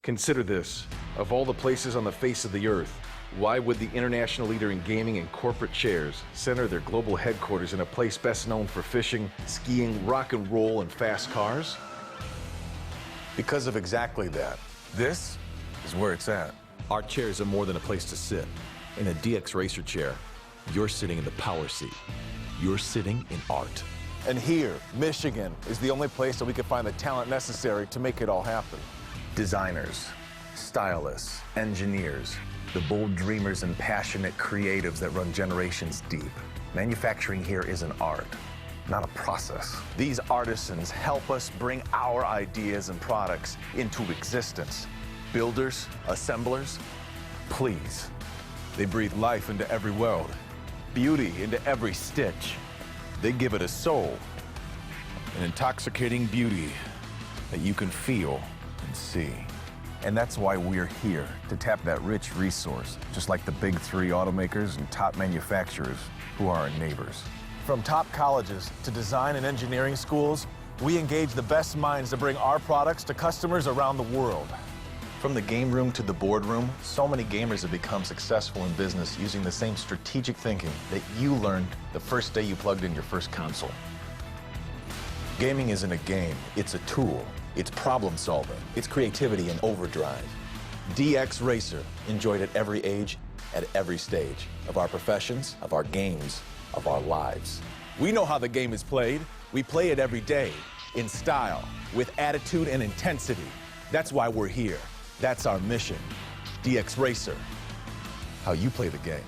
Consider this. Of all the places on the face of the earth, why would the international leader in gaming and corporate chairs center their global headquarters in a place best known for fishing, skiing, rock and roll, and fast cars? Because of exactly that. This is where it's at. Our chairs are more than a place to sit. In a DX Racer chair, you're sitting in the power seat. You're sitting in art. And here, Michigan, is the only place that we can find the talent necessary to make it all happen. Designers, stylists, engineers, the bold dreamers and passionate creatives that run generations deep. Manufacturing here is an art, not a process. These artisans help us bring our ideas and products into existence. Builders, assemblers, please. They breathe life into every weld, beauty into every stitch. They give it a soul, an intoxicating beauty that you can feel and see. And that's why we're here, to tap that rich resource, just like the big three automakers and top manufacturers who are our neighbors. From top colleges to design and engineering schools, we engage the best minds to bring our products to customers around the world. From the game room to the boardroom, so many gamers have become successful in business using the same strategic thinking that you learned the first day you plugged in your first console. Gaming isn't a game, it's a tool. It's problem solving, it's creativity in overdrive. DX Racer, enjoyed at every age, at every stage of our professions, of our games, of our lives. We know how the game is played. We play it every day, in style, with attitude and intensity. That's why we're here. That's our mission. DX Racer, how you play the game.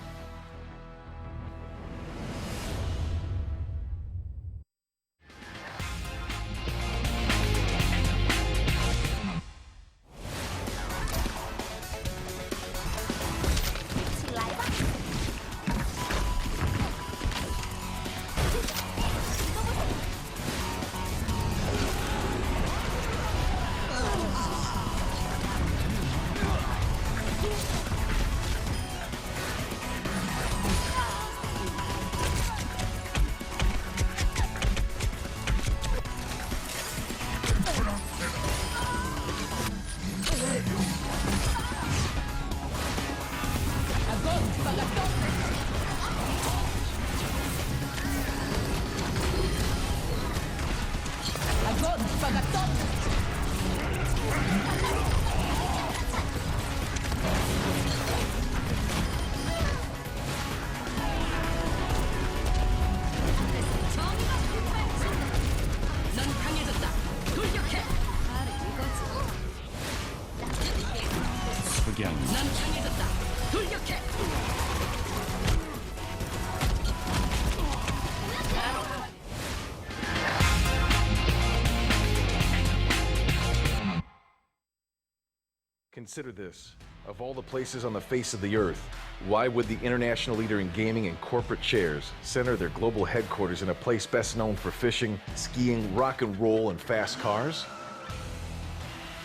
Consider this. Of all the places on the face of the earth, why would the international leader in gaming and corporate chairs center their global headquarters in a place best known for fishing, skiing, rock and roll, and fast cars?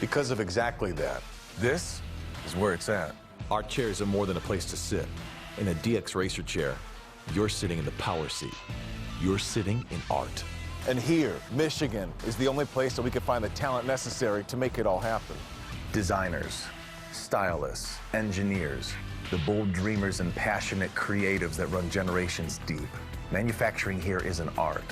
Because of exactly that. This is where it's at. Our chairs are more than a place to sit. In a DX Racer chair, you're sitting in the power seat. You're sitting in art. And here, Michigan, is the only place that we can find the talent necessary to make it all happen. Designers, stylists, engineers, the bold dreamers and passionate creatives that run generations deep. Manufacturing here is an art,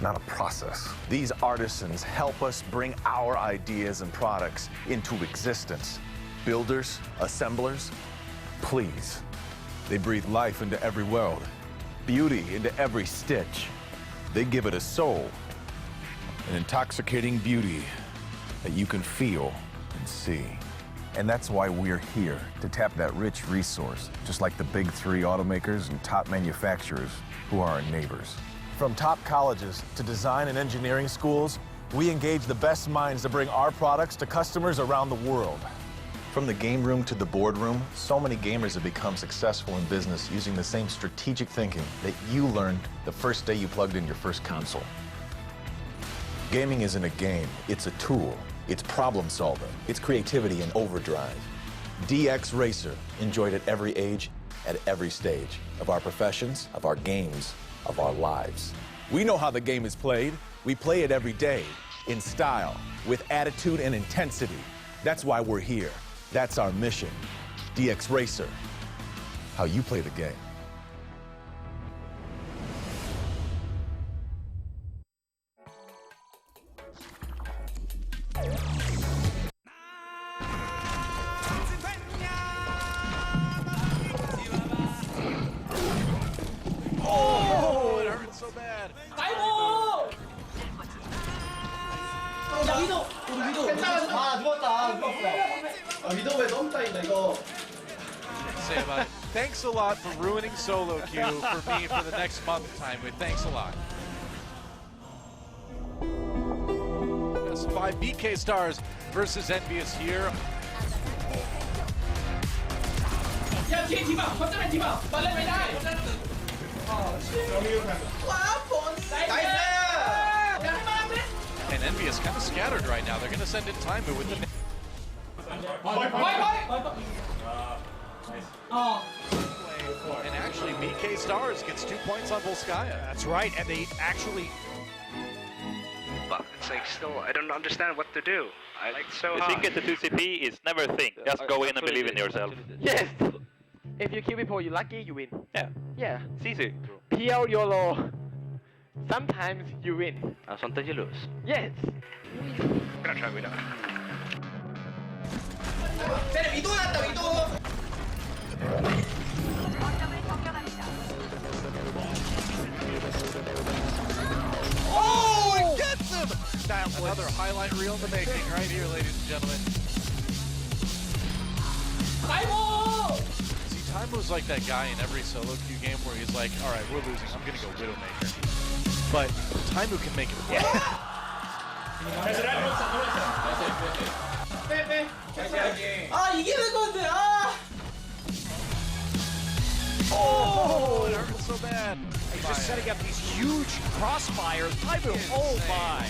not a process. These artisans help us bring our ideas and products into existence. Builders, assemblers, please. They breathe life into every weld, beauty into every stitch. They give it a soul, an intoxicating beauty that you can feel and see. And that's why we're here, to tap that rich resource, just like the big three automakers and top manufacturers who are our neighbors. From top colleges to design and engineering schools, we engage the best minds to bring our products to customers around the world. From the game room to the boardroom, so many gamers have become successful in business using the same strategic thinking that you learned the first day you plugged in your first console. Gaming isn't a game, it's a tool. It's problem solving, it's creativity in overdrive. DX Racer, enjoyed at every age, at every stage of our professions, of our games, of our lives. We know how the game is played. We play it every day, in style, with attitude and intensity. That's why we're here. That's our mission. DX Racer. How you play the game. Oh, it hurt so bad. 아이고! 야 위도! 우리 위도! 괜찮아. 아 누웠다. 누웠어. 위도 왜 너무 따인다 이거. Say about it. Thanks a lot for ruining solo queue for me for the next month, Time. Thanks a lot. That's 5 BK stars versus Envious here. 야 뒤에 디바! 거점에 디바! 빨리 빨리! 와 보니! 나이스! 야 할만한데? And Envious kind of scattered right now. They're going to send in Time with the. And actually, BK Stars gets 2 points on Volskaya. That's right, and they actually. But it's like still, I don't understand what to do. I like so You hard. think it's a 2CP is never a thing. Just go in and believe in yourself. Yes! If you kill before you're lucky, you win. Yeah, Yeah. it's easy. PL YOLO. Sometimes you win. Sometimes you lose. Yes! I'm gonna try Widow. 쟤네 위도 났다 위도! Oh, he gets him! That was another highlight reel in the making right here, ladies and gentlemen. 아이고! See, Time was like that guy in every solo queue game where he's like, all right, we're losing, I'm gonna go Widowmaker. But Time can make it work. 빼빼! 아 이기는 건데 아! Oh, it hurt so bad. He's just setting up these huge crossfires. Oh my!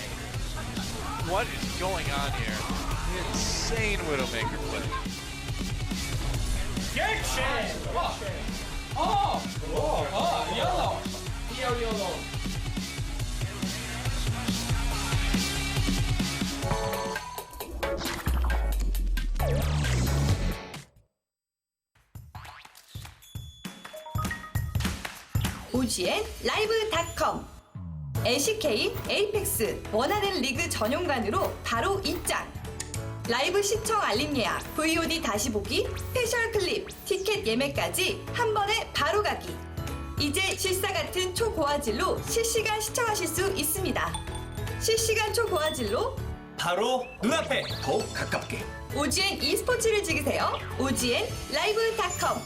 What is going on here? Insane Widowmaker play. YOLO! YOLO! OGN 라이브닷컴 LCK, 에이펙스 원하는 리그 전용관으로 바로 입장. 라이브 시청 알림 예약, VOD 다시 보기, 스페셜 클립, 티켓 예매까지 한 번에 바로 가기. 이제 실사 같은 초고화질로 실시간 시청하실 수 있습니다. 실시간 초고화질로 바로 눈앞에 더욱 가깝게. OGN e스포츠를 즐기세요. OGN 라이브닷컴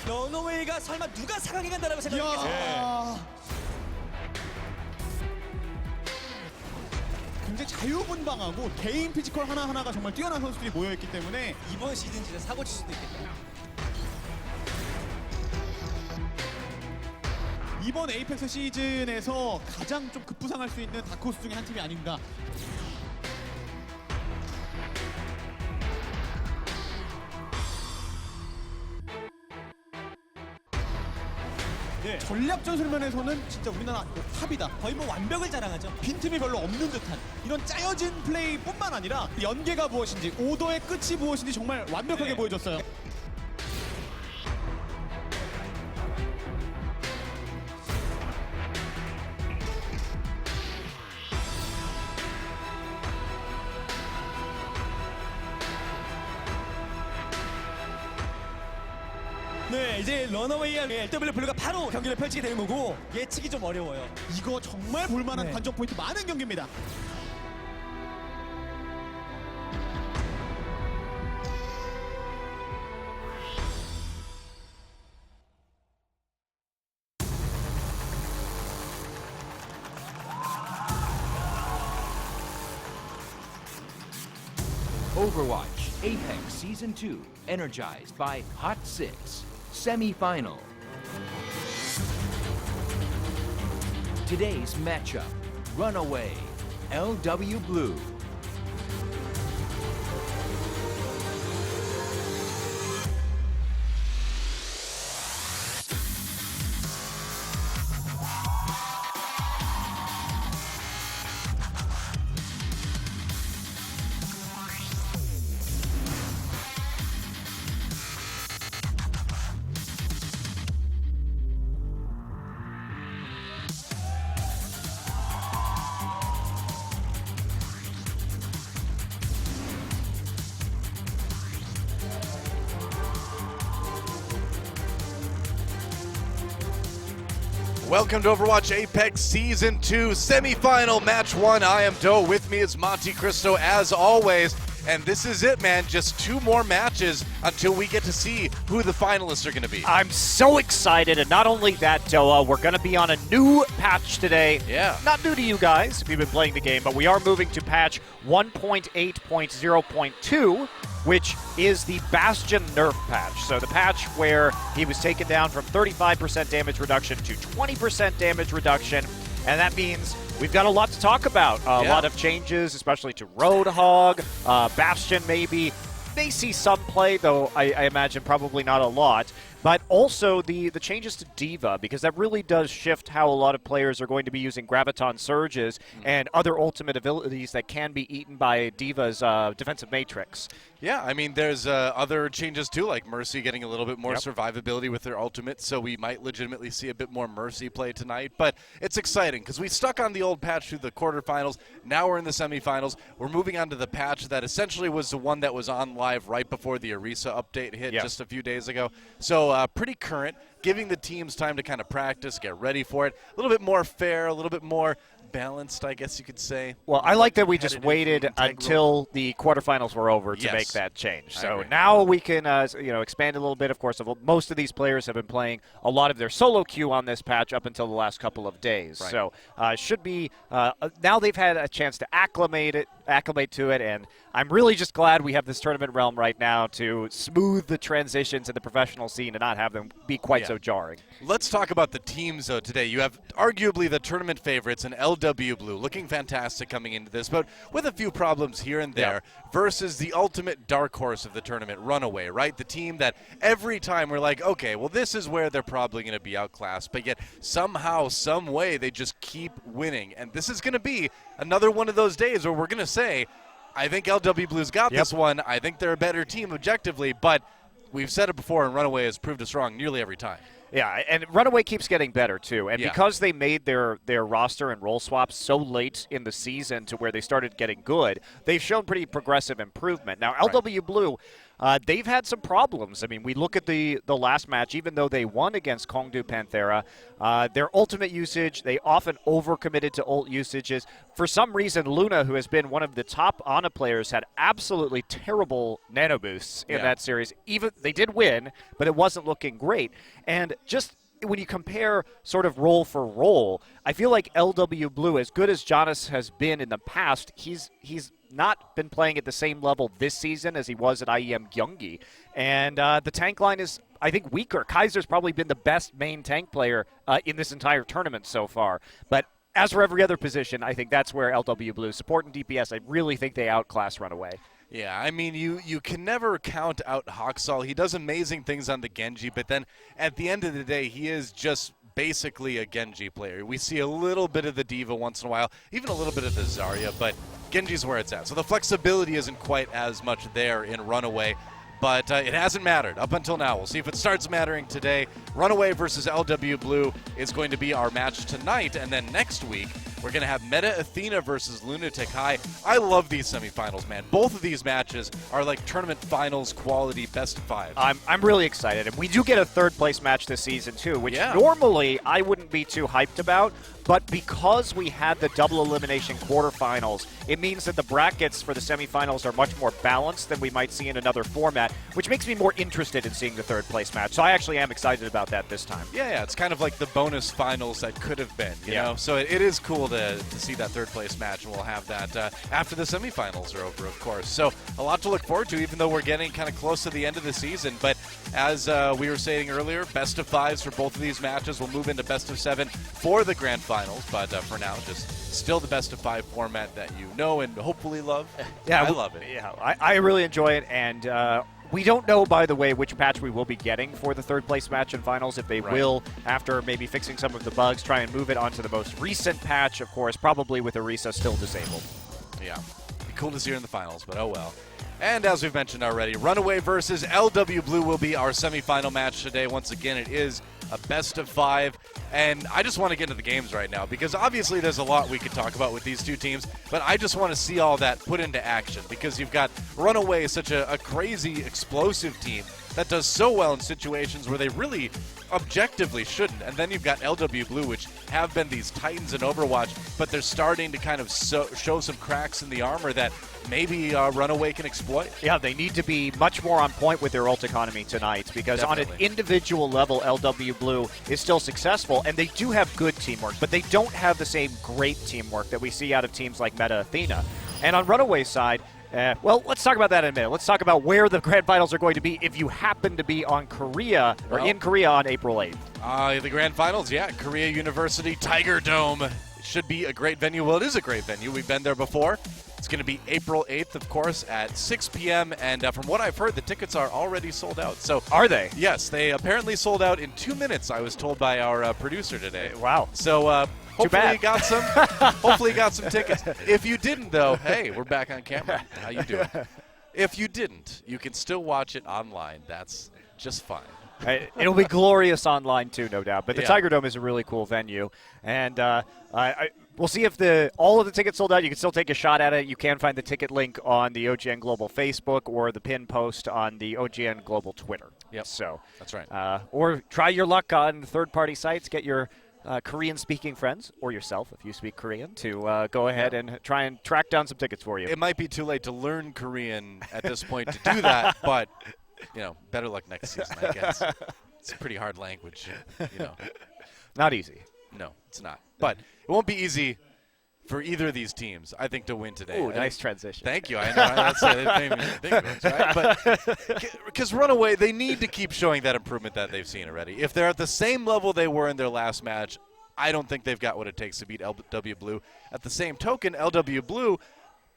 런어웨이가 설마 누가 4강에 간다라고 생각했겠어요? 굉장히 자유분방하고 개인 피지컬 하나하나가 정말 뛰어난 선수들이 모여있기 때문에 이번 시즌 진짜 사고 칠 수도 있겠네요. 이번 에이펙스 시즌에서 가장 좀 급부상할 수 있는 다크호스 중에 한 팀이 아닌가. 전략전술 면에서는 진짜 우리나라 탑이다. 거의 뭐 완벽을 자랑하죠. 빈틈이 별로 없는 듯한 이런 짜여진 플레이뿐만 아니라 연계가 무엇인지 오더의 끝이 무엇인지 정말 완벽하게 보여줬어요. 네, 이제 런어웨이와 LW블루가 바로 경기를 펼치게 되는 거고 예측이 좀 어려워요. 이거 정말 볼만한 네. 관전 포인트 많은 경기입니다. Overwatch Apex Season 2, energized by Hot 6, semi-final. Today's matchup, Runaway, LW Blue. Welcome to Overwatch Apex Season 2 Semi-Final Match 1. I am Doe. With me is Monte Cristo as always. And this is it, man. Just 2 more matches until we get to see who the finalists are going to be. I'm so excited, and not only that, Doa, we're going to be on a new patch today. Yeah. Not new to you guys if you've been playing the game, but we are moving to patch 1.8.0.2, which is the Bastion nerf patch. So the patch where he was taken down from 35% damage reduction to 20% damage reduction, and that means we've got a lot to talk about. A lot of changes, especially to Roadhog, Bastion maybe. May see some play, though I imagine probably not a lot. But also the changes to D.Va, because that really does shift how a lot of players are going to be using Graviton Surges and other ultimate abilities that can be eaten by D.Va's defensive matrix. Yeah, I mean, there's other changes too, like Mercy getting a little bit more survivability with their ultimate, so we might legitimately see a bit more Mercy play tonight. But it's exciting because we stuck on the old patch through the quarterfinals. Now we're in the semifinals. We're moving on to the patch that essentially was the one that was on live right before the Orisa update hit just a few days ago. So pretty current, giving the teams time to kind of practice, get ready for it. A little bit more fair, a little bit more balanced, I guess you could say. Well, I like that we just waited until the quarterfinals were over to make that change. So now we can, expand a little bit. Of course, most of these players have been playing a lot of their solo queue on this patch up until the last couple of days. Right. So should be now they've had a chance to acclimate to it, and I'm really just glad we have this tournament realm right now to smooth the transitions in the professional scene and not have them be quite so jarring. Let's talk about the teams, though, today. You have arguably the tournament favorites in LW Blue, looking fantastic coming into this, but with a few problems here and there, versus the ultimate dark horse of the tournament, Runaway, right? The team that every time we're like, okay, well, this is where they're probably going to be outclassed, but yet somehow, some way, they just keep winning. And this is going to be another one of those days where we're going to say, I think LW Blue's got this one. I think they're a better team objectively, but we've said it before, and Runaway has proved us wrong nearly every time. Yeah, and Runaway keeps getting better, too. And Yeah. because they made their roster and role swaps so late in the season to where they started getting good, they've shown pretty progressive improvement. Now, LW Blue, they've had some problems. I mean, we look at the last match, even though they won against Kongdu Panthera, their ultimate usage, they often overcommitted to ult usages. For some reason, Luna, who has been one of the top Ana players, had absolutely terrible nano boosts in that series. Even they did win, but it wasn't looking great. And just when you compare sort of role for role, I feel like LW Blue, as good as Jonas has been in the past, he's not been playing at the same level this season as he was at IEM Gyeonggi. And the tank line is, I think, weaker. Kaiser's probably been the best main tank player in this entire tournament so far. But as for every other position, I think that's where LW Blue, support and DPS, I really think they outclass Runaway. Yeah, I mean, you can never count out Haksal. He does amazing things on the Genji, but then at the end of the day, he is just basically a Genji player. We see a little bit of the Diva once in a while, even a little bit of the Zarya, but Genji's where it's at. So the flexibility isn't quite as much there in Runaway, but it hasn't mattered up until now. We'll see if it starts mattering today. Runaway versus LW Blue is going to be our match tonight, and then next week, we're going to have Meta Athena versus Lunatic High. I love these semifinals, man. Both of these matches are like tournament finals quality best of 5. I'm really excited. And we do get a third-place match this season, too, which normally I wouldn't be too hyped about. But because we had the double elimination quarterfinals, it means that the brackets for the semifinals are much more balanced than we might see in another format, which makes me more interested in seeing the third-place match. So I actually am excited about that this time. Yeah, it's kind of like the bonus finals that could have been, you know? So it is cool to see that third-place match, and we'll have that after the semifinals are over, of course. So a lot to look forward to, even though we're getting kind of close to the end of the season. But as we were saying earlier, best of 5s for both of these matches. We'll move into best of 7 for the grand finals, but for now, just still the best of 5 format that you know and hopefully love. Yeah, I love it. Yeah, I really enjoy it, and we don't know, by the way, which patch we will be getting for the third-place match and finals. If they will, after maybe fixing some of the bugs, try and move it onto the most recent patch, of course, probably with Orisa still disabled. Yeah, be cool to see her in the finals, but oh well. And as we've mentioned already, Runaway versus LW Blue will be our semifinal match today. Once again, it is a best of 5. And I just want to get into the games right now because obviously there's a lot we could talk about with these two teams, but I just want to see all that put into action because you've got Runaway, such a crazy, explosive team that does so well in situations where they really objectively shouldn't. And then you've got LW Blue, which have been these titans in Overwatch, but they're starting to kind of show some cracks in the armor that maybe Runaway can exploit. Yeah, they need to be much more on point with their ult economy tonight because on an individual level, LW Blue is still successful, and they do have good teamwork, but they don't have the same great teamwork that we see out of teams like Meta Athena. And on Runaway's side, well, let's talk about that in a minute. Let's talk about where the grand finals are going to be if you happen to be on Korea or in Korea on April 8th. The grand finals, yeah, Korea University Tiger Dome. It should be a great venue. Well, it is a great venue. We've been there before. It's going to be April 8th, of course, at 6 p.m. And from what I've heard, the tickets are already sold out. So are they? Yes, they apparently sold out in 2 minutes, I was told by our producer today. Wow. So hopefully you got some. Hopefully you got some tickets. If you didn't, though, hey, we're back on camera. How you doing? If you didn't, you can still watch it online. That's just fine. It'll be glorious online too, no doubt. But the Tiger Dome is a really cool venue, and we'll see if all of the tickets sold out. You can still take a shot at it. You can find the ticket link on the OGN Global Facebook or the pin post on the OGN Global Twitter. Yep. So that's right. Or try your luck on third-party sites. Get your Korean-speaking friends, or yourself if you speak Korean, to go ahead and try and track down some tickets for you. It might be too late to learn Korean at this point to do that, but better luck next season, I guess. It's a pretty hard language, Not easy. No, it's not. But it won't be easy for either of these teams, I think, to win today. Ooh, nice transition. Thank you. I know. That's right? But because Runaway, they need to keep showing that improvement that they've seen already. If they're at the same level they were in their last match, I don't think they've got what it takes to beat LW Blue. At the same token, LW Blue,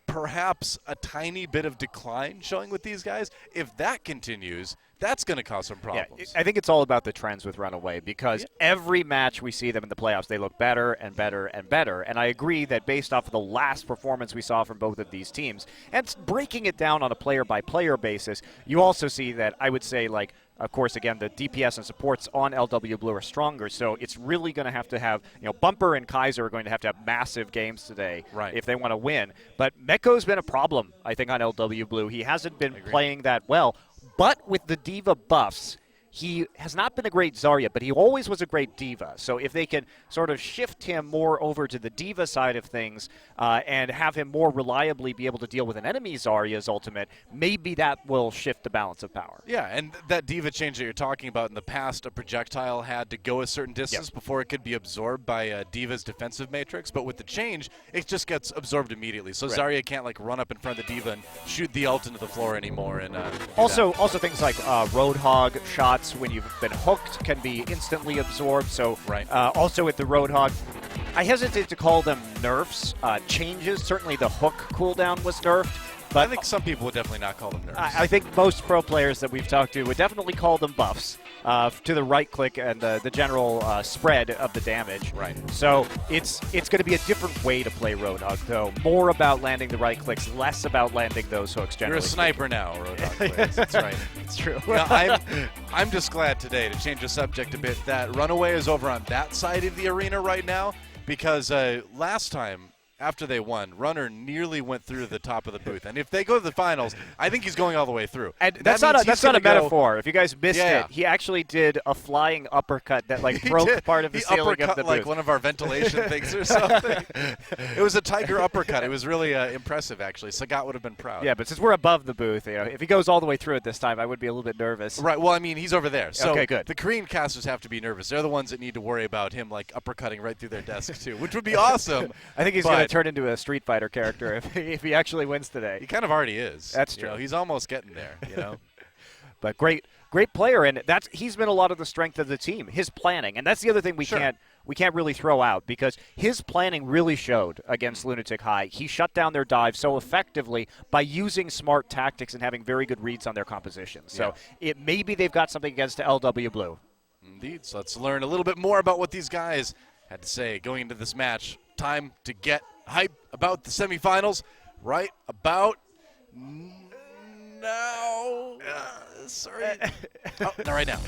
perhaps a tiny bit of decline showing with these guys. If that continues, that's going to cause some problems. Yeah, I think it's all about the trends with Runaway because every match we see them in the playoffs, they look better and better and better. And I agree that based off of the last performance we saw from both of these teams, and breaking it down on a player-by-player basis, you also see that I would say, like, of course, again, the DPS and supports on LW Blue are stronger, so it's really going to have, Bumper and Kaiser are going to have massive games today if they want to win. But Meko's been a problem, I think, on LW Blue. He hasn't been playing that well, but with the Diva buffs, he has not been a great Zarya, but he always was a great Diva. So if they can sort of shift him more over to the Diva side of things and have him more reliably be able to deal with an enemy Zarya's ultimate, maybe that will shift the balance of power. Yeah, and that Diva change that you're talking about, in the past, a projectile had to go a certain distance before it could be absorbed by Diva's defensive matrix. But with the change, it just gets absorbed immediately. So Zarya can't run up in front of the Diva and shoot the ult into the floor anymore. And also things like Roadhog shots when you've been hooked can be instantly absorbed. So also with the Roadhog, I hesitate to call them nerfs, changes. Certainly the hook cooldown was nerfed. But I think some people would definitely not call them nerfs. I think most pro players that we've talked to would definitely call them buffs to the right click and the general spread of the damage. Right. So it's going to be a different way to play Roadhog, though. More about landing the right clicks, less about landing those hooks generally. You're a sniper now, Roadhog players. That's right. It's true. I'm just glad today, to change the subject a bit, that Runaway is over on that side of the arena right now, because last time, after they won, Runner nearly went through the top of the booth. And if they go to the finals, I think he's going all the way through. And that's not a metaphor. If you guys missed it, he actually did a flying uppercut that broke part of the ceiling of the booth. Like one of our ventilation things or something. It was a tiger uppercut. It was really impressive, actually. Sagat would have been proud. Yeah, but since we're above the booth, if he goes all the way through it this time, I would be a little bit nervous. Right. Well, I mean, he's over there. So okay, good. The Korean casters have to be nervous. They're the ones that need to worry about him uppercutting right through their desk too, which would be awesome. I think he's going to turn into a Street Fighter character if he actually wins today. He kind of already is. That's true. He's almost getting there, But great player, and he's been a lot of the strength of the team. His planning, and that's the other thing we can't really throw out, because his planning really showed against Lunatic High. He shut down their dive so effectively by using smart tactics and having very good reads on their composition. So maybe they've got something against LW Blue. Indeed. So let's learn a little bit more about what these guys had to say going into this match. Time to get hype about the semifinals right about now. Sorry. Not right now.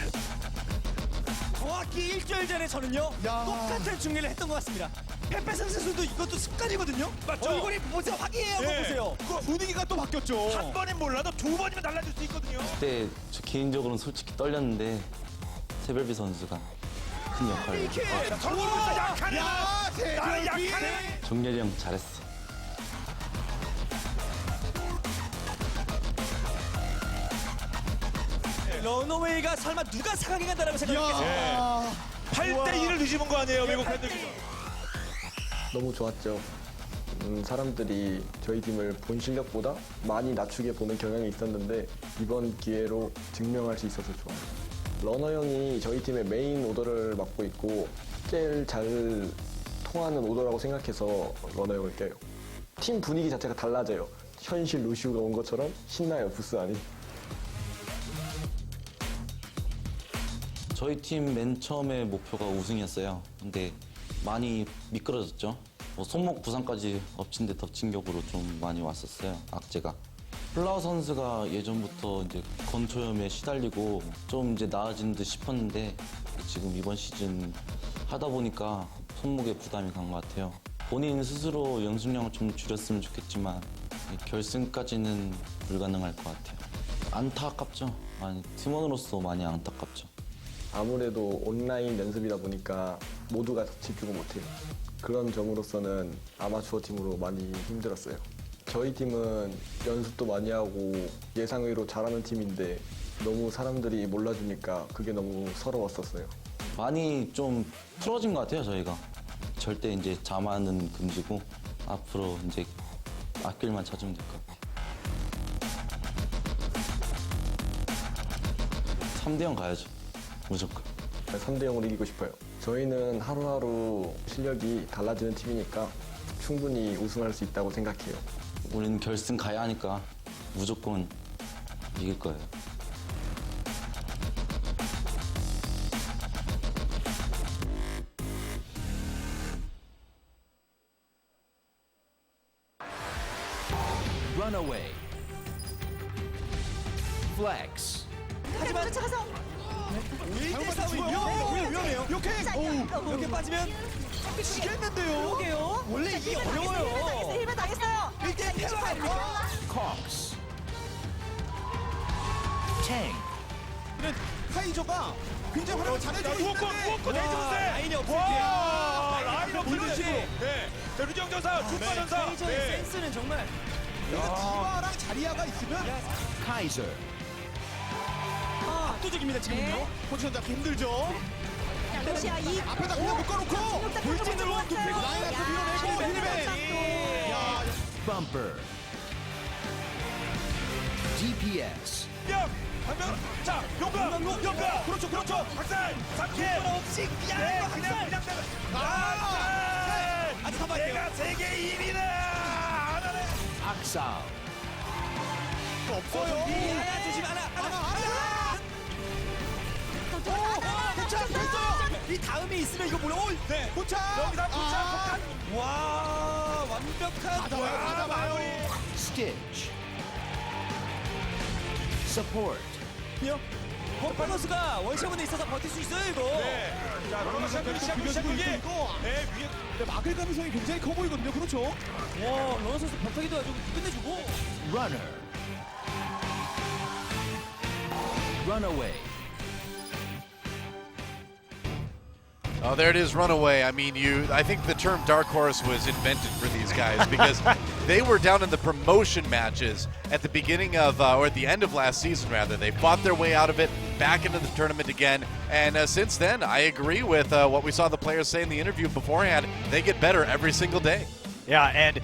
정확히 일주일 전에 저는요 똑같은 중계를 했던 것 같습니다. 페페 선수도 이것도 습관이거든요. 맞죠? 얼굴이 보세요, 확인해요. 보세요. 분위기가 또 바뀌었죠. 한 번엔 몰라도 두 번이면 달라질 수 있거든요. 그때 저 개인적으로는 솔직히 떨렸는데 세별비 선수가 큰 역할을 했고. 정렬이 형 잘했어. 러너웨이가 설마 누가 4강에 간다라고 생각했겠어요? 8대2를 뒤집은 거 아니에요, 미국 팬들이? 너무 좋았죠. 사람들이 저희 팀을 본 실력보다 많이 낮추게 보는 경향이 있었는데 이번 기회로 증명할 수 있어서 좋아요. 러너 형이 저희 팀의 메인 오더를 맡고 있고 제일 잘 통하는 오더라고 생각해서 러너 형을 껴요. 팀 분위기 자체가 달라져요. 현실 루시우가 온 것처럼 신나요, 부스 안이. 저희 팀 맨 처음에 목표가 우승이었어요. 근데 많이 미끄러졌죠. 손목 부상까지 엎친 데 덮친 격으로 좀 많이 왔었어요, 악재가. 플라워 선수가 예전부터 이제 건초염에 시달리고 좀 이제 나아진 듯 싶었는데 지금 이번 시즌 하다 보니까 손목에 부담이 간 것 같아요. 본인 스스로 연습량을 좀 줄였으면 좋겠지만 결승까지는 불가능할 것 같아요. 안타깝죠. 팀원으로서 많이 안타깝죠. 아무래도 온라인 연습이다 보니까 모두가 집중을 못해요. 그런 점으로서는 아마추어 팀으로 많이 힘들었어요. 저희 팀은 연습도 많이 하고 예상외로 잘하는 팀인데 너무 사람들이 몰라주니까 그게 너무 서러웠었어요. 많이 좀 풀어진 것 같아요, 저희가. 절대 이제 자만은 금지고 앞으로 이제 앞길만 찾으면 될 것 같아요. 3대0 가야죠, 무조건. 3대0으로 이기고 싶어요. 저희는 하루하루 실력이 달라지는 팀이니까 충분히 우승할 수 있다고 생각해요. 우리는 결승 가야 하니까 무조건 이길 거예요. Runaway. Flex. 하지만 쫓아가서 1대 싸움이 위험해요. 이렇게 빠지면 지겠는데요. 그러게요. 원래 이게 어려워요. 힐만 당했어요. 1대 패러 아닙니까? Cox. Tank. 카이저가 굉장히 활약을 잘해주고 있는데 라인이 없을 때 라인 없을 때 자, 류정 전사, 중파 전사. 카이저의 센스는 정말 디바랑 자리아가 있으면 Kaiser. 압도적입니다 지금요. 포지션 잡기 힘들죠. 러시아 2. 앞에다 그냥 묶어놓고 돌진으로 눕히고 라인한테 밀어내고 힐맨. Bumper. DPS. 한명 자, 용감. 그렇죠. 박살. 3킬. 없이 그냥 내가 세계 1위다. Axal. 없어요. 조심 하나. 됐어요. 이 다음에 있으면 이거 뭐야? 네. 도착. 여기다 도착. 와 완벽한 마무리. Stitch. Support. 버퍼너스가 원샷문에 있어서 버틸 수 있어요 이거. 네. 자, 로마 샤크기. 네, 위에 막을 가능성이 굉장히 커 보이거든요. 그렇죠? 와, 러너 선수 벽타기도 아주 끝내주고. Runner. Runaway. Oh, there it is, Runaway. I mean, I think the term dark horse was invented for these guys because they were down in the promotion matches at the beginning of, or at the end of last season, rather. They fought their way out of it, back into the tournament again. And since then, I agree with what we saw the players say in the interview beforehand. They get better every single day. Yeah, and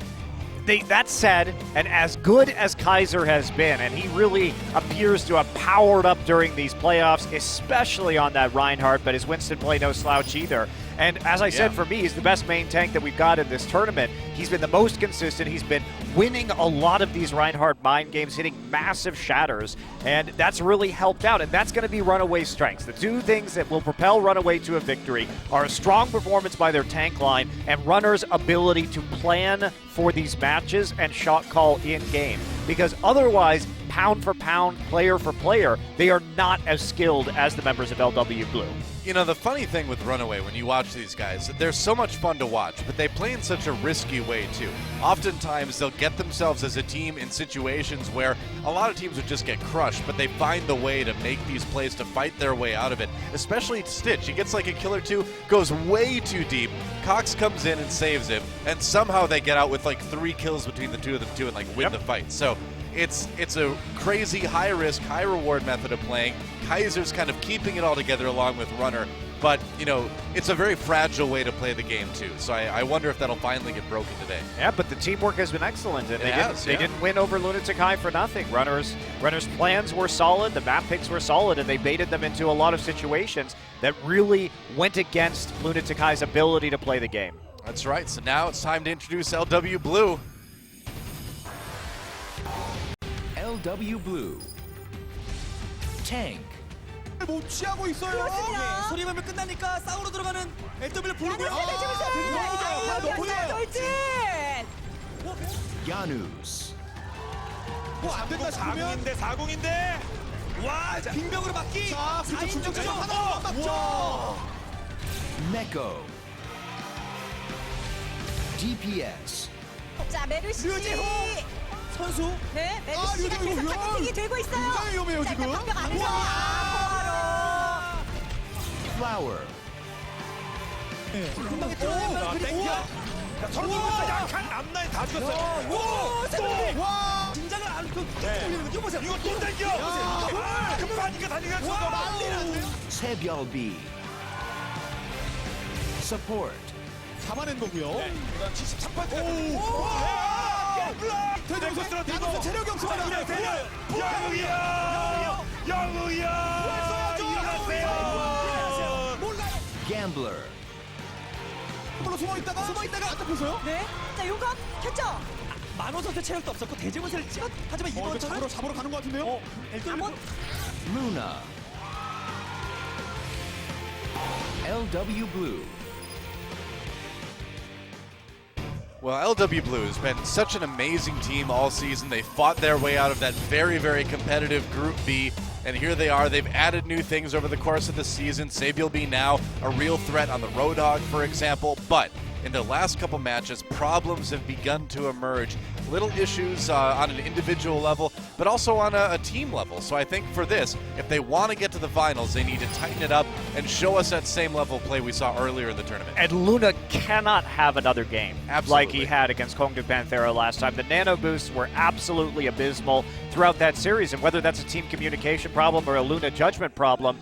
that said, and as good as Kaiser has been, and he really appears to have powered up during these playoffs, especially on that Reinhardt, but his Winston play no slouch either. And as I said, for me, he's the best main tank that we've got in this tournament. He's been the most consistent. He's been winning a lot of these Reinhardt mind games, hitting massive shatters, and that's really helped out. And that's going to be Runaway's strengths. The two things that will propel Runaway to a victory are a strong performance by their tank line and Runner's ability to plan for these matches and shot call in-game. Because otherwise, pound for pound, player for player, they are not as skilled as the members of LW Blue. You know, the funny thing with Runaway, when you watch these guys, they're so much fun to watch, but they play in such a risky way, too. Oftentimes, they'll get themselves as a team in situations where a lot of teams would just get crushed, but they find the way to make these plays to fight their way out of it, especially Stitch. He gets like a kill or two, goes way too deep. Cox comes in and saves him, and somehow they get out with like 3 kills between the two of them, too, and like win the fight. So it's a crazy high-risk, high-reward method of playing. Kaiser's kind of keeping it all together along with Runner, but, you know, it's a very fragile way to play the game, too. So I wonder if that'll finally get broken today. Yeah, but the teamwork has been excellent, and they didn't win over Lunatic High for nothing. Runner's plans were solid, the map picks were solid, and they baited them into a lot of situations that really went against Lunatic High's ability to play the game. That's right. So now it's time to introduce LW Blue. LW Blue. Tank. 못 취하고 있어요. 예, 소리만 끝나니까 싸우러 들어가는 LW 블루고요. 돌진. Janus. 안 된다 싶으면 4공인데. 와, 빙벽으로 막기. 자, 중점점 하나 맞죠. Meko. DPS. 자, 메르시. 류지호 선수. 네, 메르시가 계속 타겟팅이 되고 있어요. 굉장히 위험해요 지금. 방벽 안에서 Flower. 금방 땡겨. 서로 약한 앞라인 다 죽었어요. 오, 와, 긴장을 안 그. 이거 보세요. 이거 또 땡겨. 급하니까 다니면서 난리 났네요. Sebulb. Support. 잡아낸 거고요. 73번. 대장선 들어 체력이 없습니다. 영우야. Gambler. 물로 숨어 있다가 안 잡혔어요. 네. 자, 용감 켰죠. 만호 선수 체력도 없었고 대지문세를 찍었. 하지만 이번 턴은 잡으러 가는 것 같은데요. Luna. LW Blue. Well, LW Blue has been such an amazing team all season. They fought their way out of that very, very competitive Group B, and here they are. They've added new things over the course of the season. Sabiel B now a real threat on the Roadhog, for example, but in the last couple matches, problems have begun to emerge. Little issues on an individual level, but also on a team level. So I think for this, if they want to get to the finals, they need to tighten it up and show us that same level of play we saw earlier in the tournament. And Luna cannot have another game Absolutely. like he had against Kongdu Panthera last time. The nano boosts were absolutely abysmal throughout that series, and whether that's a team communication problem or a Luna judgment problem,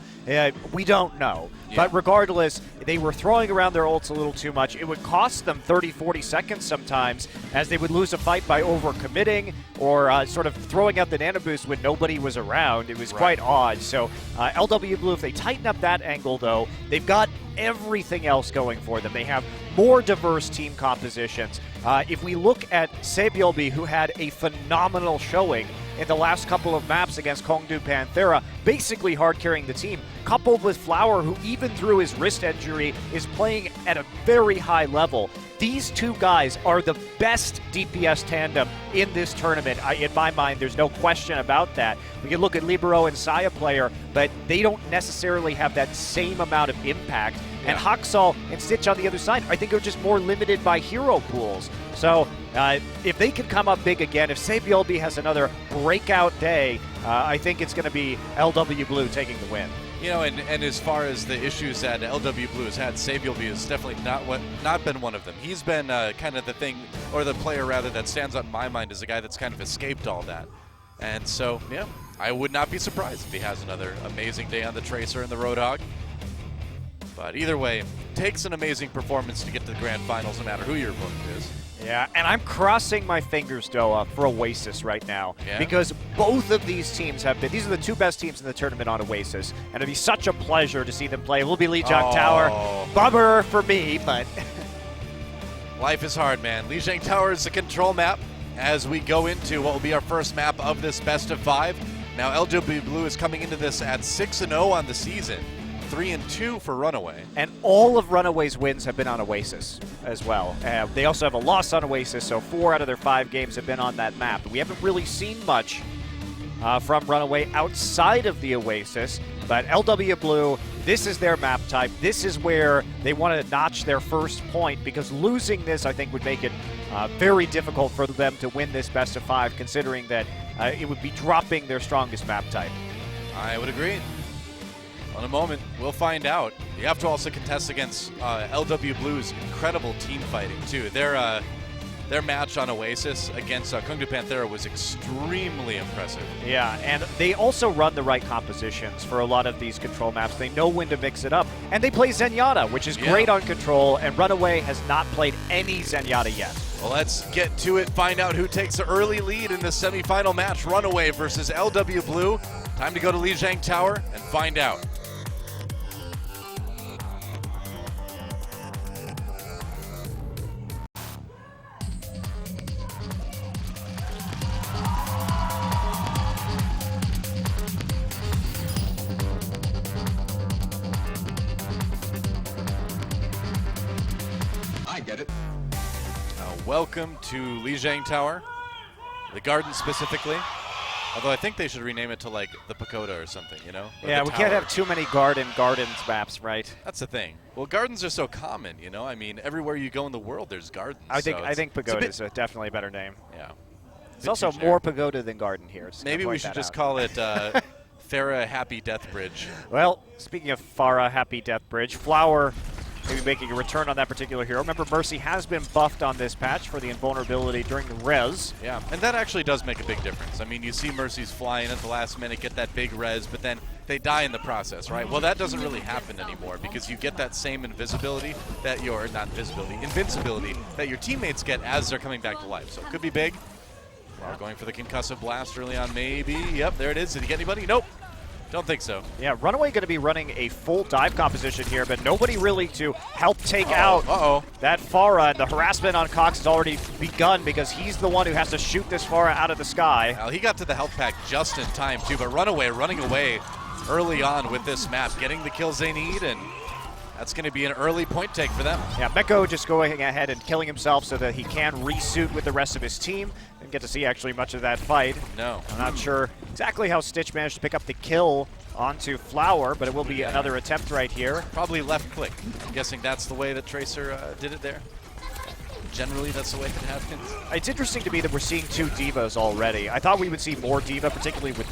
we don't know. Yeah. But regardless, they were throwing around their ults a little too much. It would cost them 30, 40 seconds sometimes, as they would lose a fight by overcommitting or sort of throwing out the nano boost when nobody was around. It was quite odd. So LW Blue, if they tighten up that angle, though, they've got everything else going for them. They have more diverse team compositions. If we look at Sabiel, who had a phenomenal showing in the last couple of maps against Kongdu Panthera, basically hard carrying the team, coupled with Flower, who even through his wrist injury is playing at a very high level. These two guys are the best DPS tandem in this tournament. In my mind, there's no question about that. We can look at Libero and Saya player, but they don't necessarily have that same amount of impact. And Haksal and Stitch on the other side, I think, are just more limited by hero pools. So if they can come up big again, if Sabiel has another breakout day, I think it's going to be LW Blue taking the win. You know, and as far as the issues that LW Blue has had, Sabiel has definitely not been one of them. He's been kind of the thing, or the player rather, that stands out in my mind as a guy that's kind of escaped all that. And so, yeah, I would not be surprised if he has another amazing day on the Tracer and the Roadhog. But either way, takes an amazing performance to get to the grand finals, no matter who your opponent is. Yeah, and I'm crossing my fingers, Doa, for Oasis right now. Yeah? Because both of these teams have been, these are the two best teams in the tournament on Oasis. And it'd be such a pleasure to see them play. It will be Lijiang Tower. Bummer for me, but... Life is hard, man. Lijiang Tower is the control map as we go into what will be our first map of this best of 5. Now, LW Blue is coming into this at 6-0 on the season. 3-2 for Runaway. And all of Runaway's wins have been on Oasis as well. They also have a loss on Oasis, so 4 out of their 5 games have been on that map. We haven't really seen much from Runaway outside of the Oasis, but LW Blue, this is their map type. This is where they want to notch their first point, because losing this, I think, would make it very difficult for them to win this best of 5, considering that it would be dropping their strongest map type. I would agree. In a moment, we'll find out. You have to also contest against LW Blue's incredible team fighting, too. Their match on Oasis against Kongdu Panthera was extremely impressive. Yeah, and they also run the right compositions for a lot of these control maps. They know when to mix it up. And they play Zenyatta, which is great on control, and Runaway has not played any Zenyatta yet. Well, let's get to it, find out who takes the early lead in the semifinal match. Runaway versus LW Blue. Time to go to Lijiang Tower and find out. Welcome to Lijiang Tower, the garden specifically. Although I think they should rename it to like the Pagoda or something, you know? Or yeah, we can't have too many gardens maps, right? That's the thing. Well, gardens are so common, you know? I mean, everywhere you go in the world, there's gardens. I think Pagoda is definitely a better name. Yeah. It's also more Pagoda than garden here. Maybe we should just call it Farah Happy Death Bridge. Well, speaking of Farah Happy Death Bridge, Flower maybe making a return on that particular hero. Remember, Mercy has been buffed on this patch for the invulnerability during the res. Yeah, and that actually does make a big difference. I mean, you see Mercy's fly in at the last minute, get that big res, but then they die in the process, right? Well, that doesn't really happen anymore because you get that same invincibility that your teammates get as they're coming back to life. So it could be big. We're going for the concussive blast early on, maybe. Yep, there it is. Did he get anybody? Nope. Don't think so. Yeah, Runaway going to be running a full dive composition here, but nobody really to help take out that Farah. And the harassment on Cox has already begun because he's the one who has to shoot this Farah out of the sky. Well, he got to the health pack just in time, too, but Runaway running away early on with this map, getting the kills they need, and That's going to be an early point take for them. Yeah, Meko just going ahead and killing himself so that he can resuit with the rest of his team. Didn't get to see actually much of that fight. No. I'm not sure exactly how Stitch managed to pick up the kill onto Flower, but it will be another attempt right here. Probably left click. I'm guessing that's the way that Tracer did it there. Generally, that's the way it happens. It's interesting to me that we're seeing 2 Divas already. I thought we would see more Diva, particularly with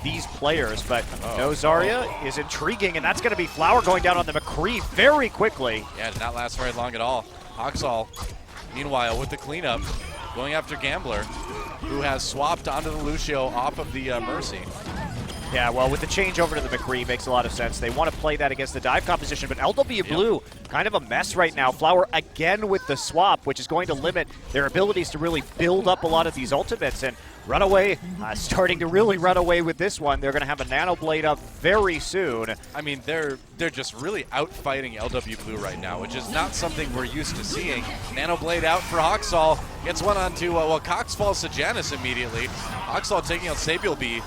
these players, but no, Zarya is intriguing, and that's going to be Flower going down on the McCree very quickly. Yeah, did not last very long at all. Hoxall, meanwhile, with the cleanup, going after Gambler, who has swapped onto the Lucio off of the Mercy. Yeah, well, with the change over to the McCree, makes a lot of sense. They want to play that against the dive composition, but LW Blue, kind of a mess right now. Flower again with the swap, which is going to limit their abilities to really build up a lot of these ultimates. And Runaway starting to really run away with this one. They're going to have a Nano Blade up very soon. I mean, they're just really out-fighting LW Blue right now, which is not something we're used to seeing. Nano Blade out for Hoxall. Gets one onto, Cox falls to Janus immediately. Hoxall taking out Sabiel B.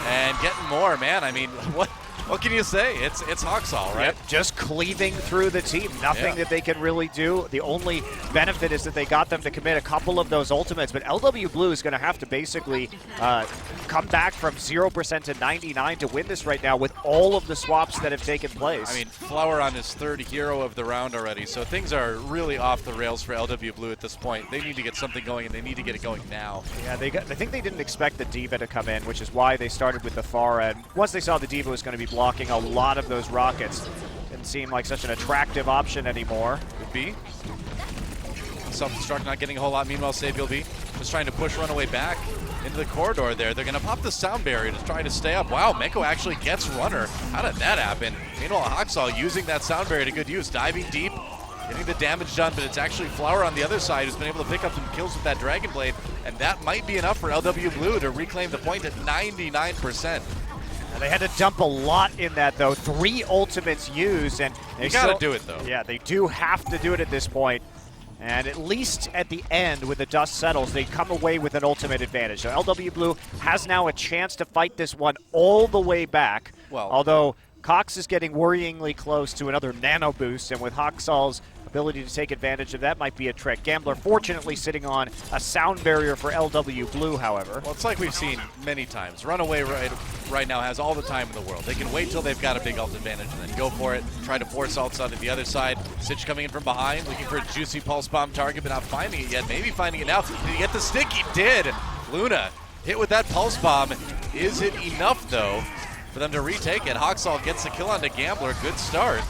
And getting more, man. I mean, what can you say? It's Hoxall, right? Yep, just cleaving through the team. Nothing that they can really do. The only benefit is that they got them to commit a couple of those ultimates, but LW Blue is going to have to basically come back from 0% to 99 to win this right now with all of the swaps that have taken place. I mean, Flower on his 3rd hero of the round already, so things are really off the rails for LW Blue at this point. They need to get something going, and they need to get it going now. Yeah, I think they didn't expect the Diva to come in, which is why they started with the Pharah. And once they saw the Diva was going to be blocking a lot of those rockets, didn't seem like such an attractive option anymore. Could be. Self-destruct not getting a whole lot. Meanwhile, Sabiel B just trying to push Runaway back into the corridor there. They're going to pop the sound barrier to try to stay up. Wow, Meko actually gets Runner. How did that happen? Meanwhile, Hoxall using that sound barrier to good use. Diving deep, getting the damage done, but it's actually Flower on the other side who's been able to pick up some kills with that Dragon Blade, and that might be enough for LW Blue to reclaim the point at 99%. And they had to dump a lot in that, though. 3 ultimates used, and you got to do it, though. Yeah, they do have to do it at this point. And at least at the end, when the dust settles, they come away with an ultimate advantage. So LW Blue has now a chance to fight this one all the way back. Well, although Cox is getting worryingly close to another nano boost, and with Hoxall's ability to take advantage of that might be a trick. Gambler fortunately sitting on a sound barrier for LW Blue, however. Well, it's like we've seen many times. Runaway right now has all the time in the world. They can wait till they've got a big ult advantage and then go for it, try to force ults onto the other side. Stitch coming in from behind, looking for a juicy pulse bomb target, but not finding it yet. Maybe finding it now. Did he get the stick? He did. Luna hit with that pulse bomb. Is it enough, though, for them to retake it? Hoxall gets the kill onto Gambler. Good start.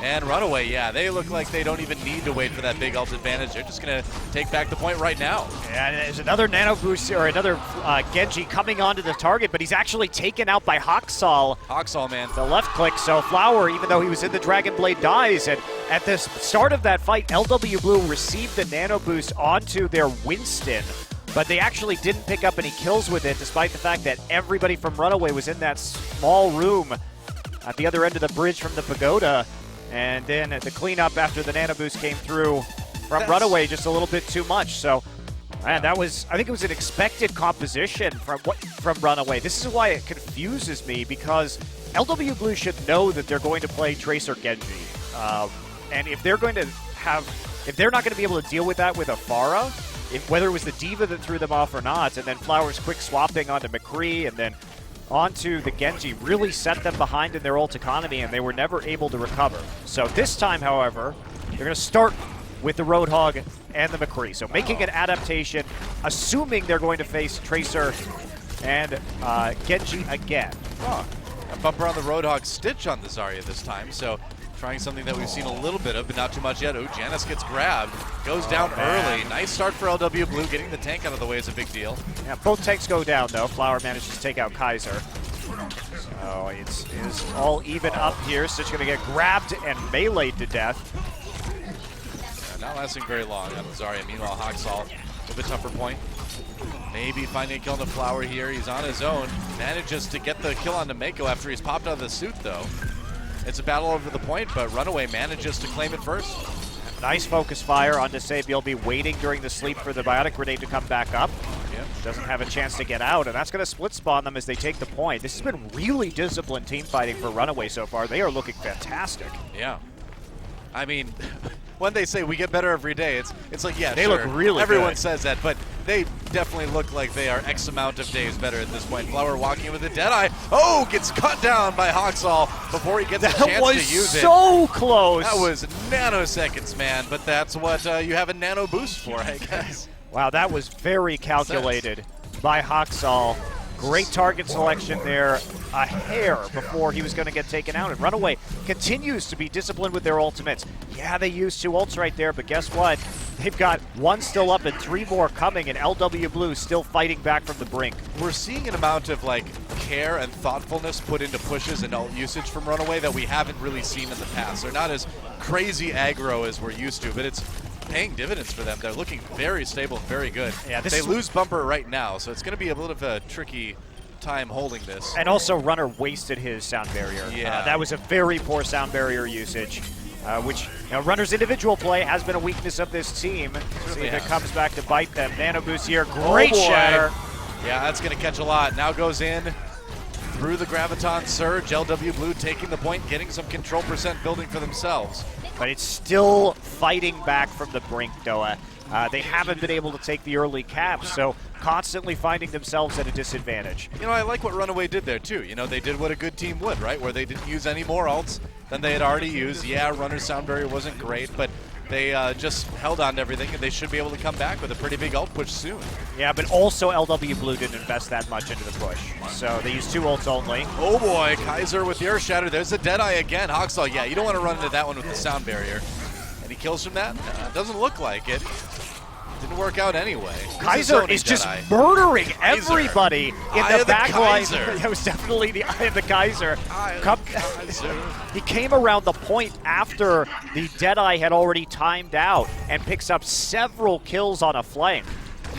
And Runaway, yeah, they look like they don't even need to wait for that big ult advantage. They're just going to take back the point right now. Yeah, and there's another nano boost, or another Genji coming onto the target, but he's actually taken out by Hoxall. Hoxall, man. The left click, so Flower, even though he was in the Dragon Blade, dies. And at the start of that fight, LW Blue received the nano boost onto their Winston, but they actually didn't pick up any kills with it, despite the fact that everybody from Runaway was in that small room at the other end of the bridge from the pagoda. And then the cleanup after the nano boost came through from Runaway just a little bit too much. So, man, that was, I think it was an expected composition from Runaway. This is why it confuses me, because LW Blue should know that they're going to play Tracer Genji. And if they're going to if they're not going to be able to deal with that with a Pharah, whether it was the Diva that threw them off or not, and then Flower's quick swapping onto McCree and then onto the Genji really set them behind in their ult economy, and they were never able to recover. So this time, however, they're going to start with the Roadhog and the McCree. So making an adaptation, assuming they're going to face Tracer and Genji again. Oh, a bumper on the Roadhog, Stitch on the Zarya this time. So trying something that we've seen a little bit of, but not too much yet. Oh, Janus gets grabbed, goes down early. Nice start for LW Blue. Getting the tank out of the way is a big deal. Yeah, both tanks go down, though. Flower manages to take out Kaiser. So it's all even up here. Stitch going to get grabbed and meleeed to death. Not lasting very long on the Zarya. Meanwhile, Hoxall with a tougher point. Maybe finding a kill on the Flower here. He's on his own. Manages to get the kill onto Meko after he's popped out of the suit, though. It's a battle over the point, but Runaway manages to claim it first. Nice focus fire onto Sabiel B, waiting during the sleep for the Biotic Grenade to come back up. Yep. Doesn't have a chance to get out, and that's going to split spawn them as they take the point. This has been really disciplined team fighting for Runaway so far. They are looking fantastic. Yeah. I mean, when they say we get better every day, it's like, yeah, they sure. look really Everyone good. says that, but they definitely look like they are X amount of days better at this point. Flower walking in with a Deadeye. Oh, gets cut down by Hawksall before he gets a chance to use it. That was so close. That was nanoseconds, man, but that's what you have a nano boost for, I guess. Wow, that was very calculated by Hawksall. Great target selection there, a hair before he was going to get taken out. And Runaway continues to be disciplined with their ultimates. Yeah, they used 2 ults right there, but guess what? They've got 1 still up and 3 more coming, and LW Blue still fighting back from the brink. We're seeing an amount of care and thoughtfulness put into pushes and ult usage from Runaway that we haven't really seen in the past. They're not as crazy aggro as we're used to, but it's paying dividends for them. They're looking very stable and very good. Yeah, they lose Bumper right now, so it's going to be a little bit of a tricky time holding this. And also, Runner wasted his sound barrier. Yeah. That was a very poor sound barrier usage, which, Runner's individual play has been a weakness of this team. See if it comes back to bite them. Nano boost here, great shatter. Yeah, that's going to catch a lot. Now goes in through the Graviton Surge. LW Blue taking the point, getting some control percent building for themselves. But it's still fighting back from the brink, Doa. They haven't been able to take the early caps, so constantly finding themselves at a disadvantage. I like what Runaway did there, too. They did what a good team would, right? Where they didn't use any more ults than they had already used. Yeah, Runner's sound barrier wasn't great, but they just held on to everything, and they should be able to come back with a pretty big ult push soon. Yeah, but also LW Blue didn't invest that much into the push, so they used 2 ults only. Oh boy, Kaiser with the Earth Shatter. There's a Deadeye again. Hawksall, yeah, you don't want to run into that one with the sound barrier. And he kills from that? Doesn't look like it. Didn't work out anyway. Kaiser is just murdering everybody in the back line. That was definitely the Eye of the Kaiser. He came around the point after the Deadeye had already timed out and picks up several kills on a flank.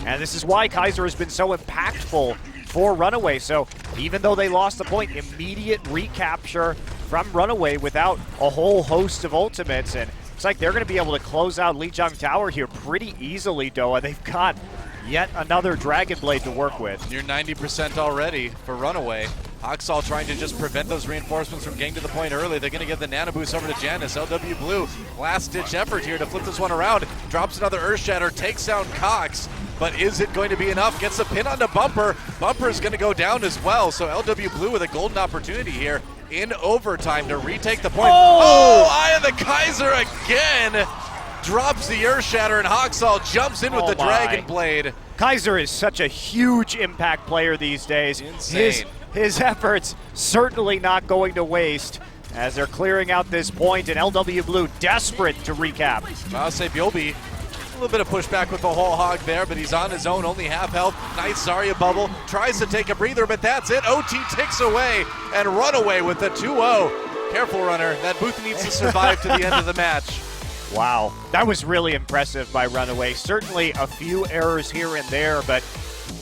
And this is why Kaiser has been so impactful for Runaway. So even though they lost the point, immediate recapture from Runaway without a whole host of ultimates. And looks like they're going to be able to close out Lijiang Tower here pretty easily, Doa. They've got yet another Dragon Blade to work with. Near 90% already for Runaway. Hawksall trying to just prevent those reinforcements from getting to the point early. They're going to give the nano boost over to Janice. LW Blue, last-ditch effort here to flip this one around. Drops another Earth Shatter, takes down Cox. But is it going to be enough? Gets a pin onto Bumper. Bumper is going to go down as well. So LW Blue with a golden opportunity here in overtime to retake the point. Oh, Eye of the Kaiser again. Drops the Earth Shatter, and Hawksall jumps in with the Dragon Blade. Kaiser is such a huge impact player these days. Insane. His efforts certainly not going to waste as they're clearing out this point, and LW Blue desperate to recap. I'll say Byobi, a little bit of pushback with the whole hog there, but he's on his own, only half health. Nice Zarya bubble, tries to take a breather, but that's it. OT takes away, and Runaway with the 2-0. Careful, Runner. That booth needs to survive to the end of the match. Wow, that was really impressive by Runaway. Certainly a few errors here and there, but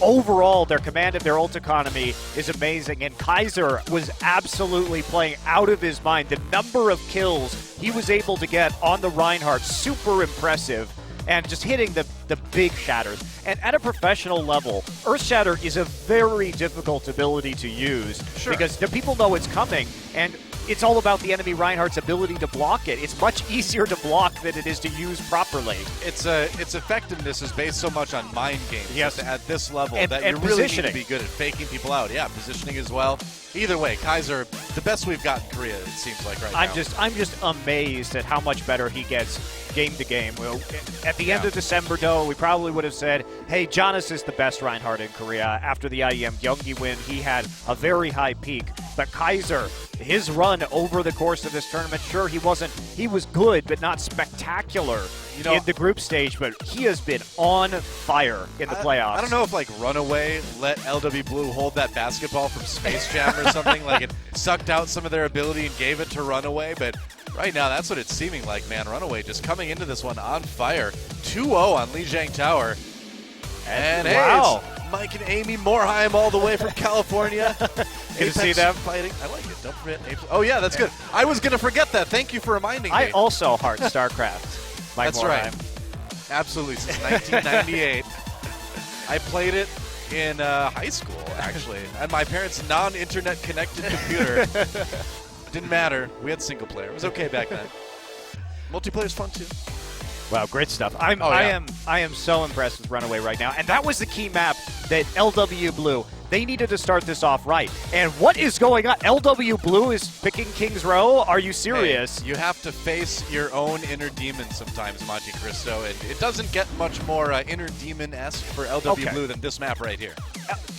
overall, their command of their ult economy is amazing, and Kaiser was absolutely playing out of his mind. The number of kills he was able to get on the Reinhardt, super impressive, and just hitting the big shatters. And at a professional level, Earth Shatter is a very difficult ability to use because the people know it's coming, and it's all about the enemy Reinhardt's ability to block it. It's much easier to block than it is to use properly. Its effectiveness is based so much on mind games at this level that and you really need positioning. to be good at faking people out. Yeah, positioning as well. Either way, Kaiser, the best we've got in Korea, it seems like right now. I'm just amazed at how much better he gets game to game. Well, at the end of December, though, we probably would have said, hey, Jonas is the best Reinhardt in Korea. After the IEM Gyeonggi win, he had a very high peak. But Kaiser, his run over the course of this tournament, sure, he was good, but not spectacular in the group stage, but he has been on fire in the playoffs. I don't know if Runaway let LW Blue hold that basketball from Space Jam or something, like it sucked out some of their ability and gave it to Runaway, but right now that's what it's seeming like, man. Runaway just coming into this one on fire. 2-0 on Lijiang Tower. And wow. Hey, it's Mike and Amy Morheim all the way from California. Good to see them. Fighting. I like it. Don't forget. Oh, yeah, that's good. I was going to forget that. Thank you for reminding me. I also heart StarCraft. That's right. Absolutely, since 1998. I played it in high school, actually, and my parents' non-internet connected computer. Didn't matter. We had single player. It was okay back then. Multiplayer's fun too. Wow, great stuff. I am so impressed with Runaway right now. And that was the key map that LW Blue, they needed to start this off right. And what is going on? LW Blue is picking King's Row? Are you serious? Hey, you have to face your own inner demon sometimes, Monte Cristo, and it doesn't get much more inner demon-esque for LW Blue than this map right here.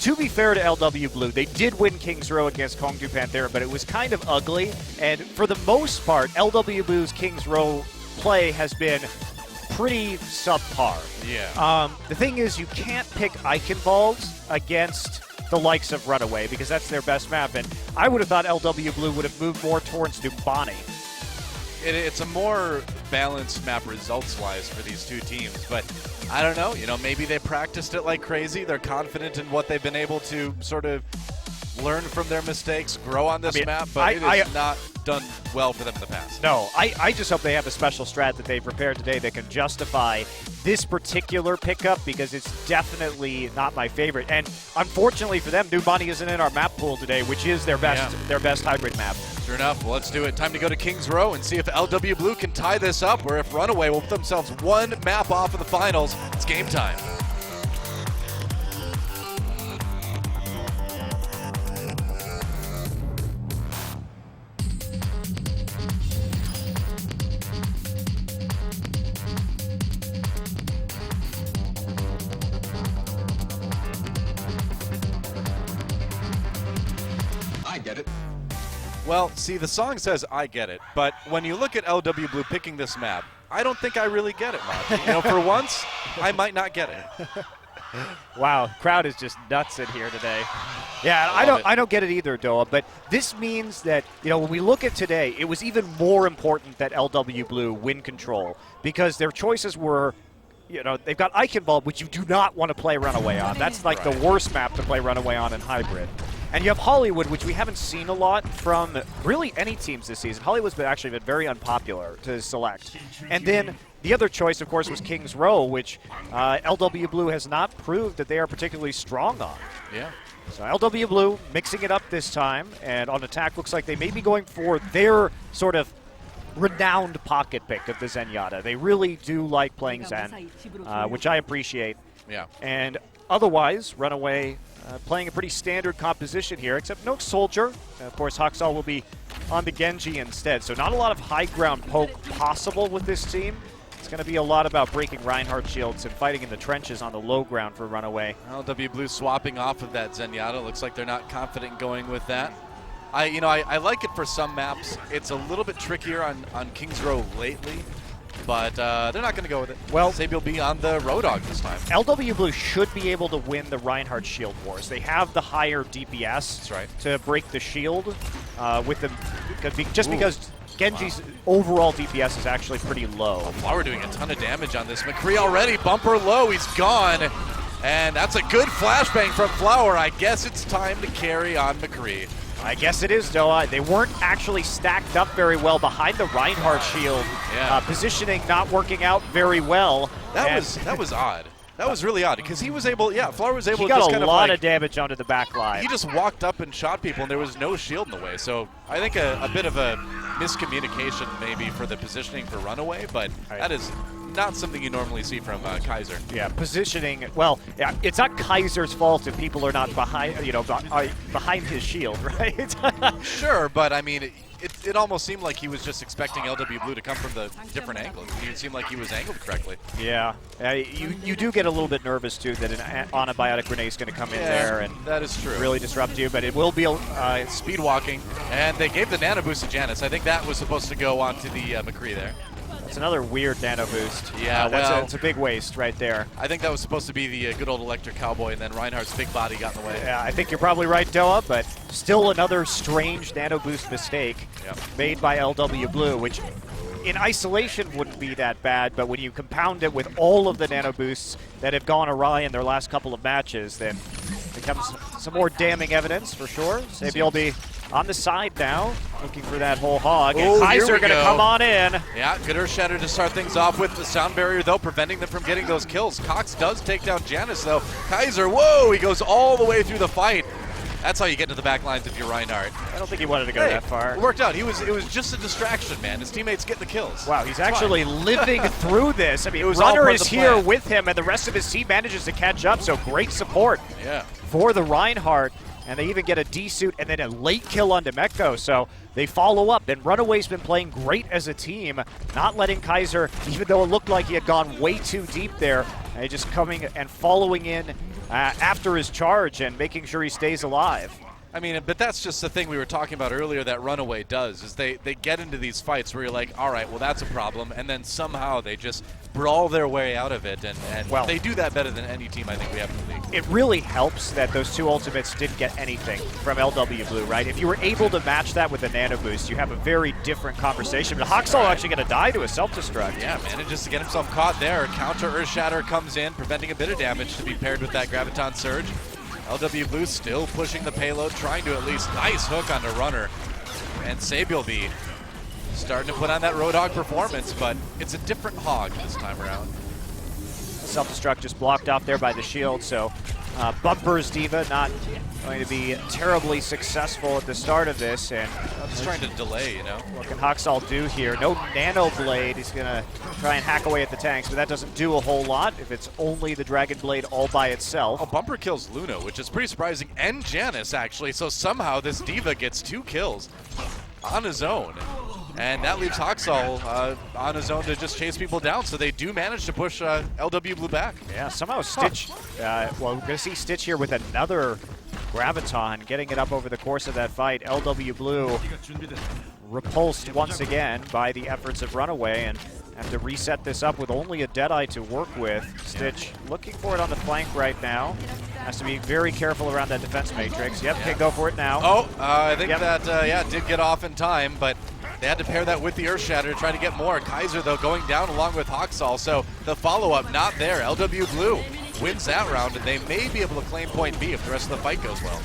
To be fair to LW Blue, they did win King's Row against Kongdu Panthera, but it was kind of ugly. And for the most part, LW Blue's King's Row play has been pretty subpar. Yeah. The thing is, you can't pick Eichenwalds against the likes of Runaway because that's their best map, and I would have thought LW Blue would have moved more towards Numbani. It's a more balanced map results-wise for these two teams, but I don't know. You know, maybe they practiced it like crazy. They're confident in what they've been able to sort of learn from their mistakes, grow on this map, but it has not done well for them in the past. No, I just hope they have a special strat that they prepared today that can justify this particular pickup because it's definitely not my favorite. And unfortunately for them, Numbani isn't in our map pool today, which is their best hybrid map. Sure enough, well, let's do it. Time to go to King's Row and see if LW Blue can tie this up, or if Runaway will put themselves one map off of the finals. It's game time. Well, see, the song says I get it, but when you look at LW Blue picking this map, I don't think I really get it, Monty. You know, for once, I might not get it. Wow, crowd is just nuts in here today. Yeah, I don't get it either, Doa, but this means that, you know, when we look at today, it was even more important that LW Blue win control because their choices were, you know, they've got Eichenwald, which you do not want to play Runaway on. That's like the worst map to play Runaway on in hybrid. And you have Hollywood, which we haven't seen a lot from really any teams this season. Hollywood's actually been very unpopular to select. And then the other choice, of course, was King's Row, which LW Blue has not proved that they are particularly strong on. Yeah. So LW Blue mixing it up this time, and on attack looks like they may be going for their sort of renowned pocket pick of the Zenyatta. They really do like playing Zen, which I appreciate. Yeah. And otherwise, Runaway playing a pretty standard composition here, except no Soldier. Of course, Haksal will be on the Genji instead, so not a lot of high ground poke possible with this team. It's going to be a lot about breaking Reinhardt shields and fighting in the trenches on the low ground for Runaway. LW Blue swapping off of that Zenyatta. Looks like they're not confident going with that. I like it for some maps. It's a little bit trickier on King's Row lately, but they're not going to go with it. Well, Sabi will be on the Road Dogg this time. LW Blue should be able to win the Reinhardt shield wars. They have the higher DPS to break the shield with them, because Genji's overall DPS is actually pretty low. Flower doing a ton of damage on this. McCree already, bumper low, he's gone. And that's a good flashbang from Flower. I guess it's time to carry on McCree. I guess it is, Doa. They weren't actually stacked up very well behind the Reinhardt shield. Yeah. Positioning not working out very well. That was odd. That was really odd because he was able, Flower was able he to just got kind a of lot of damage onto the back line. He just walked up and shot people and there was no shield in the way. So I think a bit of a miscommunication maybe for the positioning for Runaway, but that is not something you normally see from Kaiser. Yeah, positioning. Well, yeah, it's not Kaiser's fault if people are not behind, behind his shield, right? Sure, but I mean, it almost seemed like he was just expecting LW Blue to come from the different angle. It didn't seem like he was angled correctly. Yeah, you do get a little bit nervous too that an antibiotic grenade is going to come in there and that is true. Really disrupt you. But it will be speed walking, and they gave the nano boost to Janice. I think that was supposed to go onto the McCree there. It's another weird nano boost. Yeah, that's a big waste right there. I think that was supposed to be the good old electric cowboy, and then Reinhardt's big body got in the way. Yeah, I think you're probably right, Doa, but still another strange nano boost mistake made by LW Blue, which in isolation wouldn't be that bad, but when you compound it with all of the nano boosts that have gone awry in their last couple of matches, then it becomes some more damning evidence for sure. Sabi will be on the side now, looking for that whole hog. And Kaiser going to come on in. Yeah, good Earth Shatter to start things off with the sound barrier, though, preventing them from getting those kills. Cox does take down Janice, though. Kaiser, whoa, he goes all the way through the fight. That's how you get to the back lines if you're Reinhardt. I don't think he wanted to go that far. It worked out. It was just a distraction, man. His teammates get the kills. Wow, he's actually living through this. I mean, was all Runner part is of the here plan. with him, and the rest of his team manages to catch up, so great support Yeah. for the Reinhardt. And they even get a D-suit and then a late kill on Demeko, so they follow up. And Runaway's been playing great as a team, not letting Kaiser, even though it looked like he had gone way too deep there, just coming and following in after his charge and making sure he stays alive. I mean, but that's just the thing we were talking about earlier that Runaway does, is they get into these fights where you're like, all right, well, that's a problem, and then somehow they just brawl their way out of it, and Well, they do that better than any team I think we have in the league. It really helps that those two ultimates didn't get anything from LW Blue, right? If you were able to match that with a nano boost, you have a very different conversation. But Hoxall actually going to die to a self-destruct. Yeah, manages to get himself caught there. Counter Earthshatter comes in, preventing a bit of damage to be paired with that Graviton Surge. LW Blue still pushing the payload, trying to at least nice hook onto Runner. And Sabielby starting to put on that Roadhog performance, but it's a different hog this time around. Self-destruct just blocked off there by the shield, so Bumper's Diva not going to be terribly successful at the start of this. And just trying to delay, you know. What can Hoxall do here? No Nano Blade. He's going to try and hack away at the tanks, but that doesn't do a whole lot if it's only the Dragon Blade all by itself. Oh, Bumper kills Luna, which is pretty surprising, and Janice, actually. So somehow this Diva gets 2 kills on his own. And that leaves Hoxall on his own to just chase people down. So they do manage to push LW Blue back. Yeah, somehow Stitch, well, we're going to see Stitch here with another Graviton, getting it up over the course of that fight. LW Blue repulsed once again by the efforts of Runaway, and have to reset this up with only a Deadeye to work with. Stitch looking for it on the flank right now. Has to be very careful around that defense matrix. Yep, okay, go for it now. Oh, I think that, yeah, did get off in time, but they had to pair that with the Earthshatter to try to get more. Kaiser, though, going down along with Hoxall, so the follow-up not there. LW Blue wins that round, and they may be able to claim point B if the rest of the fight goes well.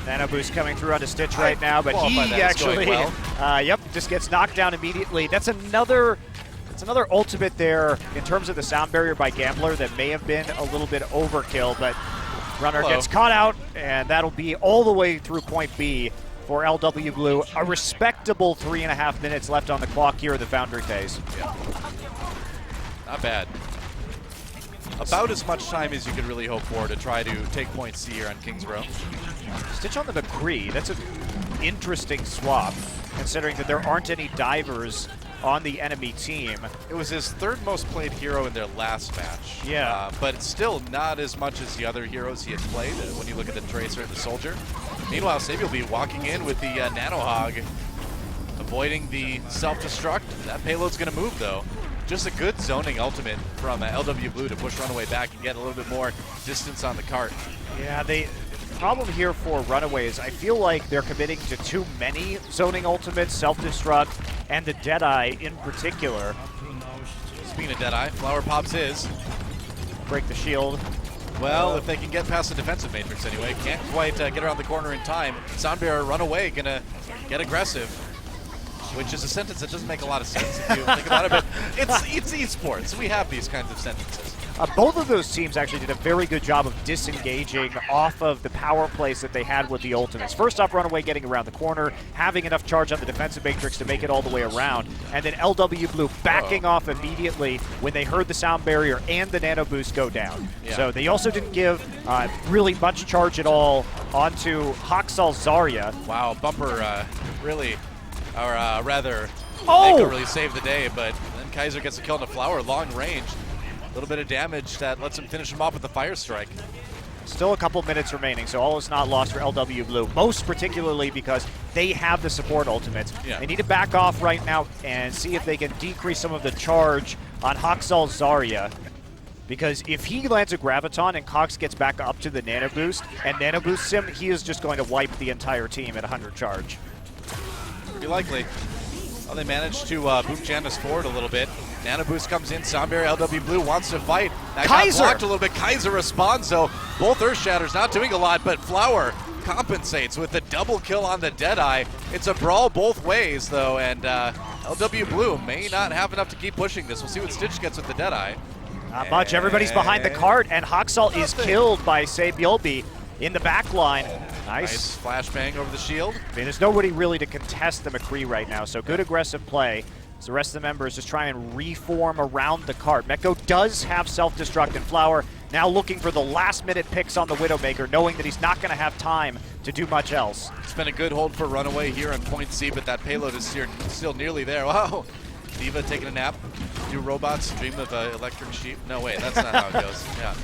Nano Boost coming through onto Stitch right now, but he actually, yep, just gets knocked down immediately. That's another ultimate there in terms of the sound barrier by Gambler that may have been a little bit overkill, but Runner gets caught out, and that'll be all the way through point B for LW Blue. A respectable 3.5 minutes left on the clock here in the Foundry phase. Yeah. Not bad. About as much time as you could really hope for to try to take point C here on Kings Row. Stitch on the McCree, that's an interesting swap, considering that there aren't any divers on the enemy team. It was his 3rd most played hero in their last match. Yeah. But it's still not as much as the other heroes he had played when you look at the Tracer and the Soldier. Meanwhile, Sabi will be walking in with the Nano Hog, avoiding the self-destruct. That payload's going to move, though. Just a good zoning ultimate from LW Blue to push Runaway back and get a little bit more distance on the cart. Yeah, the problem here for Runaway is I feel like they're committing to too many zoning ultimates, self-destruct, and the Deadeye in particular. Speaking of Deadeye, Flower pops his. Break the shield. Well, if they can get past the defensive matrix anyway, can't quite get around the corner in time. Soundbearer Runaway gonna get aggressive, which is a sentence that doesn't make a lot of sense if you think about it, but it's esports. We have these kinds of sentences. Both of those teams actually did a very good job of disengaging off of the power plays that they had with the ultimates. First off, Runaway getting around the corner, having enough charge on the defensive matrix to make it all the way around, and then LW Blue backing off immediately when they heard the sound barrier and the nano boost go down. Yeah. So they also didn't give really much charge at all onto Hoxall Zarya. Wow, Bumper really, or rather, Oh! Neko really saved the day, but then Kaiser gets a kill on the Flower, long range. A little bit of damage that lets him finish him off with the Fire Strike. Still a couple minutes remaining, so all is not lost for LW Blue, most particularly because they have the support ultimates. Yeah. They need to back off right now and see if they can decrease some of the charge on Hoxall Zarya, because if he lands a Graviton and Cox gets back up to the Nano Boost and Nano Boosts him, he is just going to wipe the entire team at 100 charge. Pretty likely. Well, they managed to boot Janice forward a little bit. Nano Boost comes in, Soundbearer LW Blue wants to fight. That Kaiser! got blocked a little bit. Kaiser responds, though. Both Earthshatters not doing a lot, but Flower compensates with the double kill on the Deadeye. It's a brawl both ways, though, and LW Blue may not have enough to keep pushing this. We'll see what Stitch gets with the Deadeye. Not much. Everybody's behind the cart, and Hoxall is killed by Sabielby in the back line. Nice flashbang over the shield. I mean, there's nobody really to contest the McCree right now, so good aggressive play. So the rest of the members just try and reform around the cart. Mecco does have self-destruct, and Flower now looking for the last-minute picks on the Widowmaker, knowing that he's not going to have time to do much else. It's been a good hold for Runaway here on point C, but that payload is still nearly there. Wow. D.Va taking a nap. Do robots dream of electric sheep? No, wait, that's not how it goes. Yeah.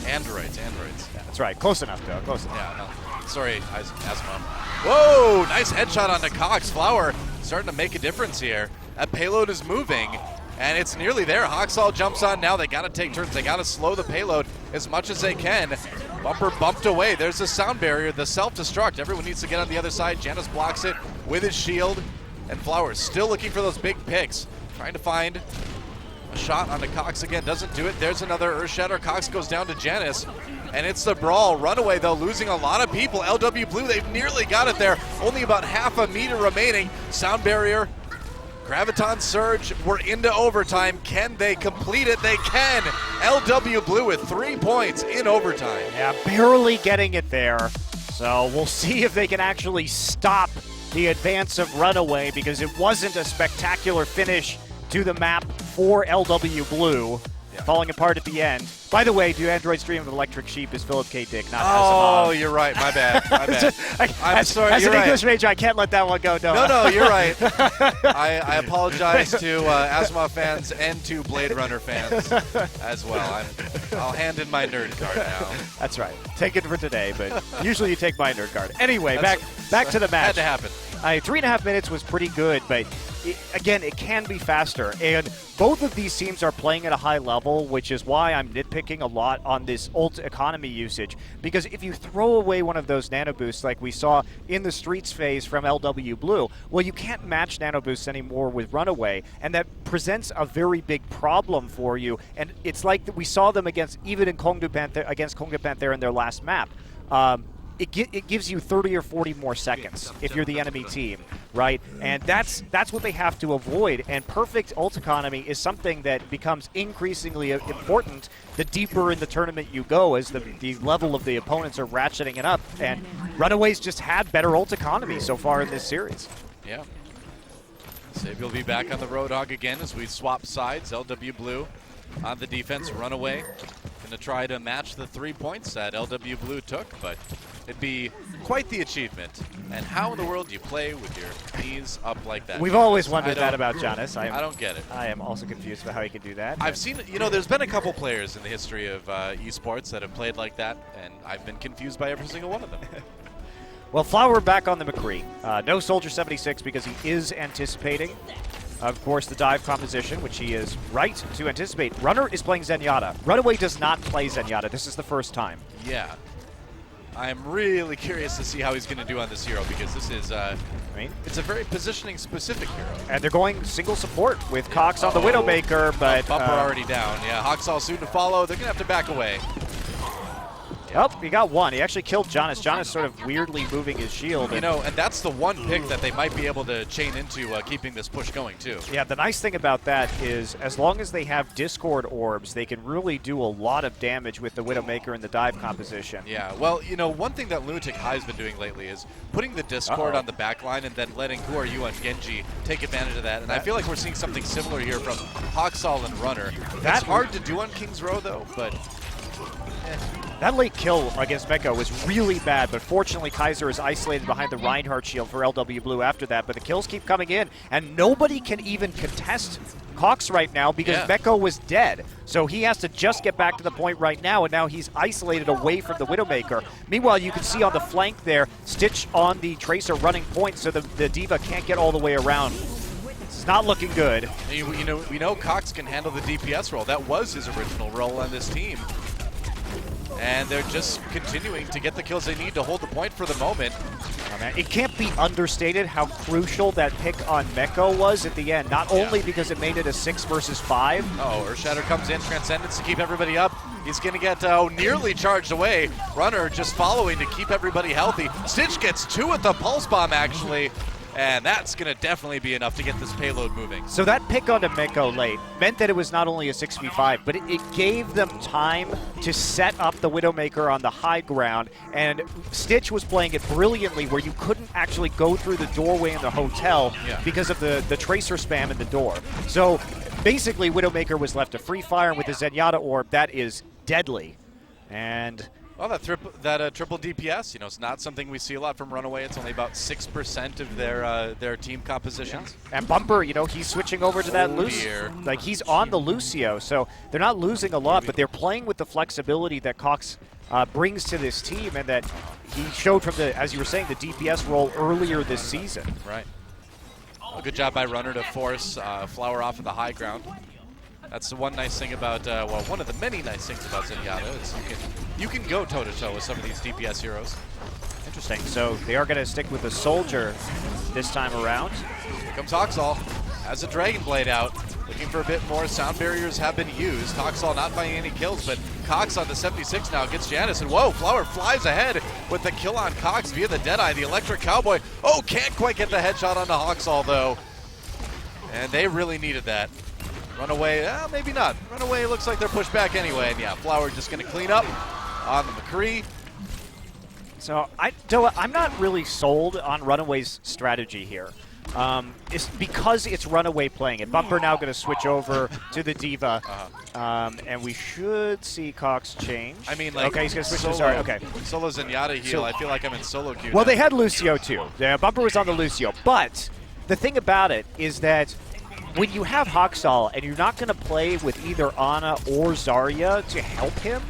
Androids. Yeah, that's right. Close enough, though. Close enough. Yeah, no. Sorry, Asma. Whoa! Nice headshot onto Cox. Flower starting to make a difference here. That payload is moving, and it's nearly there. Hoxall jumps on now. They got to take turns. They got to slow the payload as much as they can. Bumper bumped away. There's the sound barrier, the self-destruct. Everyone needs to get on the other side. Janus blocks it with his shield, and Flower still looking for those big picks. Trying to find a shot onto Cox again. Doesn't do it. There's another Earth Shatter. Cox goes down to Janus, and it's the brawl. Runaway, though, losing a lot of people. LW Blue, they've nearly got it there. Only about half a meter remaining. Sound barrier. Graviton Surge, we're into overtime. Can they complete it? They can. LW Blue with 3 points in overtime. Yeah, barely getting it there. So we'll see if they can actually stop the advance of Runaway, because it wasn't a spectacular finish to the map for LW Blue. Falling apart at the end. By the way, Do Androids Dream of Electric Sheep is Philip K. Dick, not Oh, Asimov. you're right. My bad. My bad. I'm sorry. As You're an right. English major, I can't let that one go. No, you're right. I apologize to Asimov fans and to Blade Runner fans as well. I'll hand in my nerd card now. That's right. Take it for today, but usually you take my nerd card. Anyway, back to the match. Had to happen. 3.5 minutes was pretty good, but again, it can be faster. And both of these teams are playing at a high level, which is why I'm nitpicking a lot on this ult economy usage. Because if you throw away one of those nano boosts like we saw in the Streets phase from LW Blue, well, you can't match nano boosts anymore with Runaway, and that presents a very big problem for you. And it's like we saw them against Kongdu Panther in their last map. It gives you 30 or 40 more seconds if you're the enemy team, right? And that's what they have to avoid. And perfect ult economy is something that becomes increasingly important the deeper in the tournament you go, as the level of the opponents are ratcheting it up. And Runaways just had better ult economy so far in this series. Yeah. Sabe will be back on the Roadhog again as we swap sides. LW Blue on the defense. Runaway going to try to match the 3 points that LW Blue took, but it'd be quite the achievement. And how in the world do you play with your knees up like that? We've always wondered that about Janus. I don't get it. I am also confused about how he can do that. I've seen, there's been a couple players in the history of esports that have played like that, and I've been confused by every single one of them. Well, Flower back on the McCree. No Soldier 76 because he is anticipating, of course, the dive composition, which he is right to anticipate. Runner is playing Zenyatta. Runaway does not play Zenyatta. This is the first time. Yeah. I'm really curious to see how he's going to do on this hero, because this is, it's a very positioning-specific hero. And they're going single support with Cox on the Widowmaker, but... Bumper already down. Yeah, Hoxall soon to follow. They're going to have to back away. Oh, he got one. He actually killed Janus. Janus sort of weirdly moving his shield. And that's the one pick that they might be able to chain into keeping this push going, too. Yeah, the nice thing about that is as long as they have Discord orbs, they can really do a lot of damage with the Widowmaker and the dive composition. Yeah, well, one thing that Lunatic High's been doing lately is putting the Discord on the back line and then letting Who Are You on Genji take advantage of that. And I feel like we're seeing something similar here from Hoxall and Runner. That's hard to do on King's Row, though, but... That late kill against Mecco was really bad, but fortunately Kaiser is isolated behind the Reinhardt shield for LW Blue after that. But the kills keep coming in, and nobody can even contest Cox right now because Mecco was dead. So he has to just get back to the point right now, and now he's isolated away from the Widowmaker. Meanwhile, you can see on the flank there, Stitch on the Tracer running point, so the D.Va can't get all the way around. It's not looking good. We know Cox can handle the DPS role. That was his original role on this team. And they're just continuing to get the kills they need to hold the point for the moment. Oh, man. It can't be understated how crucial that pick on Mecco was at the end. Not only because it made it a 6 versus 5. Oh, Earthshatter comes in, Transcendence to keep everybody up. He's going to get nearly charged away. Runner just following to keep everybody healthy. Stitch gets 2 with the Pulse Bomb, actually. And that's going to definitely be enough to get this payload moving. So that pick onto Meko late meant that it was not only a 6v5, but it gave them time to set up the Widowmaker on the high ground, and Stitch was playing it brilliantly where you couldn't actually go through the doorway in the hotel because of the Tracer spam in the door. So basically Widowmaker was left to free fire, and with the Zenyatta orb, that is deadly. And well, that triple DPS, you know, it's not something we see a lot from Runaway. It's only about 6% of their team compositions. Yeah. And Bumper, you know, he's switching over to that Lucio. Like, he's on the Lucio, so they're not losing a lot, but they're playing with the flexibility that Cox brings to this team, and that he showed from the, as you were saying, the DPS role earlier this season. Right. Well, good job by Runner to force Flower off of the high ground. That's the one nice thing about, well, one of the many nice things about Zenyatta is you can go toe-to-toe with some of these DPS heroes. Interesting. So they are going to stick with the Soldier this time around. Here comes Hoxall. Has a Dragon Blade out. Looking for a bit more. Sound barriers have been used. Hoxall not finding any kills, but Cox on the 76 now gets Janus, and whoa, Flower flies ahead with the kill on Cox via the Deadeye. The Electric Cowboy, oh, can't quite get the headshot onto Hoxall, though. And they really needed that. Runaway, maybe not. Runaway looks like they're pushed back anyway. And yeah, Flower just going to clean up on the McCree. So I'm not really sold on Runaway's strategy here. It's because it's Runaway playing it. Bumper now going to switch over to the Diva. And we should see Cox change. I mean, like, okay, he's going to switch solo, to Zarya. Okay. Solo Zenyatta heal. I feel like I'm in solo queue Well, now. they had Lucio too. Yeah, Bumper was on the Lucio. But the thing about it is that when you have Hoxall and you're not going to play with either Ana or Zarya to help him,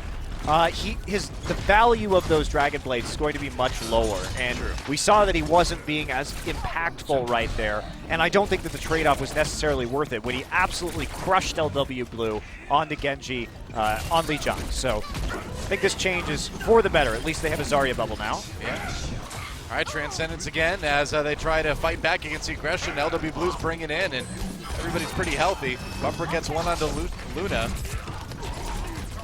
the value of those Dragon Blades is going to be much lower. And we saw that he wasn't being as impactful right there. And I don't think that the trade-off was necessarily worth it when he absolutely crushed LW Blue on the Genji on Lijiang. So I think this change is for the better. At least they have a Zarya bubble now. Yeah. All right, Transcendence again as they try to fight back against the aggression. LW Blue's bringing in, and everybody's pretty healthy. Bumper gets one onto Luna.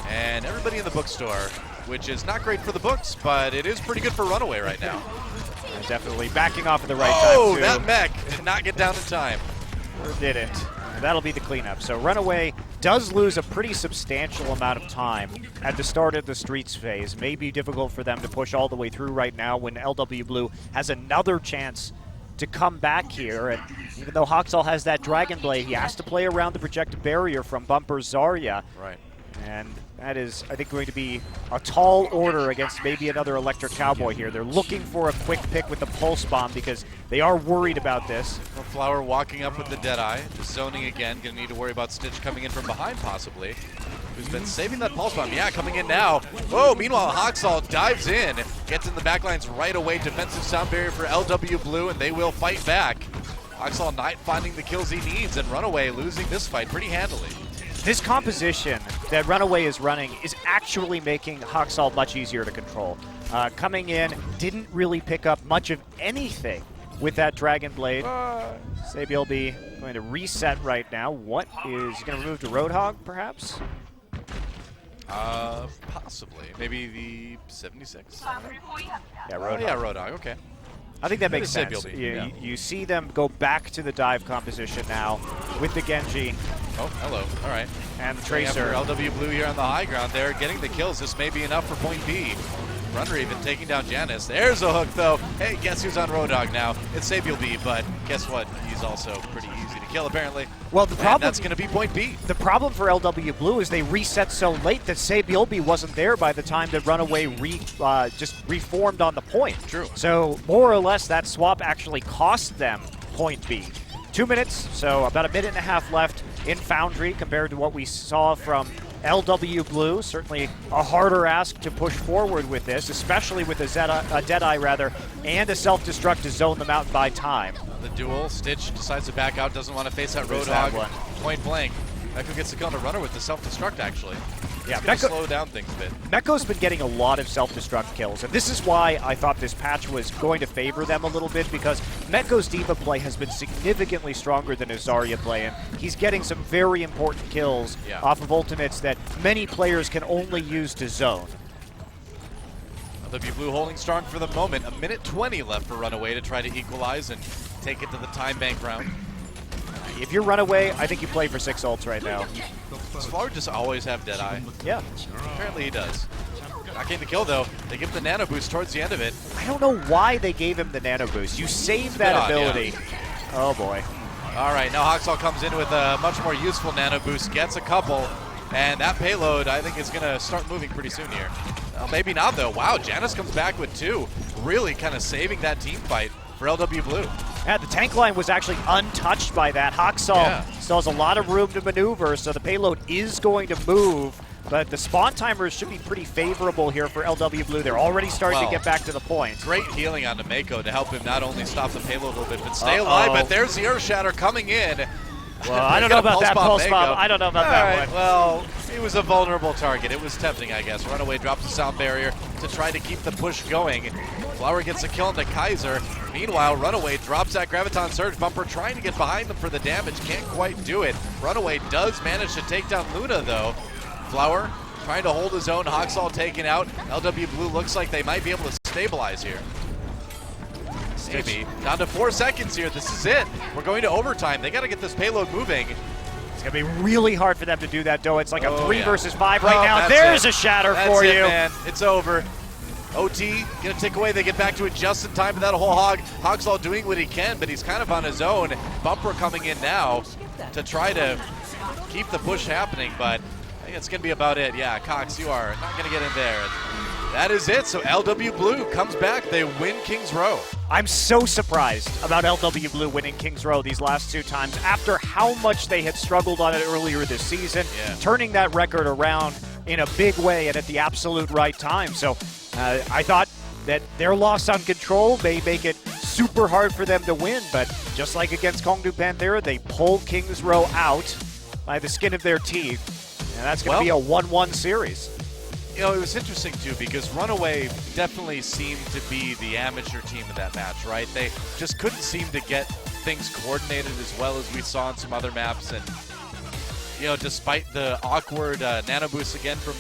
And everybody in the bookstore, which is not great for the books, but it is pretty good for Runaway right now. And definitely backing off at the right time, too. Oh, that mech did not get down in time. Or didn't. That'll be the cleanup. So Runaway does lose a pretty substantial amount of time at the start of the Streets phase. May be difficult for them to push all the way through right now when LW Blue has another chance to come back here. And even though Hoxall has that Dragon Blade, he has to play around the projected barrier from Bumper Zarya. Right. And that is, I think, going to be a tall order against maybe another Electric Cowboy here. They're looking for a quick pick with the Pulse Bomb because they are worried about this. Well, Flower walking up with the Deadeye, just zoning again. Gonna need to worry about Stitch coming in from behind possibly. Who's been saving that Pulse Bomb. Yeah, coming in now. Whoa, meanwhile, Hoxall dives in, gets in the backlines right away. Defensive sound barrier for LW Blue, and they will fight back. Hoxall not finding the kills he needs, and Runaway losing this fight pretty handily. This composition that Runaway is running is actually making Hoxall much easier to control. Coming in, didn't really pick up much of anything with that Dragon Blade. Sabi will be going to reset right now. What is he going to move to Roadhog, perhaps? Possibly. Maybe the 76? Yeah, Roadhog. Yeah, Roadhog, okay. I think that makes sense. You see them go back to the dive composition now with the Genji. Oh, hello. All right. And the Tracer. LW Blue here on the high ground there, getting the kills. This may be enough for point B. Runner even taking down Janus. There's a hook, though. Hey, guess who's on Roadhog now? It's Sabiel B, but guess what? He's also pretty easy to kill, apparently. Well, the problem, that's going to be point B. The problem for LW Blue is they reset so late that Sabiel B wasn't there by the time that Runaway just reformed on the point. True. So, more or less, that swap actually cost them point B. 2 minutes, so about a minute and a half left in Foundry compared to what we saw from LW Blue. Certainly a harder ask to push forward with this, especially with a Deadeye, and a self-destruct to zone them out by time. The duel, Stitch decides to back out, doesn't want to face that Roadhog. Point blank. Meko gets the kill on the Runner with the self-destruct, actually. Yeah, Meko slow down things a bit. Meko's been getting a lot of self-destruct kills, and this is why I thought this patch was going to favor them a little bit, because Meko's Diva play has been significantly stronger than his Zarya play, and he's getting some very important kills off of ultimates that many players can only use to zone. LW Blue holding strong for the moment. A minute 20 left for Runaway to try to equalize, and take it to the time bank round. If you're Runaway, I think you play for 6 ults right now. Does Flower just always have Deadeye? Yeah. Apparently he does. Not getting the kill though. They give him the nano boost towards the end of it. I don't know why they gave him the nano boost. You save that ability. Yeah. Oh boy. All right, now Hoxall comes in with a much more useful nano boost, gets a couple, and that payload I think is going to start moving pretty soon here. Well, maybe not though. Wow, Janus comes back with 2, really kind of saving that team fight for LW Blue. Yeah, the tank line was actually untouched by that. Hoxall still has a lot of room to maneuver, so the payload is going to move. But the spawn timers should be pretty favorable here for LW Blue. They're already starting to get back to the point. Great healing on Mako to help him not only stop the payload a little bit, but stay alive. But there's the Earth Shatter coming in. Well, I don't know about that pulse bomb. I don't know about that one. Well, he was a vulnerable target. It was tempting, I guess. Runaway drops the sound barrier to try to keep the push going. Flower gets a kill into Kaiser. Meanwhile, Runaway drops that Graviton Surge. Bumper trying to get behind them for the damage. Can't quite do it. Runaway does manage to take down Luna, though. Flower trying to hold his own. Hoxall taken out. LW Blue looks like they might be able to stabilize here. Maybe. Down to 4 seconds here. This is it. We're going to overtime. They got to get this payload moving. It's going to be really hard for them to do that, though. It's like a 3 versus 5 right now. That's There's it. a shatter That's for it, you. Man. It's over. OT gonna tick away. They get back to it just in time for that whole hog. Hoxall doing what he can, but he's kind of on his own. Bumper coming in now to try to keep the push happening, but I think it's gonna be about it. Yeah, Cox, you are not gonna get in there. That is it. So LW Blue comes back. They win Kings Row. I'm so surprised about LW Blue winning Kings Row these last 2 times after how much they had struggled on it earlier this season, turning that record around in a big way and at the absolute right time. So I thought that their loss on Control may make it super hard for them to win, but just like against Kongdu Panthera, they pull Kings Row out by the skin of their teeth, and that's going to be a 1-1 series. You know, it was interesting, too, because Runaway definitely seemed to be the amateur team in that match, right? They just couldn't seem to get things coordinated as well as we saw on some other maps. And, you know, despite the awkward nano boost again from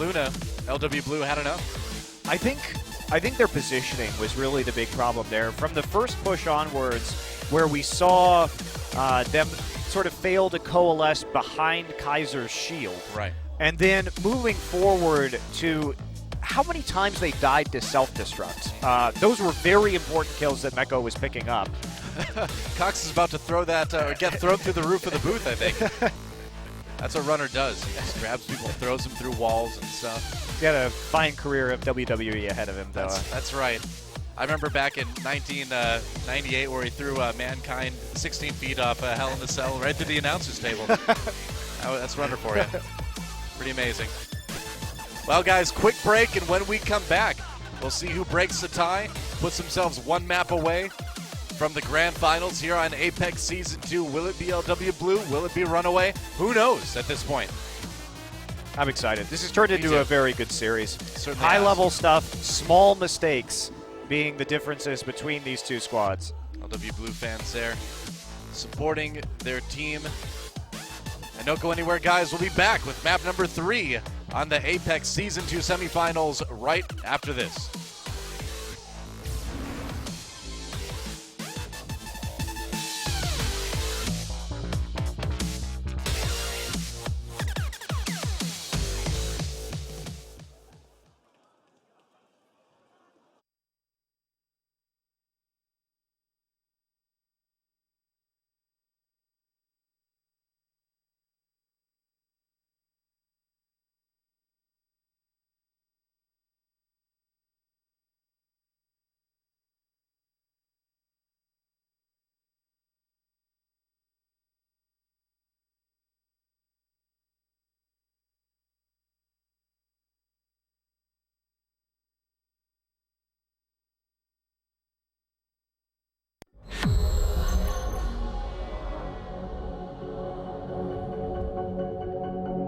Luna, LW Blue had enough. I think their positioning was really the big problem there. From the first push onwards, where we saw them sort of fail to coalesce behind Kaiser's shield. Right. And then moving forward to how many times they died to self-destruct. Those were very important kills that Meko was picking up. Cox is about to throw that, or get thrown through the roof of the booth, I think. That's what Runner does. He just grabs people, throws them through walls and stuff. He's got a fine career of WWE ahead of him, though. That's right. I remember back in 1998 where he threw Mankind 16 feet off Hell in the Cell right through the announcer's table. That's Runner for you. Pretty amazing. Well, guys, quick break, and when we come back, we'll see who breaks the tie, puts themselves 1 map away from the grand finals here on Apex Season 2. Will it be LW Blue? Will it be Runaway? Who knows at this point? I'm excited. This has turned into a very good series. High-level stuff, small mistakes being the differences between these 2 squads. LW Blue fans there supporting their team. And don't go anywhere, guys. We'll be back with map number 3 on the Apex Season 2 semifinals right after this.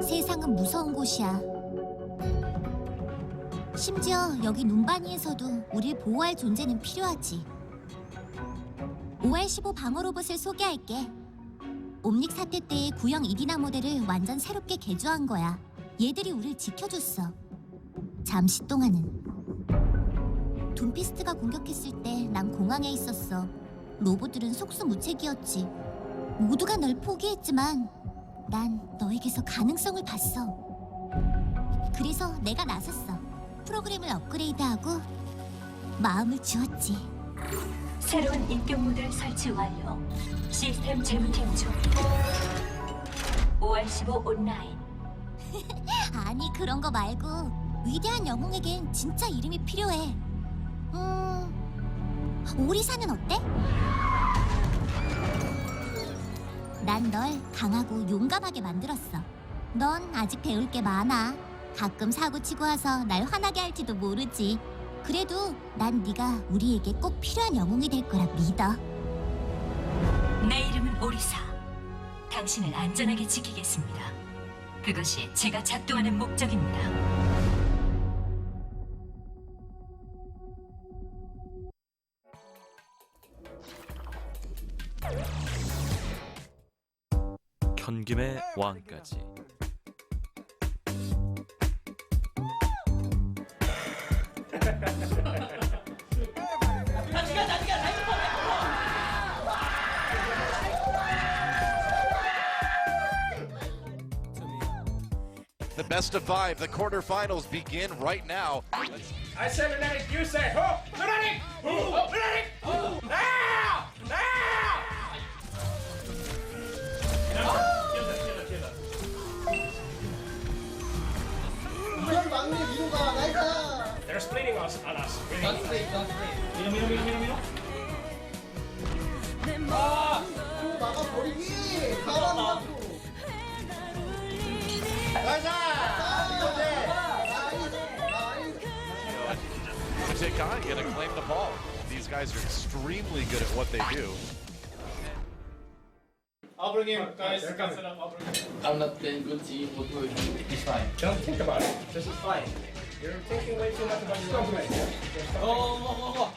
세상은 무서운 곳이야. 심지어 여기 눈바니에서도 우릴 보호할 존재는 필요하지. 5R15 방어 로봇을 소개할게. 옴닉 사태 때의 구형 이디나 모델을 완전 새롭게 개조한 거야. 얘들이 우릴 지켜줬어. 잠시 동안은. 돈피스트가 공격했을 때 난 공항에 있었어. 로봇들은 속수무책이었지. 모두가 널 포기했지만 난 너에게서 가능성을 봤어. 그래서 내가 나섰어. 프로그램을 업그레이드하고 마음을 주었지. 새로운 인격 모델 설치 완료. 시스템 재부팅 중. 5월15 온라인. 아니 그런 거 말고 위대한 영웅에겐 진짜 이름이 필요해. 오리사는 어때? 난 널 강하고 용감하게 만들었어. 넌 아직 배울 게 많아. 가끔 사고 치고 와서 날 화나게 할지도 모르지. 그래도 난 네가 우리에게 꼭 필요한 영웅이 될 거라 믿어. 내 이름은 오리사. 당신을 안전하게 지키겠습니다. 그것이 제가 작동하는 목적입니다. 현김의 왕까지. The best of five, the quarterfinals begin right now. I say Lunatic, you say who? Lunatic! Who? Lunatic! Who? Now! Now! They're splitting us on us. Don't split, don't split. 밀어. 아! 막아버리기! 가라! Tekai gonna claim the ball. These guys are extremely good at what they do. I'll bring him, guys. I'm not playing good team. It's fine. Don't think about it. This is fine. You're thinking way too much about your own play. Oh.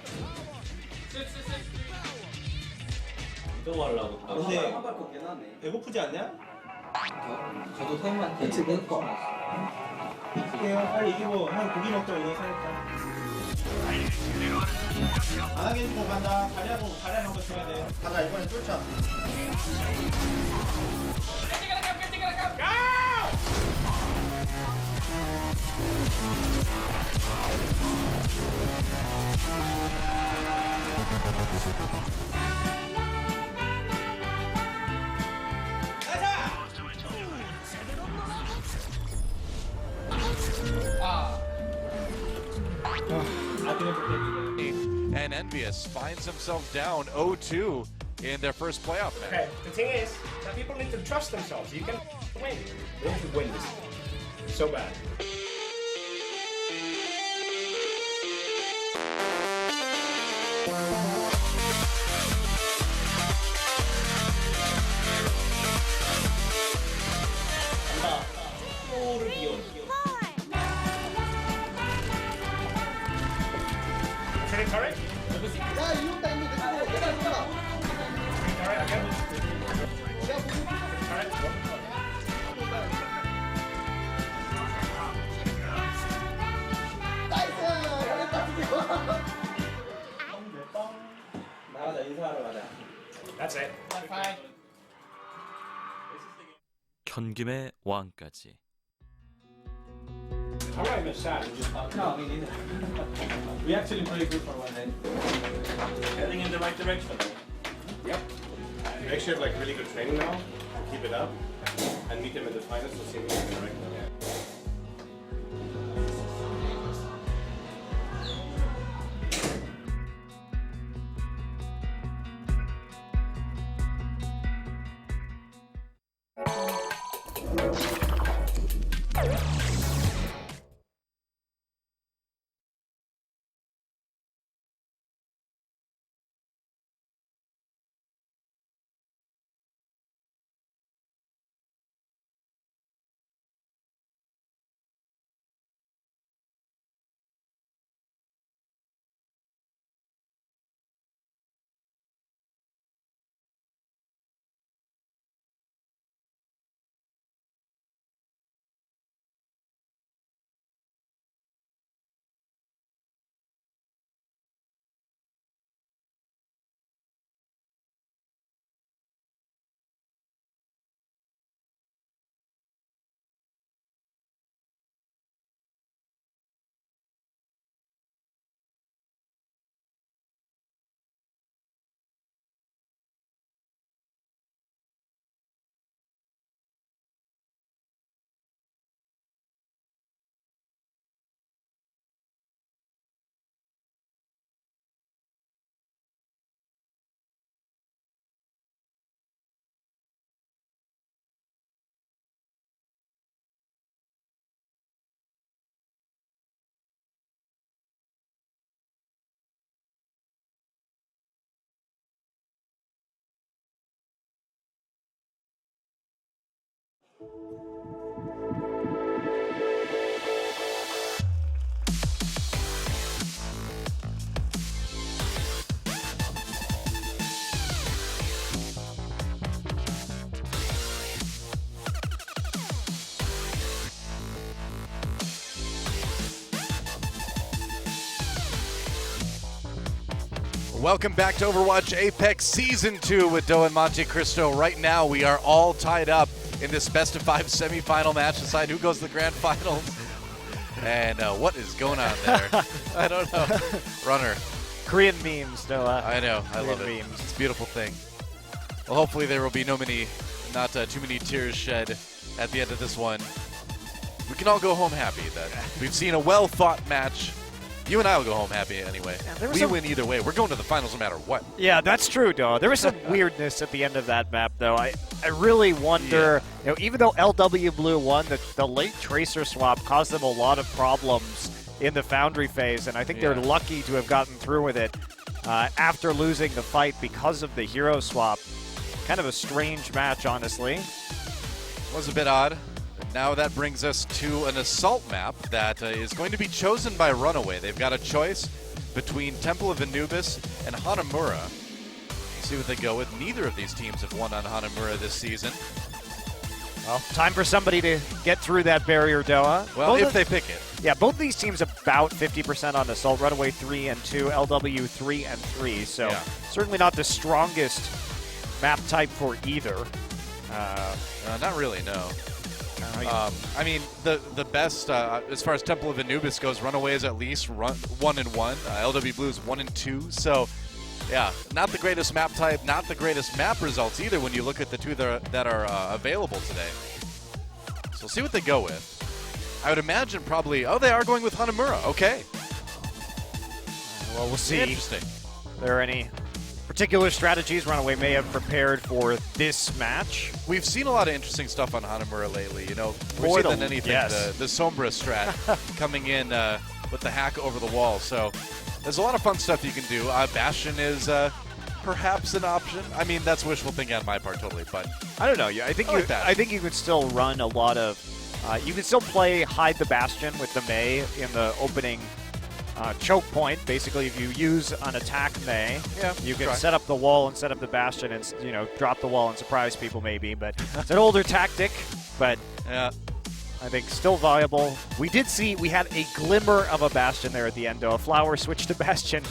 또 하려고. 근데 배고프지 않냐? 저도 선생님한테 지금 거. 이게요. 빨리 이기고 한 고기 먹자 오늘 살짝. 안 하게 해주고 간다. 다리하고 한번 쳐야 돼. 가자 이번엔 쫓아. And Envious finds himself down 0-2 in their first playoff match. Okay, the thing is that people need to trust themselves. You can win. We need to win this. So bad. 골을 비워. Can it turret? 야 이용다 있는 내 거로 내가 이용다. Turret again. Turret. 나가자 인사하러 가자. That's it. Fine. 현김의 왕까지. I'm not even sad. I'm just No, me neither. We actually played good for one day. Heading in the right direction. Yep. We actually have like really good training now. Keep it up and meet them in the finals to see if we can direct them. Welcome back to Overwatch Apex Season 2 with Doe and Monte Cristo. Right now, we are all tied up in this best-of-5 semifinal match to decide who goes to the grand finals. And what is going on there? I don't know. Runner. Korean memes, Noah. I know. I love it. Memes. It's a beautiful thing. Well, hopefully there will be not too many tears shed at the end of this one. We can all go home happy that we've seen a well-fought match. You and I will go home happy anyway. Yeah, we win either way. We're going to the finals no matter what. Yeah, that's true, Noah. There was some weirdness at the end of that map, though. I really wonder, even though LW Blue won, the late Tracer swap caused them a lot of problems in the Foundry phase, and I think they're lucky to have gotten through with it after losing the fight because of the hero swap. Kind of a strange match, honestly. Was a bit odd. Now that brings us to an assault map that is going to be chosen by Runaway. They've got a choice between Temple of Anubis and Hanamura. Let's see what they go with. Neither of these teams have won on Hanamura this season. Well, time for somebody to get through that barrier, Doa. Well, if they pick it. Yeah, both these teams about 50% on assault. Runaway 3 and 2, LW 3 and 3. So certainly not the strongest map type for either. Not really, no. I mean, the best as far as Temple of Anubis goes, Runaway is at least 1-1. LW Blue is 1-2. So, yeah, not the greatest map type, not the greatest map results either when you look at the two that are available today. So we'll see what they go with. I would imagine probably, they are going with Hanamura. Okay. Well, we'll see. Interesting. Are there any particular strategies Runaway may have prepared for this match? We've seen a lot of interesting stuff on Hanamura lately, more than anything, the Sombra strat coming in with the hack over the wall. So there's a lot of fun stuff you can do. Bastion is perhaps an option. I mean, that's wishful thinking on my part totally, but I don't know. I think you could still run a lot of you can still play Hide the Bastion with the Mei in the opening choke point. Basically, if you use an attack Mei, you can set up the wall and set up the Bastion and drop the wall and surprise people maybe. But it's an older tactic, but I think still viable. We had a glimmer of a Bastion there at the end, though. A Flower switched to Bastion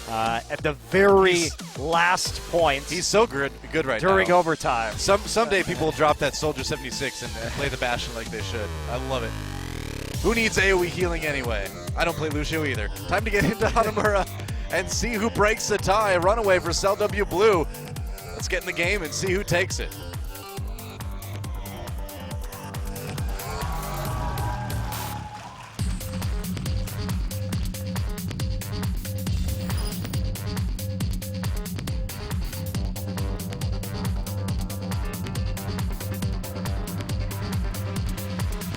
at the very last point. He's so good right now. During overtime. Someday people will drop that Soldier 76 and play the Bastion like they should. I love it. Who needs AoE healing anyway? I don't play Lucio either. Time to get into Hanamura and see who breaks the tie. Runaway versus LW Blue. Let's get in the game and see who takes it.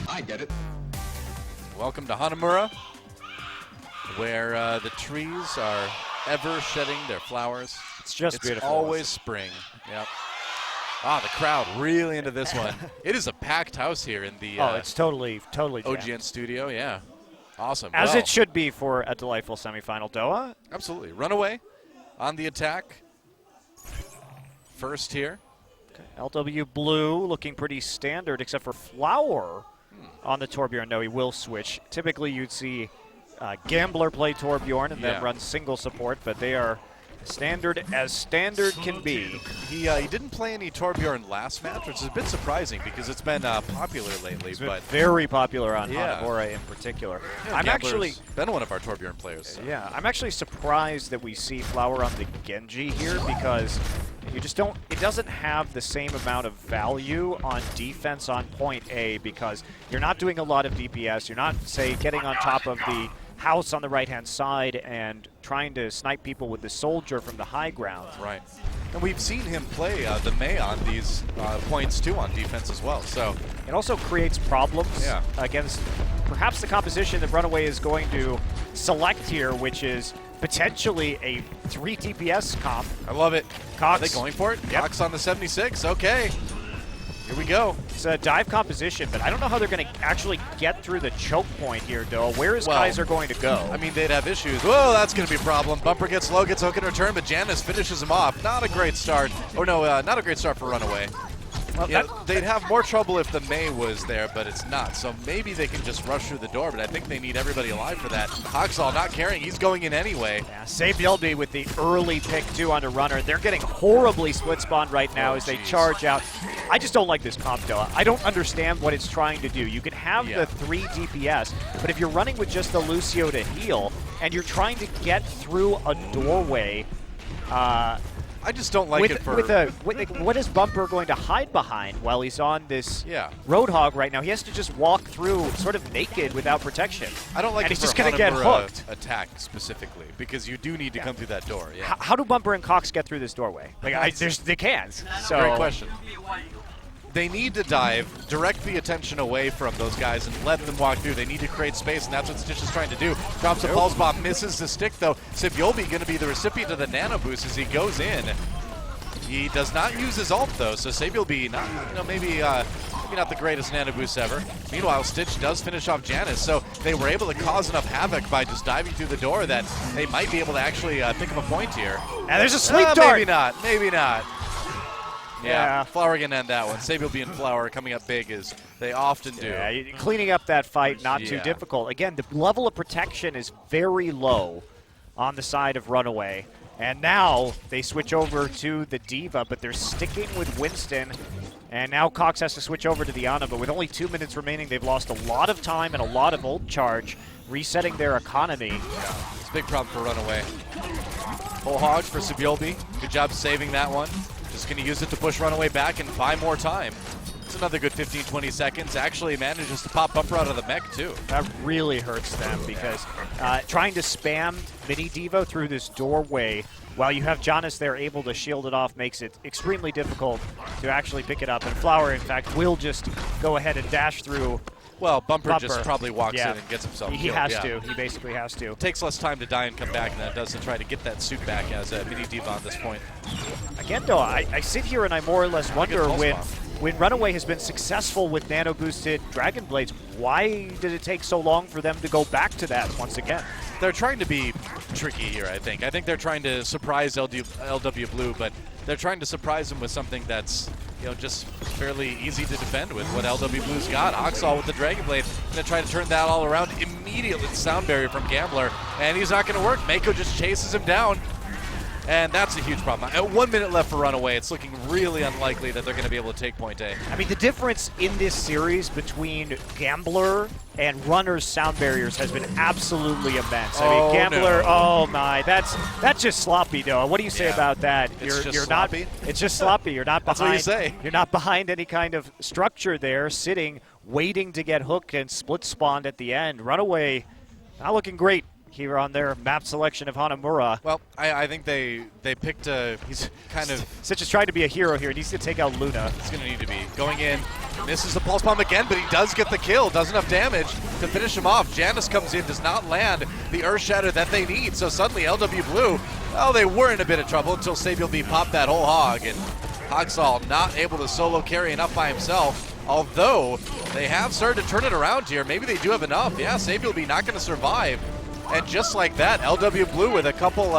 I get it. Welcome to Hanamura, where the trees are ever shedding their flowers. It's beautiful. It's always spring. Yep. The crowd really into this one. It is a packed house here in the it's totally jammed. OGN studio. Yeah, awesome. As it should be for a delightful semifinal, Doa. Absolutely. Runaway on the attack. First here. Okay. LW Blue looking pretty standard, except for Flower on the Torbjorn. No, he will switch. Typically, you'd see Gambler play Torbjorn and then run single support, but they are standard as standard can be. He didn't play any Torbjorn last match, which is a bit surprising because it's been popular lately. It's been very popular on Hanamura in particular. Yeah, I'm actually been one of our Torbjorn players. So. Yeah, I'm actually surprised that we see Flower on the Genji here because you just don't. It doesn't have the same amount of value on defense on point A because you're not doing a lot of DPS. You're not, say, getting on top of the house on the right-hand side and trying to snipe people with the Soldier from the high ground. Right. And we've seen him play the Mei on these points, too, on defense as well. So it also creates problems against perhaps the composition that Runaway is going to select here, which is potentially a 3 TPS comp. I love it. Cox. Are they going for it? Yep. Cox on the 76. Okay. Here we go. It's a dive composition, but I don't know how they're going to actually get through the choke point here, Doa. Where is Kaiser going to go? I mean, they'd have issues. Whoa, that's going to be a problem. Bumper gets low, gets hook in return, but Janice finishes him off. Not a great start. Oh, no, not a great start for Runaway. Well, yeah, they'd have more trouble if the May was there, but it's not. So maybe they can just rush through the door, but I think they need everybody alive for that. Hoxall not carrying. He's going in anyway. Yeah, Sabielby with the early pick, too, on the runner. They're getting horribly split spawned right now as they charge out. I just don't like this comp, Doa. I don't understand what it's trying to do. You can have the 3 DPS, but if you're running with just the Lucio to heal, and you're trying to get through a doorway, I just don't like it for... what is Bumper going to hide behind while he's on this Roadhog right now? He has to just walk through sort of naked without protection. I don't like and it he's for just going to get hooked. Attack specifically, because you do need to come through that door. Yeah. How do Bumper and Cox get through this doorway? Like, they can't. So. Great question. They need to dive, direct the attention away from those guys, and let them walk through. They need to create space, and that's what Stitch is trying to do. Drops a pulse bomb, misses the stick, though. Sabielby going to be the recipient of the nano boost as he goes in. He does not use his ult, though, so Sabielby, maybe not the greatest nano boost ever. Meanwhile, Stitch does finish off Janice, so they were able to cause enough havoc by just diving through the door that they might be able to actually pick up a point here. And there's a sleep dart! Maybe not. Yeah, Flower can end that one. Sabielby and Flower coming up big as they often do. Yeah, cleaning up that fight, not too difficult. Again, the level of protection is very low on the side of Runaway. And now they switch over to the Diva, but they're sticking with Winston. And now Cox has to switch over to the Ana, but with only 2 minutes remaining, they've lost a lot of time and a lot of ult charge, resetting their economy. Yeah, it's a big problem for Runaway. Whole hog for Sabielby. Good job saving that one. Just going to use it to push Runaway back and buy more time. It's another good 15-20 seconds. Actually manages to pop Bumper out of the mech, too. That really hurts them because trying to spam Mini Devo through this doorway while you have Jonas there able to shield it off makes it extremely difficult to actually pick it up. And Flower, in fact, will just go ahead and dash through. Well, Bumper just probably walks in and gets himself killed. He has to. He basically has to. Takes less time to die and come back than that does to try to get that suit back as a Mini Diva on this point. Again, though, I sit here and I more or less wonder when Runaway has been successful with nano-boosted Dragon Blades, why did it take so long for them to go back to that once again? They're trying to be tricky here, I think. I think they're trying to surprise LW Blue, but they're trying to surprise them with something that's, just fairly easy to defend with what LW Blue's got. Hoxall with the Dragon Blade, going to try to turn that all around immediately. Sound barrier from Gambler, and he's not going to work. Mako just chases him down. And that's a huge problem. 1 minute left for Runaway. It's looking really unlikely that they're going to be able to take point A. I mean, the difference in this series between Gambler and Runner's sound barriers has been absolutely immense. I mean, Gambler, oh my, that's just sloppy, though. What do you say about that? It's just sloppy. It's just sloppy. You're not behind. That's what you say. You're not behind any kind of structure there, sitting, waiting to get hooked and split spawned at the end. Runaway, not looking great here on their map selection of Hanamura. Well, I think they picked he's kind of... Stitch is trying to be a hero here. He needs to take out Luna. He's going to need to be. Going in, misses the pulse bomb again, but he does get the kill. Does enough damage to finish him off. Janice comes in, does not land the Earth Shatter that they need. So suddenly LW Blue, well, they were in a bit of trouble until Sabielby popped that whole hog. And Hoxall not able to solo carry enough by himself. Although they have started to turn it around here. Maybe they do have enough. Yeah, Sabielby not going to survive. And just like that, LW Blue with a couple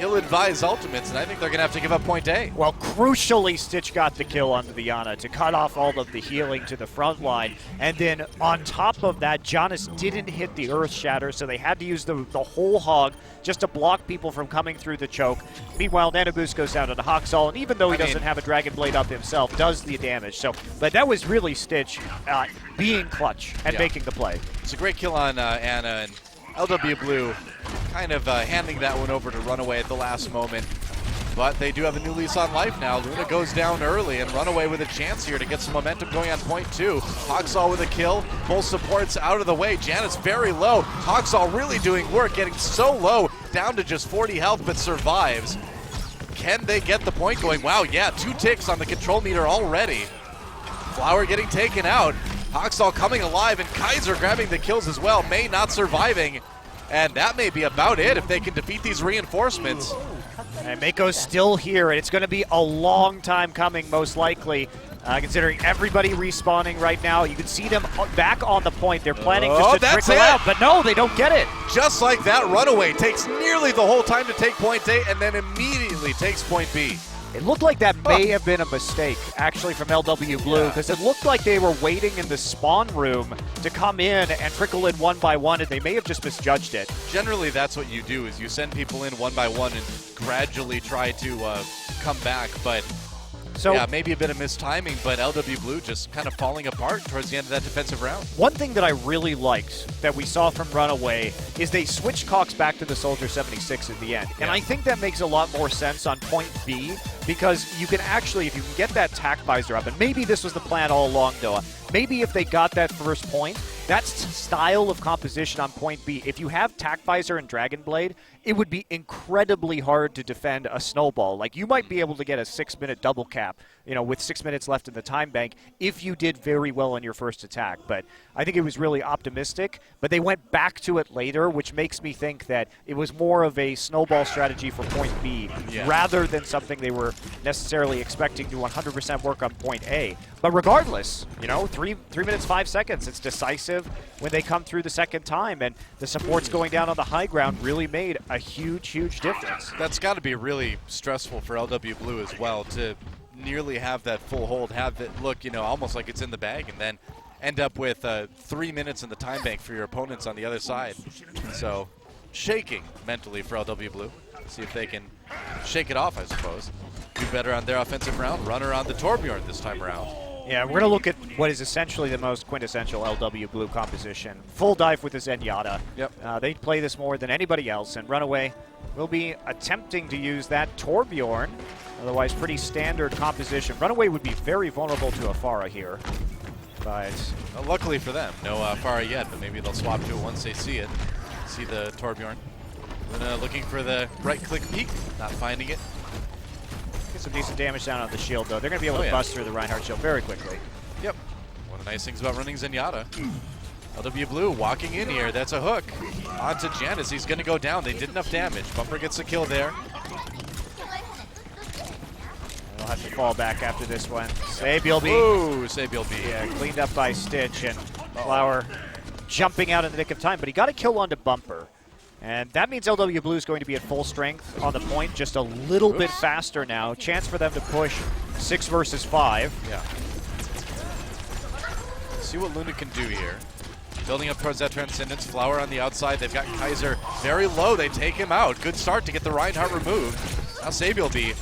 ill-advised ultimates, and I think they're going to have to give up point A. Well, crucially, Stitch got the kill on the Viana to cut off all of the healing to the front line. And then on top of that, Jonas didn't hit the Earth Shatter, so they had to use the whole hog just to block people from coming through the choke. Meanwhile, Nanoboost goes down to the Hoxall, and even though he doesn't have a Dragon Blade up himself, does the damage. So, but that was really Stitch being clutch and making the play. It's a great kill on Ana, and LW Blue kind of handing that one over to Runaway at the last moment. But they do have a new lease on life now. Luna goes down early, and Runaway with a chance here to get some momentum going on point 2. Hoxall with a kill. Both supports out of the way. Janet's very low. Hoxall really doing work, getting so low, down to just 40 health, but survives. Can they get the point going? Wow, yeah, 2 ticks on the control meter already. Flower getting taken out. Hoxall coming alive, and Kaiser grabbing the kills as well. May not surviving, and that may be about it if they can defeat these reinforcements. And Mako's still here, and it's going to be a long time coming, most likely. Considering everybody respawning right now, you can see them back on the point. They're planning Oh, just to that's trickle it. out, but no, they don't get it. Just like that, Runaway takes nearly the whole time to take point A and then immediately takes point B. It looked like that may have been a mistake, actually, from LW Blue, because it looked like they were waiting in the spawn room to come in and trickle in one by one, and they may have just misjudged it. Generally, that's what you do, is you send people in one by one and gradually try to come back, but So, yeah, maybe a bit of mistiming, but LW Blue just kind of falling apart towards the end of that defensive round. one thing that I really liked that we saw from Runaway is they switched Cox back to the Soldier 76 at the end. And I think that makes a lot more sense on point B, because you can actually, if you can get that tack visor up, and maybe this was the plan all along, Doa, maybe if they got that first point, that style of composition on point B, if you have tack visor and Dragon Blade, it would be incredibly hard to defend a snowball. Like, you might be able to get a 6-minute double cap, you know, with 6 minutes left in the time bank if you did very well on your first attack. But I think it was really optimistic, but they went back to it later, which makes me think that it was more of a snowball strategy for point B rather than something they were necessarily expecting to 100% work on point A. But regardless, you know, 3 minutes 5 seconds, it's decisive when they come through the second time, and the supports going down on the high ground really made a huge difference. That's got to be really stressful for LW Blue as well, to nearly have that full hold, have it look, you know, almost like it's in the bag, and then end up with 3 minutes in the time bank for your opponents on the other side. So shaking mentally for LW Blue. See if they can shake it off, I suppose. Do better on their offensive round. Runner on the Torbjorn this time around. Yeah, we're going to look at what is essentially the most quintessential LW Blue composition. Full dive with the Zenyatta. Yep. They play this more than anybody else, and Runaway will be attempting to use that Torbjorn. Otherwise, pretty standard composition. Runaway would be very vulnerable to a Pharah here. But well, luckily for them, no Pharah yet, but maybe they'll swap to it once they see it. See the Torbjorn. Luna looking for the right-click peek, not finding it. Get some decent damage down on the shield, though. They're going to be able to bust through the Reinhardt shield very quickly. Yep. One of the nice things about running Zenyatta. LW Blue walking in here. That's a hook. Onto Janus. He's going to go down. They did enough damage. Bumper gets a kill there. They'll have to fall back after this one. Sabiel B. Ooh, Sabiel B. Yeah, cleaned up by Stitch, and Flower jumping out in the nick of time, but he got a kill onto Bumper. And that means LW Blue is going to be at full strength on the point, just a little bit faster now. Chance for them to push 6 versus 5. Yeah. See what Luna can do here. Building up towards that Transcendence. Flower on the outside. They've got Kaiser very low. They take him out. Good start to get the Reinhardt removed. Now Sabiel B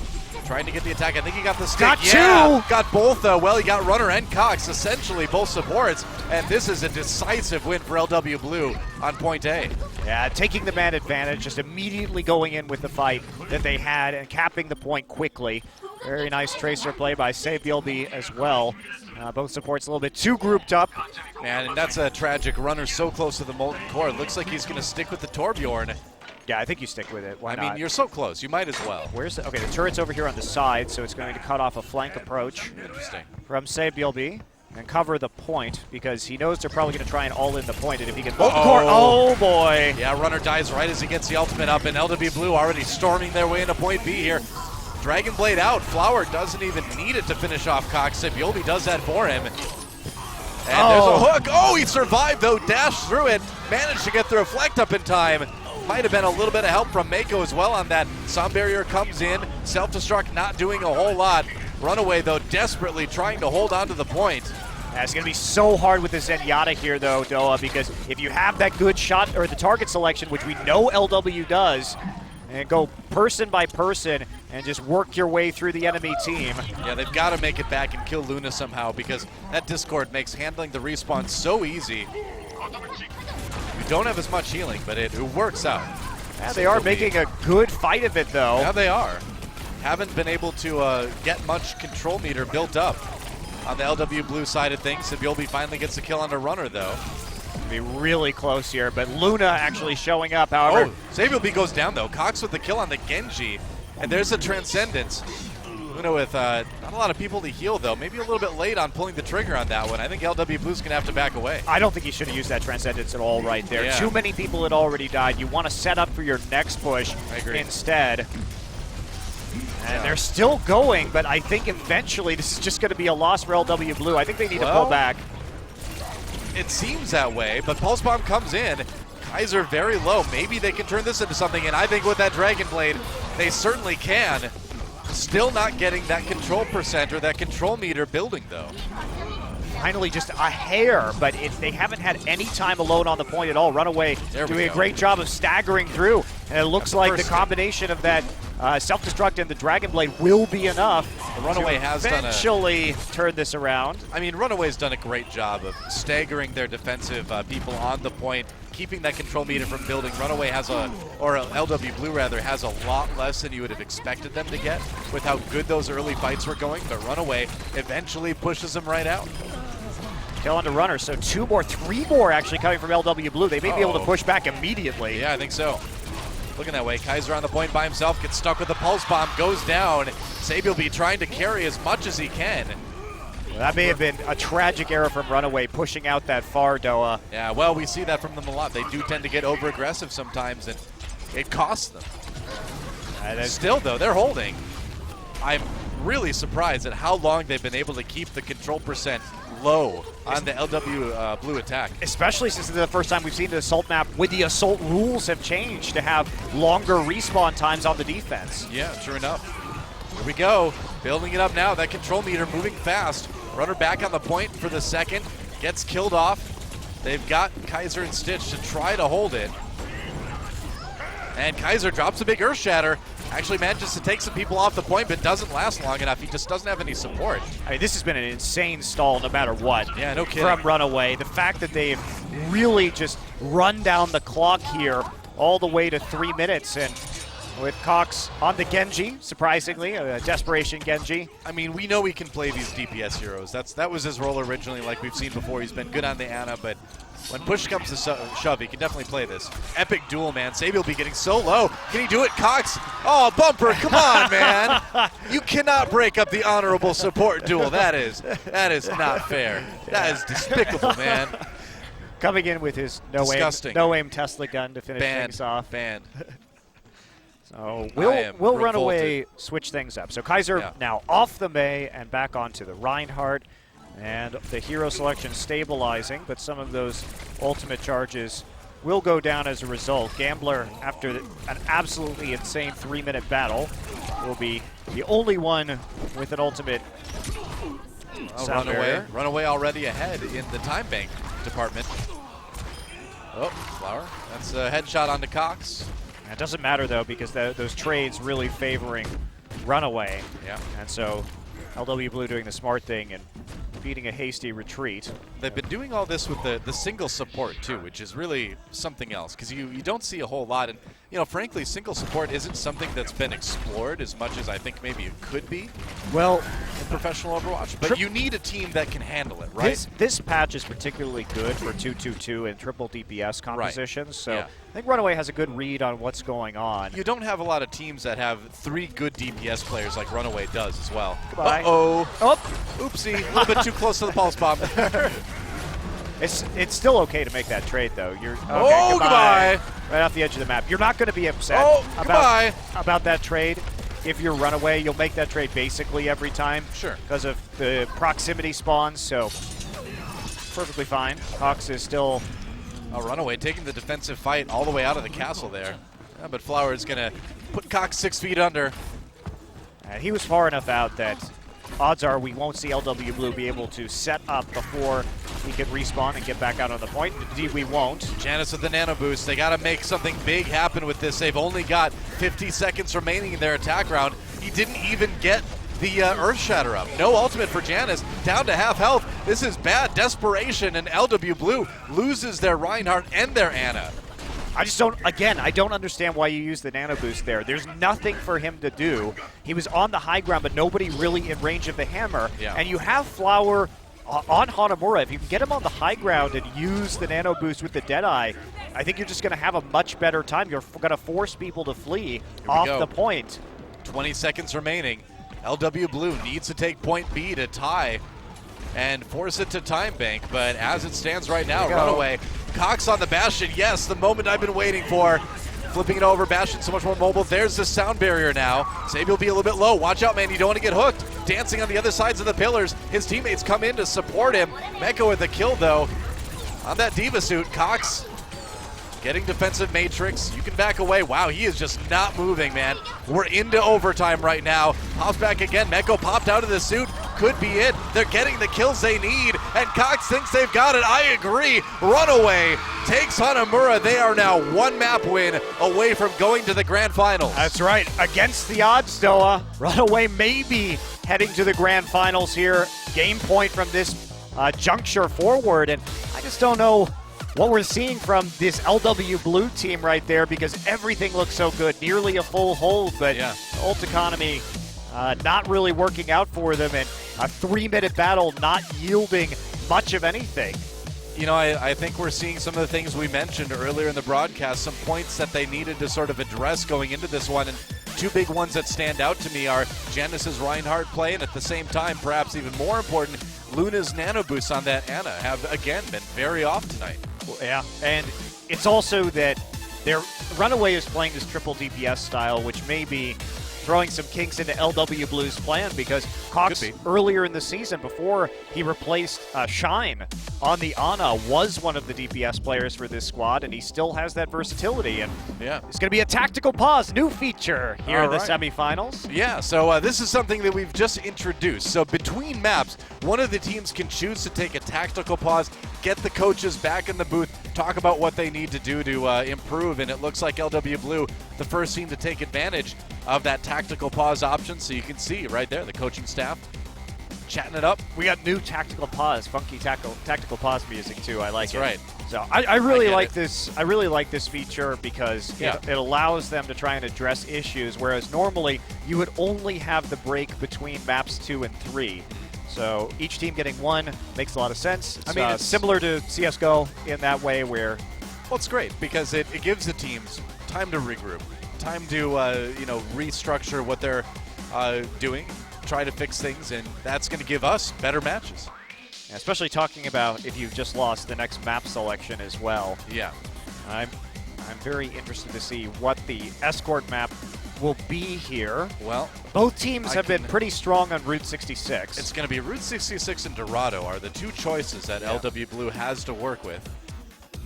trying to get the attack. I think he got the stick. Got two! Got both, well, he got Runner and Cox, essentially both supports. And this is a decisive win for LW Blue on point A. Yeah, taking the man advantage, just immediately going in with the fight that they had and capping the point quickly. Very nice tracer play by Sabiel B as well. Both supports a little bit too grouped up. Man, and that's a tragic. Runner so close to the Molten Core. It looks like he's going to stick with the Torbjorn. Yeah, I think you stick with it. Why not? I mean, you're so close. You might as well. Where's the, okay, the turret's over here on the side, so it's going to cut off a flank approach. Interesting. From Sabiel B. And cover the point, because he knows they're probably going to try and all in the point, and if he can Molten Core, oh boy! Yeah, Runner dies right as he gets the ultimate up, and LW Blue already storming their way into point B here. Dragon Blade out. Flower doesn't even need it to finish off Cox. Sabiel B does that for him. And there's a hook. Oh, he survived though, dashed through it, managed to get the reflect up in time. Might have been a little bit of help from Mako as well on that. Sound Barrier comes in, self-destruct not doing a whole lot. Runaway though desperately trying to hold on to the point. Yeah, it's going to be so hard with the Zenyatta here though, Doa, because if you have that good shot or the target selection, which we know LW does, and go person by person and just work your way through the enemy team. Yeah, they've got to make it back and kill Luna somehow, because that Discord makes handling the respawn so easy. You don't have as much healing, but it works out. Yeah, they are making a good fight of it though. Yeah, they are. Haven't been able to get much control meter built up on the LW Blue side of things. Sabiel B finally gets a kill on the Runner though. Be really close here, but Luna actually showing up, however. Oh, Sabiel B goes down though. Cox with the kill on the Genji, and there's a Transcendence. Luna with not a lot of people to heal though. Maybe a little bit late on pulling the trigger on that one. I think LW Blue's gonna have to back away. I don't think he should have used that Transcendence at all right there. Yeah. Too many people had already died. You want to set up for your next push instead. And they're still going, but I think eventually this is just going to be a loss for LW Blue. I think they need to pull back. It seems that way, but Pulse Bomb comes in. Kaiser very low. Maybe they can turn this into something, and I think with that Dragon Blade, they certainly can. Still not getting that control percent or that control meter building, though. Finally just a hair, but they haven't had any time alone on the point at all. Runaway doing a great job of staggering through, and it looks like the combination of that self-destruct and the Dragon Blade will be enough. Runaway has eventually turn this around. I mean, Runaway's done a great job of staggering their defensive people on the point, keeping that control meter from building. Runaway has LW Blue rather, has a lot less than you would have expected them to get with how good those early fights were going, but Runaway eventually pushes them right out. Kill on the runner, so 2 more, 3 more actually coming from LW Blue. They may be able to push back immediately. Yeah, I think so. Looking that way, Kaiser on the point by himself, gets stuck with the Pulse Bomb, goes down. Sabi will be trying to carry as much as he can. Well, that may have been a tragic error from Runaway, pushing out that far, Doa. Yeah, well, we see that from them a lot. They do tend to get over-aggressive sometimes, and it costs them. Still, though, they're holding. I'm really surprised at how long they've been able to keep the control percent low on the LW Blue attack. Especially since it's the first time we've seen the Assault map with the Assault rules have changed to have longer respawn times on the defense. Yeah, true enough. Here we go. Building it up now. That control meter moving fast. Runner back on the point for the second. Gets killed off. They've got Kaiser and Stitch to try to hold it. And Kaiser drops a big Earth Shatter. Actually manages to take some people off the point, but doesn't last long enough. He just doesn't have any support. I mean, this has been an insane stall no matter what. Yeah, no kidding. From Runaway. The fact that they've really just run down the clock here all the way to 3 minutes, and with Cox on the Genji, surprisingly, a Desperation Genji. I mean, we know he can play these DPS heroes. That was his role originally, like we've seen before. He's been good on the Ana, but when push comes to shove, he can definitely play this. Epic duel, man. Sabi will be getting so low. Can he do it, Cox? Oh, bumper, come on, man. You cannot break up the honorable support duel. That is not fair. That is despicable, man. Coming in with his no aim Tesla gun to finish things off. Banned. So we'll Runaway switch things up. So Kaiser now off the Mei and back onto the Reinhardt. And the hero selection stabilizing, but some of those ultimate charges will go down as a result. Gambler, after an absolutely insane 3-minute battle, will be the only one with an ultimate. Runaway already ahead in the time bank department. Oh, Flower. That's a headshot onto Cox. It doesn't matter, though, because those trades really favoring Runaway. Yeah. And so LW Blue doing the smart thing and beating a hasty retreat. They've been doing all this with the single support too, which is really something else, because you don't see a whole lot. And frankly, single support isn't something that's been explored as much as I think maybe it could be. Well, in professional Overwatch, but you need a team that can handle it, right? This patch is particularly good for 2-2-2 and triple DPS compositions. Right. So yeah. I think Runaway has a good read on what's going on. You don't have a lot of teams that have 3 good DPS players like Runaway does as well. Goodbye. Uh-oh. Oh, oopsie. A little bit too close to the pulse bomb. It's still okay to make that trade, though. You're okay, goodbye. Right off the edge of the map. You're not going to be upset about that trade. If you're Runaway, you'll make that trade basically every time. Sure. Because of the proximity spawns, so perfectly fine. Cox is still... Runaway taking the defensive fight all the way out of the castle there. Yeah, but Flower is going to put Cox 6 feet under. And he was far enough out that odds are we won't see LW Blue be able to set up before he can respawn and get back out on the point. Indeed, we won't. Janus with the nano boost. They got to make something big happen with this. They've only got 50 seconds remaining in their attack round. He didn't even get the Earth Shatter up. No ultimate for Janus. Down to half health. This is bad. Desperation, and LW Blue loses their Reinhardt and their Ana. I don't understand wai you use the nano boost there. There's nothing for him to do. He was on the high ground, but nobody really in range of the hammer. Yeah. And you have Flower on Hanamura. If you can get him on the high ground and use the nano boost with the Deadeye, I think you're just going to have a much better time. You're going to force people to flee off the point. 20 seconds remaining. LW Blue needs to take point B to tie and force it to time bank, but as it stands right now, Runaway. Cox on the Bastion, yes, the moment I've been waiting for. Flipping it over, Bastion so much more mobile. There's the sound barrier now. Sabi will be a little bit low. Watch out, man. You don't want to get hooked. Dancing on the other sides of the pillars. His teammates come in to support him. Meko with the kill, though. On that Diva suit, Cox getting defensive matrix. You can back away. Wow, he is just not moving, man. We're into overtime right now. Pops back again. Meko popped out of the suit. Could be it. They're getting the kills they need, and Cox thinks they've got it. I agree. Runaway takes Hanamura. They are now one map win away from going to the grand finals. That's right. Against the odds, Doa. Runaway may be heading to the grand finals here. Game point from this juncture forward, and I just don't know what we're seeing from this LW Blue team right there, because everything looks so good. Nearly a full hold, but ult economy not really working out for them, and a 3-minute battle not yielding much of anything. You know, I think we're seeing some of the things we mentioned earlier in the broadcast, some points that they needed to sort of address going into this one, and two big ones that stand out to me are Janice's Reinhardt play, and at the same time, perhaps even more important, Luna's nano boosts on that Ana have, again, been very off tonight. Well, yeah, and it's also that their Runaway is playing this triple DPS style, which may be throwing some kinks into LW Blue's plan, because Cox earlier in the season, before he replaced Shine on the Ana, was one of the DPS players for this squad, and he still has that versatility. And it's going to be a tactical pause, new feature here in the semifinals. Yeah, so this is something that we've just introduced. So between maps, one of the teams can choose to take a tactical pause, get the coaches back in the booth, talk about what they need to do to improve, and it looks like LW Blue, the first team to take advantage of that tactical pause option. So you can see right there the coaching staff chatting it up. We got new tactical pause, funky tactical pause music too. I like it. That's right. So I really like this. I really like this feature because it allows them to try and address issues, whereas normally you would only have the break between maps 2 and 3. So each team getting one makes a lot of sense. I mean, it's similar to CSGO in that way where... Well, it's great because it gives the teams time to regroup, time to restructure what they're doing, try to fix things, and that's going to give us better matches. Yeah, especially talking about if you've just lost the next map selection as well. Yeah. I'm very interested to see what the escort map will be here. Well, both teams have been pretty strong on Route 66. It's going to be Route 66 and Dorado are the two choices that LW Blue has to work with.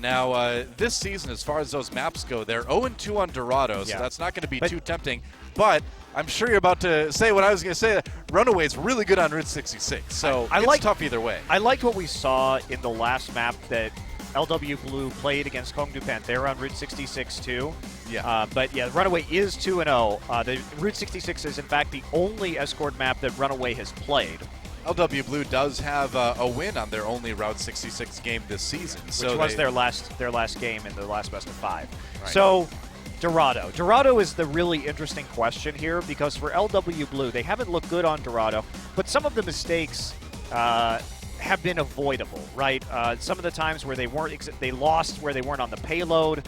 Now, this season, as far as those maps go, they're 0-2 on Dorado, so that's not going to be too tempting. But I'm sure you're about to say what I was going to say. Runaway's really good on Route 66, so it's tough either way. I liked what we saw in the last map that LW Blue played against Kongdu Panthera on Route 66 too. Yeah. But yeah, Runaway is 2-0. The Route 66 is in fact the only escort map that Runaway has played. LW Blue does have a win on their only Route 66 game this season. Which was their last game in the last best of 5. Right. So, Dorado. Dorado is the really interesting question here because for LW Blue, they haven't looked good on Dorado, but some of the mistakes have been avoidable, right? Some of the times where they lost where they weren't on the payload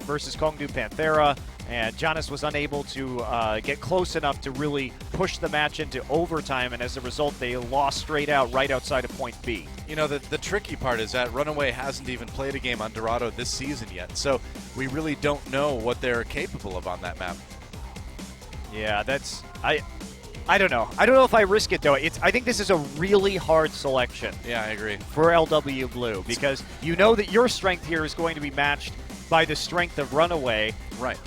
versus Kongdu Panthera, and Giannis was unable to get close enough to really push the match into overtime, and as a result, they lost straight out right outside of point B. You know, the tricky part is that Runaway hasn't even played a game on Dorado this season yet, so we really don't know what they're capable of on that map. Yeah, that's... I don't know. I don't know if I risk it, though. I think this is a really hard selection. Yeah, I agree. For LW Blue, because you know that your strength here is going to be matched by the strength of Runaway. Right.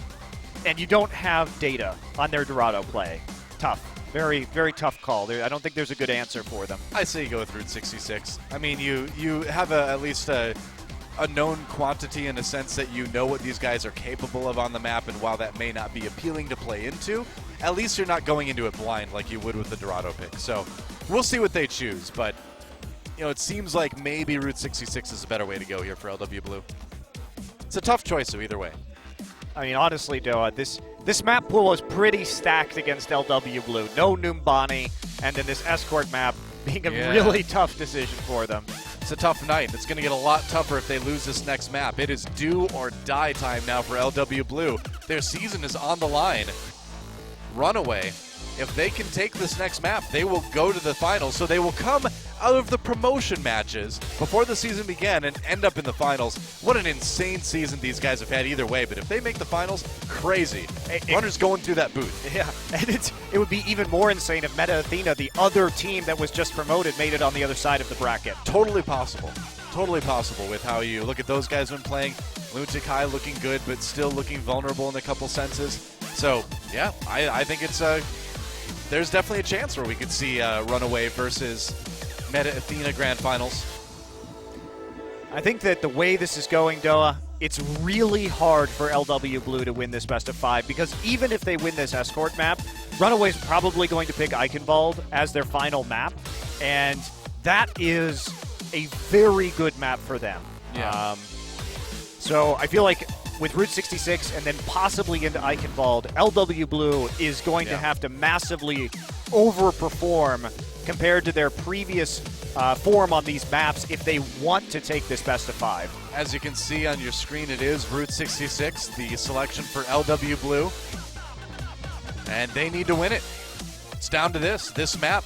And you don't have data on their Dorado play. Tough. Very, very tough call. I don't think there's a good answer for them. I say you go with Route 66. I mean, you have at least a known quantity in a sense that you know what these guys are capable of on the map, and while that may not be appealing to play into, at least you're not going into it blind like you would with the Dorado pick. So we'll see what they choose, but it seems like maybe Route 66 is a better way to go here for LW Blue. It's a tough choice, so either way. I mean, honestly, Doa, this map pool was pretty stacked against LW Blue. No Numbani, and then this escort map being a really tough decision for them. It's a tough night. It's going to get a lot tougher if they lose this next map. It is do or die time now for LW Blue. Their season is on the line. Runaway if they can take this next map, they will go to the finals. So they will come out of the promotion matches before the season began and end up in the finals. What an insane season these guys have had either way, but if they make the finals, crazy. Runner's going through that booth. Yeah, and it would be even more insane if Meta Athena, the other team that was just promoted, made it on the other side of the bracket. Totally possible. Totally possible with how you look at those guys when playing. Lunatic High looking good, but still looking vulnerable in a couple senses. So, yeah, I think it's there's definitely a chance where we could see Runaway versus Meta Athena Grand Finals. I think that the way this is going, Doa, it's really hard for LW Blue to win this best of 5 because even if they win this escort map, Runaway's probably going to pick Eichenwald as their final map, and that is a very good map for them. Yeah. So I feel like with Route 66 and then possibly into Eichenwald, LW Blue is going to have to massively overperform compared to their previous form on these maps if they want to take this best of 5. As you can see on your screen, it is Route 66, the selection for LW Blue. And they need to win it. It's down to this. This map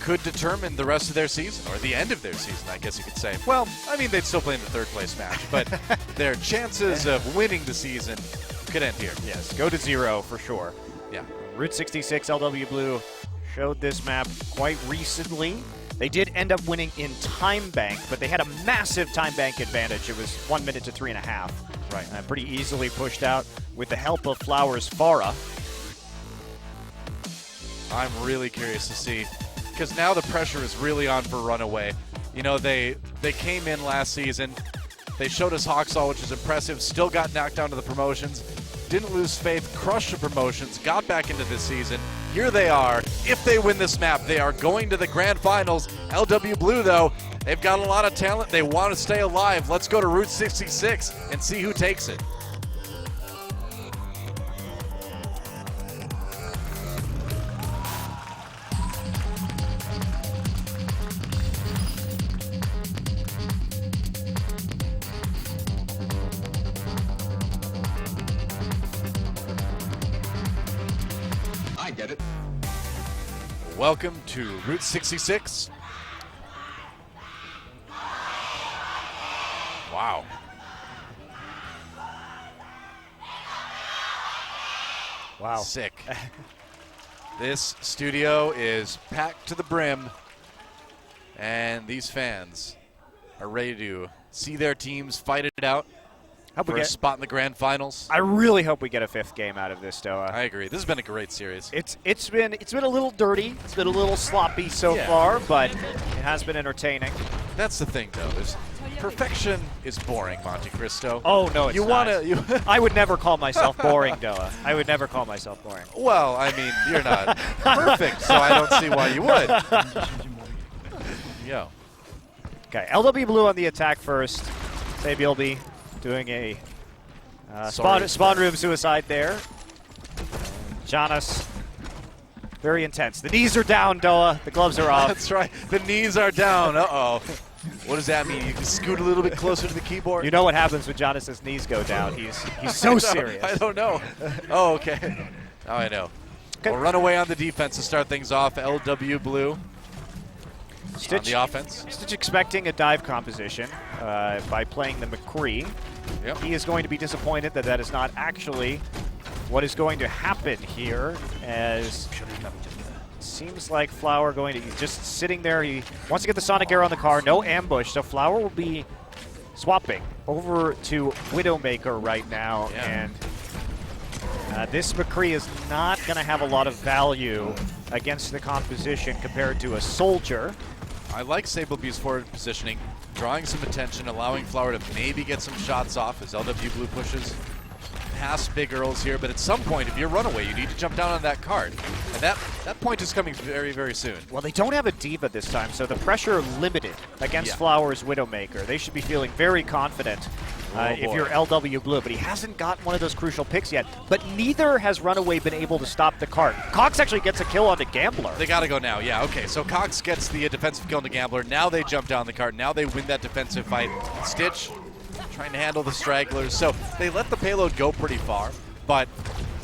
could determine the rest of their season, or the end of their season, I guess you could say. Well, I mean, they'd still play in the third place match, but their chances of winning the season could end here. Yes, go to 0 for sure. Yeah. Route 66, LW Blue showed this map quite recently. They did end up winning in time bank, but they had a massive time bank advantage. It was 1 minute to 3.5. Right. Pretty easily pushed out with the help of Flowers Farah. I'm really curious to see, because now the pressure is really on for Runaway. You know, they came in last season. They showed us Hawksall, which is impressive. Still got knocked down to the promotions. Didn't lose faith, crushed the promotions, got back into this season. Here they are. If they win this map, they are going to the grand finals. LW Blue, though, they've got a lot of talent. They want to stay alive. Let's go to Route 66 and see who takes it. I get it. Welcome to Route 66. Wow. Wow. Sick. This studio is packed to the brim, and these fans are ready to see their teams fight it out for a spot in the grand finals. I really hope we get a 5th game out of this, Doa. I agree. This has been a great series. It's been a little dirty. It's been a little sloppy so far, but it has been entertaining. That's the thing, though, is perfection is boring, Monte Cristo. Oh no, it's not. You I would never call myself boring, Doa. I would never call myself boring. Well, I mean, you're not perfect, so I don't see why you would. Yo. Okay, LW Blue on the attack first. Maybe he'll be doing a spawn room suicide there. Jonas, very intense. The knees are down, Doa. The gloves are off. That's right. The knees are down. Uh-oh. What does that mean? You can scoot a little bit closer to the keyboard? You know what happens when Jonas's knees go down. He's so serious. I don't know. Oh, okay. Now I know. We'll run away on the defense to start things off. LW Blue Stitch, on the offense. Stitch expecting a dive composition by playing the McCree. Yep. He is going to be disappointed that that is not actually what is going to happen here, as seems like Flower he's just sitting there. He wants to get the Sonic Arrow on the car, no ambush, so Flower will be swapping over to Widowmaker right now, and this McCree is not going to have a lot of value against the composition compared to a Soldier. I like Sablebee's forward positioning, drawing some attention, allowing Flower to maybe get some shots off as LW Blue pushes past Big Earls here, but at some point, if you're Runaway, you need to jump down on that card. And that point is coming very, very soon. Well, they don't have a Diva this time, so the pressure limited against Flower's Widowmaker. They should be feeling very confident if you're LW Blue, but he hasn't gotten one of those crucial picks yet. But neither has Runaway been able to stop the cart. Cox actually gets a kill on the Gambler. They got to go now, yeah, okay. So Cox gets the defensive kill on the Gambler. Now they jump down the cart. Now they win that defensive fight. Stitch trying to handle the stragglers. So they let the payload go pretty far, but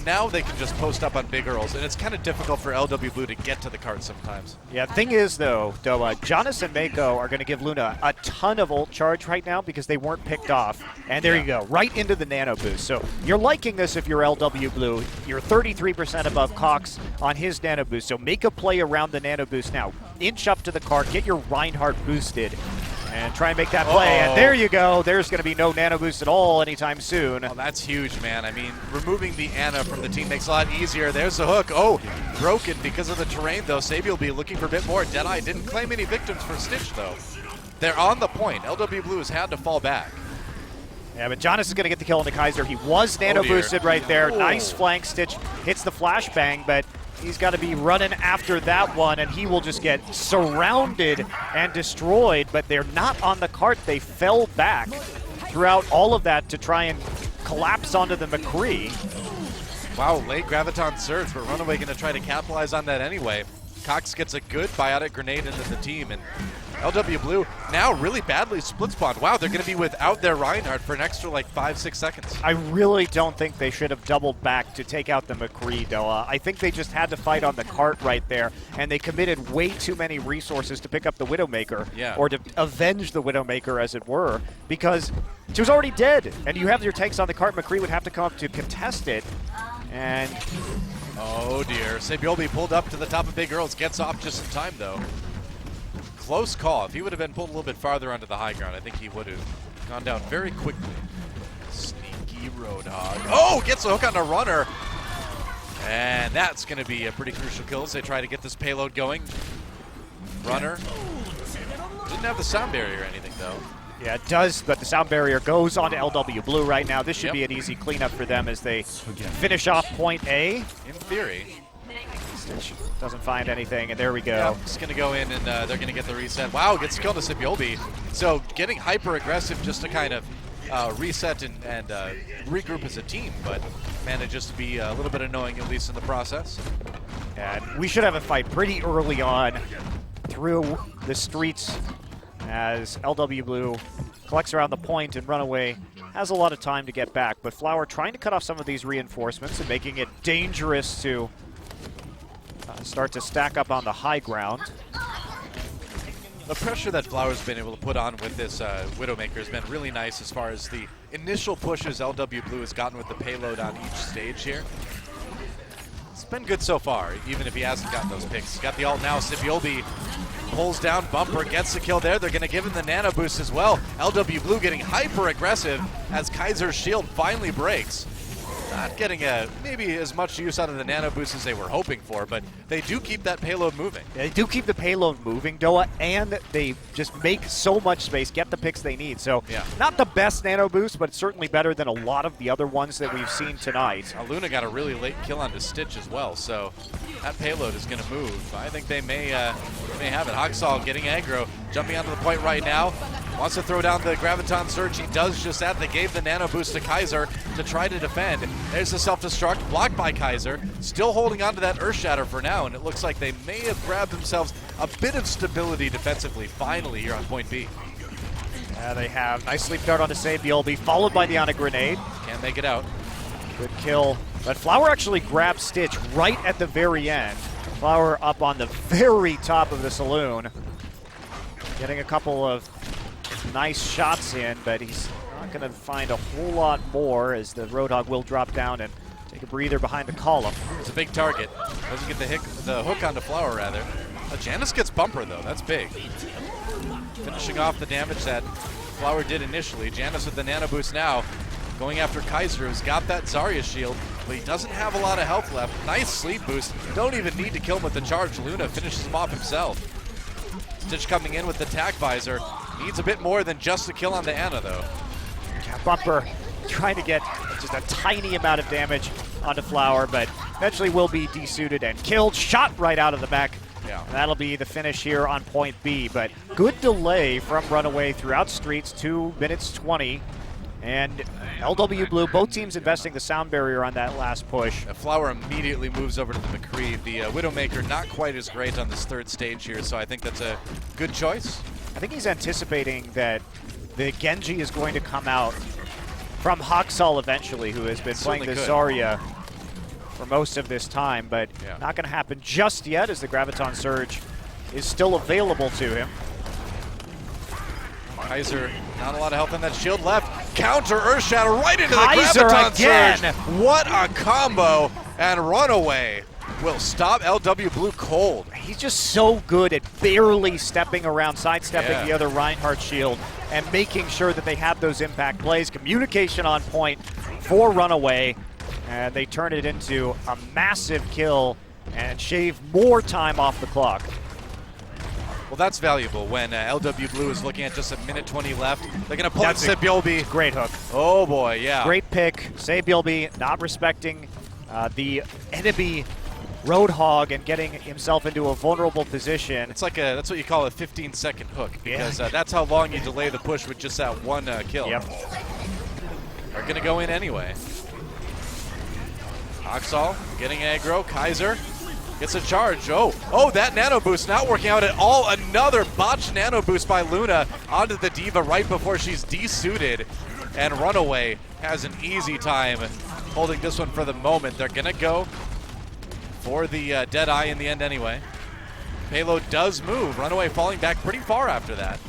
now they can just post up on big Earls, and it's kind of difficult for LW Blue to get to the cart sometimes. Yeah, the thing is, though, Jonas and Mako are going to give Luna a ton of ult charge right now because they weren't picked off. And there you go, right into the nano boost. So you're liking this if you're LW Blue. You're 33% above Cox on his nano boost. So make a play around the nano boost now. Inch up to the cart, get your Reinhardt boosted, and try and make that play. And there you go. There's going to be no nano boost at all anytime soon. Oh, that's huge, man. I mean, removing the Ana from the team makes a lot easier. There's the hook. Oh, broken because of the terrain, though. Sabi will be looking for a bit more. Deadeye didn't claim any victims for Stitch, though. They're on the point. LW Blue has had to fall back. Yeah, but Jonas is going to get the kill on the Kaiser. He was nano boosted right there. Nice flank. Stitch hits the flashbang, but he's got to be running after that one, and he will just get surrounded and destroyed, but they're not on the cart. They fell back throughout all of that to try and collapse onto the McCree. Wow, late Graviton surge, but Runaway going to try to capitalize on that anyway. Cox gets a good biotic grenade into the team, and LW Blue now really badly split spawned. Wow, they're going to be without their Reinhardt for an extra like 5-6 seconds. I really don't think they should have doubled back to take out the McCree, Doa. I think they just had to fight on the cart right there, and they committed way too many resources to pick up the Widowmaker, or to avenge the Widowmaker, as it were, because she was already dead, and you have your tanks on the cart. McCree would have to come up to contest it, and... Oh dear, Sabiolbi pulled up to the top of Big Earls, gets off just in time though. Close call. If he would have been pulled a little bit farther onto the high ground, I think he would have gone down very quickly. Sneaky Roadhog. Oh, gets a hook on a runner. And that's going to be a pretty crucial kill as they try to get this payload going. Runner. Didn't have the sound barrier or anything though. Yeah, it does, but the sound barrier goes onto LW Blue right now. This should be an easy cleanup for them as they finish off point A. In theory. Stitch doesn't find anything, and there we go. Yep, just going to go in, and they're going to get the reset. Wow, gets killed to Sabiolbi. So getting hyper-aggressive just to kind of reset and regroup as a team, but manages to be a little bit annoying, at least in the process. And we should have a fight pretty early on through the streets as LW Blue collects around the point, and Runaway has a lot of time to get back. But Flower trying to cut off some of these reinforcements and making it dangerous to start to stack up on the high ground. The pressure that Flower's been able to put on with this Widowmaker has been really nice as far as the initial pushes LW Blue has gotten with the payload on each stage here. It's been good so far, even if he hasn't gotten those picks. He's got the ult now. Sabiolbi pulls down Bumper, gets the kill there. They're going to give him the nano boost as well. LW Blue getting hyper aggressive as Kaiser's shield finally breaks. Not getting maybe as much use out of the nano boost as they were hoping for, but they do keep that payload moving. Yeah, they do keep the payload moving, Doa, and they just make so much space, get the picks they need. So not the best nano boost, but certainly better than a lot of the other ones that we've seen tonight. Luna got a really late kill onto Stitch as well, so that payload is going to move. I think they may have it. Hoxall getting aggro, jumping onto the point right now. Wants to throw down the Graviton Surge. He does just that. They gave the nano boost to Kaiser to try to defend. There's the self-destruct, blocked by Kaiser. Still holding on to that Earth Shatter for now, and it looks like they may have grabbed themselves a bit of stability defensively finally here on point B. Yeah, they have. Nice sleep dart onto Sabiolbi, followed by the Ana grenade. Can't make it out. Good kill. But Flower actually grabs Stitch right at the very end. Flower up on the very top of the saloon. Getting a couple of nice shots in, but he's not going to find a whole lot more as the Roadhog will drop down and take a breather behind the column. It's a big target. Doesn't get the hook onto Flower, rather. Janus gets Bumper, though. That's big. Finishing off the damage that Flower did initially. Janus with the nano boost now. Going after Kaiser, who's got that Zarya shield, but he doesn't have a lot of health left. Nice sleep boost. Don't even need to kill him with the charge. Luna finishes him off himself. Stitch coming in with the tack visor. Needs a bit more than just a kill on the Ana, though. Yeah, Bumper trying to get just a tiny amount of damage onto Flower, but eventually will be desuited and killed. Shot right out of the back. Yeah. And that'll be the finish here on point B. But good delay from Runaway throughout streets, 2 minutes 20. And LW Blue, both teams investing the sound barrier on that last push. Flower immediately moves over to the McCree. The Widowmaker not quite as great on this third stage here, so I think that's a good choice. I think he's anticipating that the Genji is going to come out from Hoxall eventually, who has been playing the Zarya. for most of this time, but not going to happen just yet as the Graviton Surge is still available to him. Kaiser, not a lot of health on that shield left. Counter Earth Shatter right into Kaiser the Graviton again. Surge. What a combo, and Runaway will stop LW Blue cold. He's just so good at barely stepping around, sidestepping the other Reinhardt shield, and making sure that they have those impact plays. Communication on point for Runaway, and they turn it into a massive kill and shave more time off the clock. Well, that's valuable when LW Blue is looking at just a minute 20 left. They're going to pull in That's a Sebilby. Great hook. Oh boy, yeah. Great pick. Sebilby not respecting the enemy Roadhog and getting himself into a vulnerable position. It's like that's what you call a 15-second hook, because that's how long you delay the push with just that one kill. Yep. Are going to go in anyway. Oxal getting aggro. Kaiser gets a charge. Oh, that nano boost not working out at all. Another botched nano boost by Luna onto the Diva right before she's desuited. And Runaway has an easy time holding this one for the moment. They're going to go for the Deadeye in the end anyway. Payload does move. Runaway falling back pretty far after that.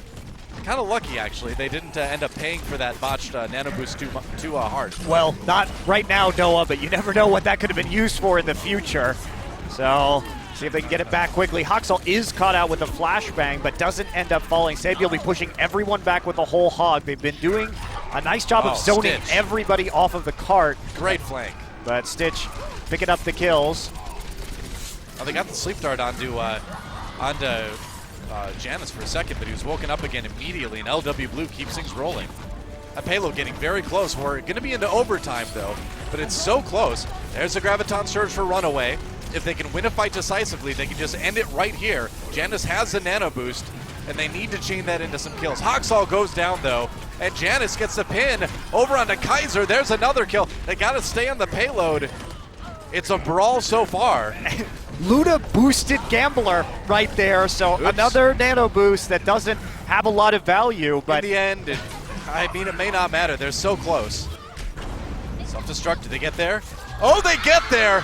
Kind of lucky, actually. They didn't end up paying for that botched nano boost too hard. Well, not right now, Noah, but you never know what that could have been used for in the future. So, see if they can get it back quickly. Hoxall is caught out with a flashbang, but doesn't end up falling. Sabi will be pushing everyone back with the whole hog. They've been doing a nice job of zoning everybody off of the cart. Great flank. But Stitch picking up the kills. Oh, they got the sleep dart onto Janus for a second, but he was woken up again immediately, and LW Blue keeps things rolling. That payload getting very close. We're going to be into overtime, though, but it's so close. There's a Graviton Surge for Runaway. If they can win a fight decisively, they can just end it right here. Janus has the nano boost, and they need to chain that into some kills. Hoxall goes down, though, and Janus gets the pin over onto Kaiser. There's another kill. They got to stay on the payload. It's a brawl so far. Luna boosted Gambler right there, so another nano boost that doesn't have a lot of value. But in the end, it may not matter. They're so close. Self-destruct, do they get there? Oh, they get there!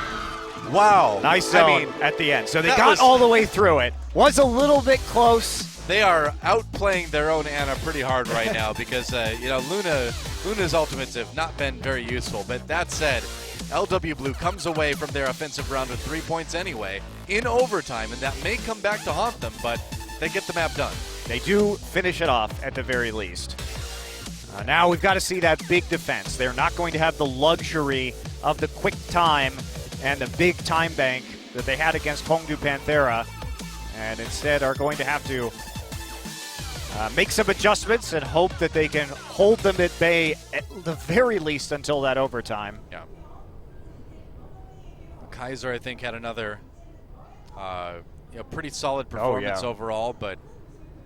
Wow. Nice zone at the end. So they got all the way through it. Was a little bit close. They are outplaying their own Ana pretty hard right now because, Luna's ultimates have not been very useful. But that said, LW Blue comes away from their offensive round with 3 points anyway in overtime, and that may come back to haunt them, but they get the map done. They do finish it off at the very least. Now we've got to see that big defense. They're not going to have the luxury of the quick time and the big time bank that they had against Hongdu Panthera, and instead are going to have to make some adjustments and hope that they can hold them at bay at the very least until that overtime. Yeah. Kaiser, I think, had another pretty solid performance overall, but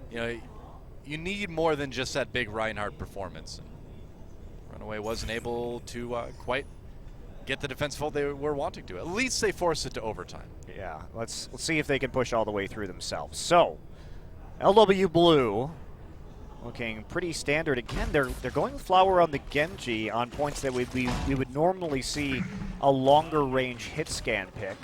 you need more than just that big Reinhardt performance. Runaway wasn't able to quite get the defense full they were wanting to. At least they forced it to overtime. Yeah, let's see if they can push all the way through themselves. So, LW Blue looking pretty standard. Again, they're going Flower on the Genji on points that we would normally see a longer range hit scan pick.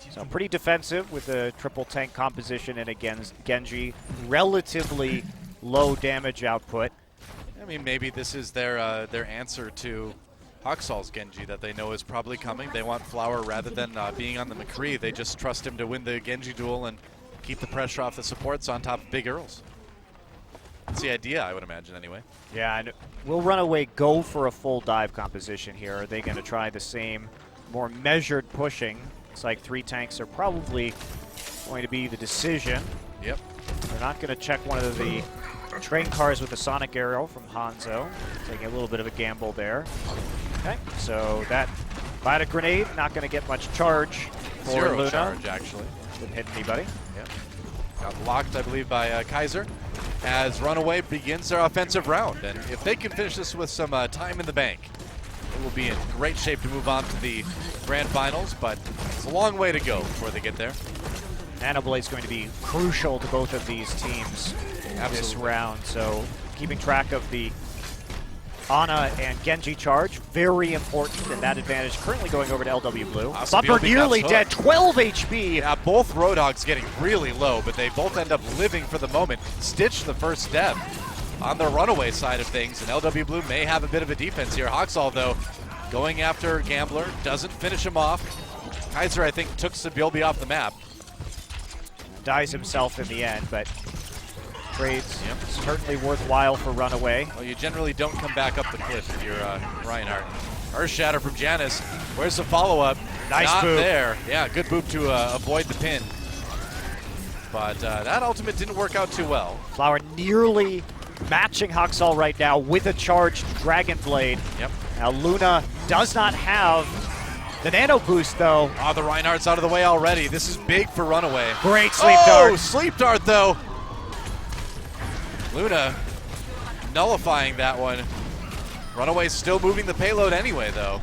So pretty defensive with a triple tank composition and again Genji. Relatively low damage output. I mean, maybe this is their answer to Hoxall's Genji that they know is probably coming. They want Flower rather than being on the McCree. They just trust him to win the Genji duel and keep the pressure off the supports on top of Big Earls. That's the idea, I would imagine, anyway. Yeah, and will Runaway go for a full dive composition here? Are they going to try the same, more measured pushing? It's like 3 tanks are probably going to be the decision. Yep. They're not going to check one of the train cars with the Sonic Arrow from Hanzo. Taking a little bit of a gamble there. Okay, so that Vita Grenade, not going to get much charge for Zero Luna. charge, actually. Didn't hit anybody. Yep. Got locked, I believe, by Kaiser as Runaway begins their offensive round. And if they can finish this with some time in the bank, it will be in great shape to move on to the grand finals, but it's a long way to go before they get there. Nanoblade's going to be crucial to both of these teams this round, so keeping track of the Ana and Genji charge, very important, and that advantage currently going over to LW Blue. Awesome. Bumper nearly dead, 12 HP. Yeah, both Roadhogs getting really low, but they both end up living for the moment. Stitch the first death on the Runaway side of things, and LW Blue may have a bit of a defense here. Hoxall, though, going after Gambler, doesn't finish him off. Kaiser, I think, took Sabilby off the map. Dies himself in the end, but trades certainly worthwhile for Runaway. Well, you generally don't come back up the cliff if you're Reinhardt. Earth Shatter from Janus. Where's the follow-up? Nice Not boop. there. Yeah, good boop to avoid the pin. But that ultimate didn't work out too well. Flower nearly matching Hoxall right now with a charged Dragon Blade. Yep. Now Luna does not have the nano boost though. Oh, the Reinhardt's out of the way already. This is big for Runaway. Great sleep dart. Oh, sleep dart though. Luna nullifying that one. Runaway's still moving the payload anyway though.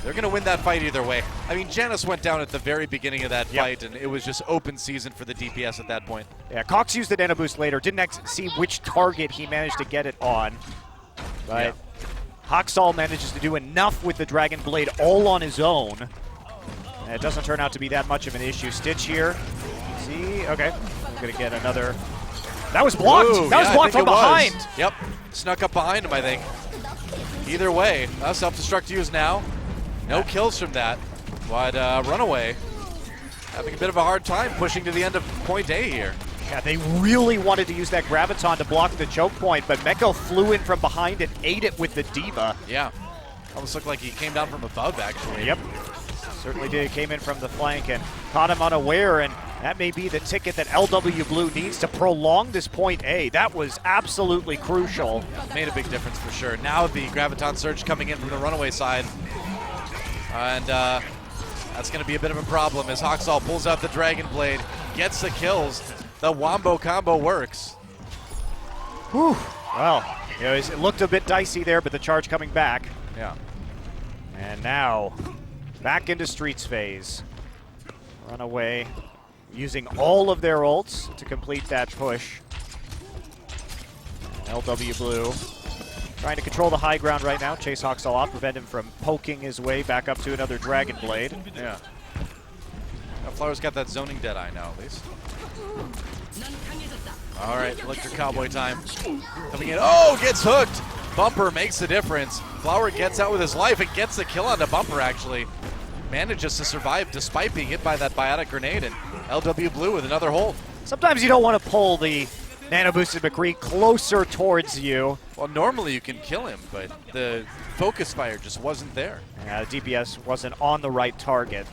They're going to win that fight either way. I mean, Janus went down at the very beginning of that fight, and it was just open season for the DPS at that point. Yeah, Cox used the nano boost later. Didn't see which target he managed to get it on. But Hoxall manages to do enough with the Dragon Blade all on his own. And it doesn't turn out to be that much of an issue. Stitch here. See? Okay. We're going to get another. That was blocked. Ooh, that was blocked from behind. Yep. Snuck up behind him, I think. Either way, self-destruct used now. No kills from that. But Runaway having a bit of a hard time pushing to the end of point A here. Yeah, they really wanted to use that Graviton to block the choke point, but Meko flew in from behind and ate it with the Diva. Yeah. Almost looked like he came down from above, actually. Yep. Certainly did. Came in from the flank and caught him unaware, and that may be the ticket that LW Blue needs to prolong this point A. That was absolutely crucial. Made a big difference for sure. Now the Graviton Surge coming in from the Runaway side. And that's going to be a bit of a problem as Hoxall pulls out the Dragon Blade, gets the kills. The Wombo combo works. Whew. Well, you know, it looked a bit dicey there, but the charge coming back. Yeah. And now, back into Streets phase. Runaway using all of their ults to complete that push. LW Blue trying to control the high ground right now. Chase Hoxall off, prevent him from poking his way back up to another Dragon Blade. Yeah. Flower's got that zoning Deadeye now, at least. All right, Electric Cowboy time. Coming in. Oh, gets hooked. Bumper makes the difference. Flower gets out with his life and gets the kill onto Bumper, actually. Manages to survive despite being hit by that biotic grenade, and LW Blue with another hold. Sometimes you don't want to pull the Nano Boosted McCree closer towards you. Well, normally you can kill him, but the focus fire just wasn't there. Yeah, the DPS wasn't on the right target.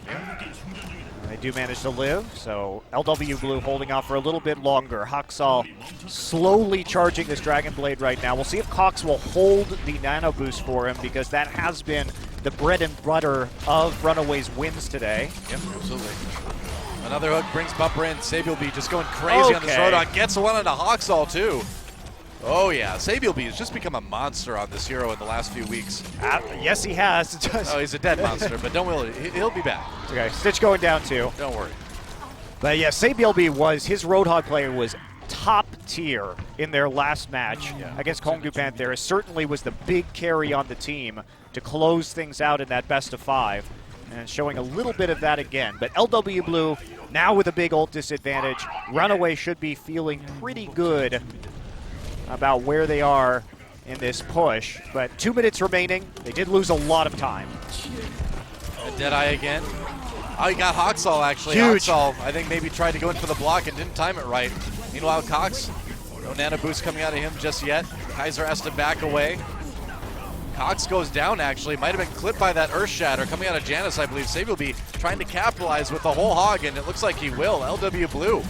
They do manage to live, so LW Blue holding off for a little bit longer. Hoxall slowly charging this Dragon Blade right now. We'll see if Cox will hold the Nano Boost for him, because that has been the bread and butter of Runaway's wins today. Yep, absolutely. Another hook brings Bumper in. Sabielby just going crazy on this Roadhog. Gets one onto Hoxall, too. Oh, yeah. Sabielby has just become a monster on this hero in the last few weeks. Yes, he has. Oh, he's a dead monster, but don't worry. He'll be back. Okay, Stitch going down, too. Don't worry. But, yeah, Sabielby was, his Roadhog player was top tier in their last match against Kongdu Panthera. Certainly was the big carry on the team to close things out in that best of 5. And showing a little bit of that again. But LW Blue, now with a big ult disadvantage, Runaway should be feeling pretty good about where they are in this push. But 2 minutes remaining. They did lose a lot of time. Deadeye again. Oh, he got Hoxall, actually. Huge. Hoxall, I think, maybe tried to go in for the block and didn't time it right. Meanwhile, Cox, no nano boost coming out of him just yet. Kaiser has to back away. Cox goes down, actually. Might have been clipped by that Earth Shatter coming out of Janus, I believe. Sabielby trying to capitalize with the whole hog, and it looks like he will. LW Blue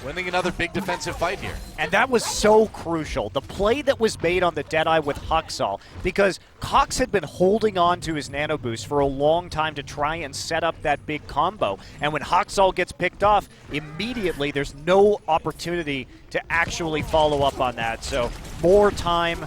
winning another big defensive fight here. And that was so crucial. The play that was made on the Deadeye with Hoxall, because Cox had been holding on to his Nano Boost for a long time to try and set up that big combo. And when Hoxall gets picked off, immediately there's no opportunity to actually follow up on that. So more time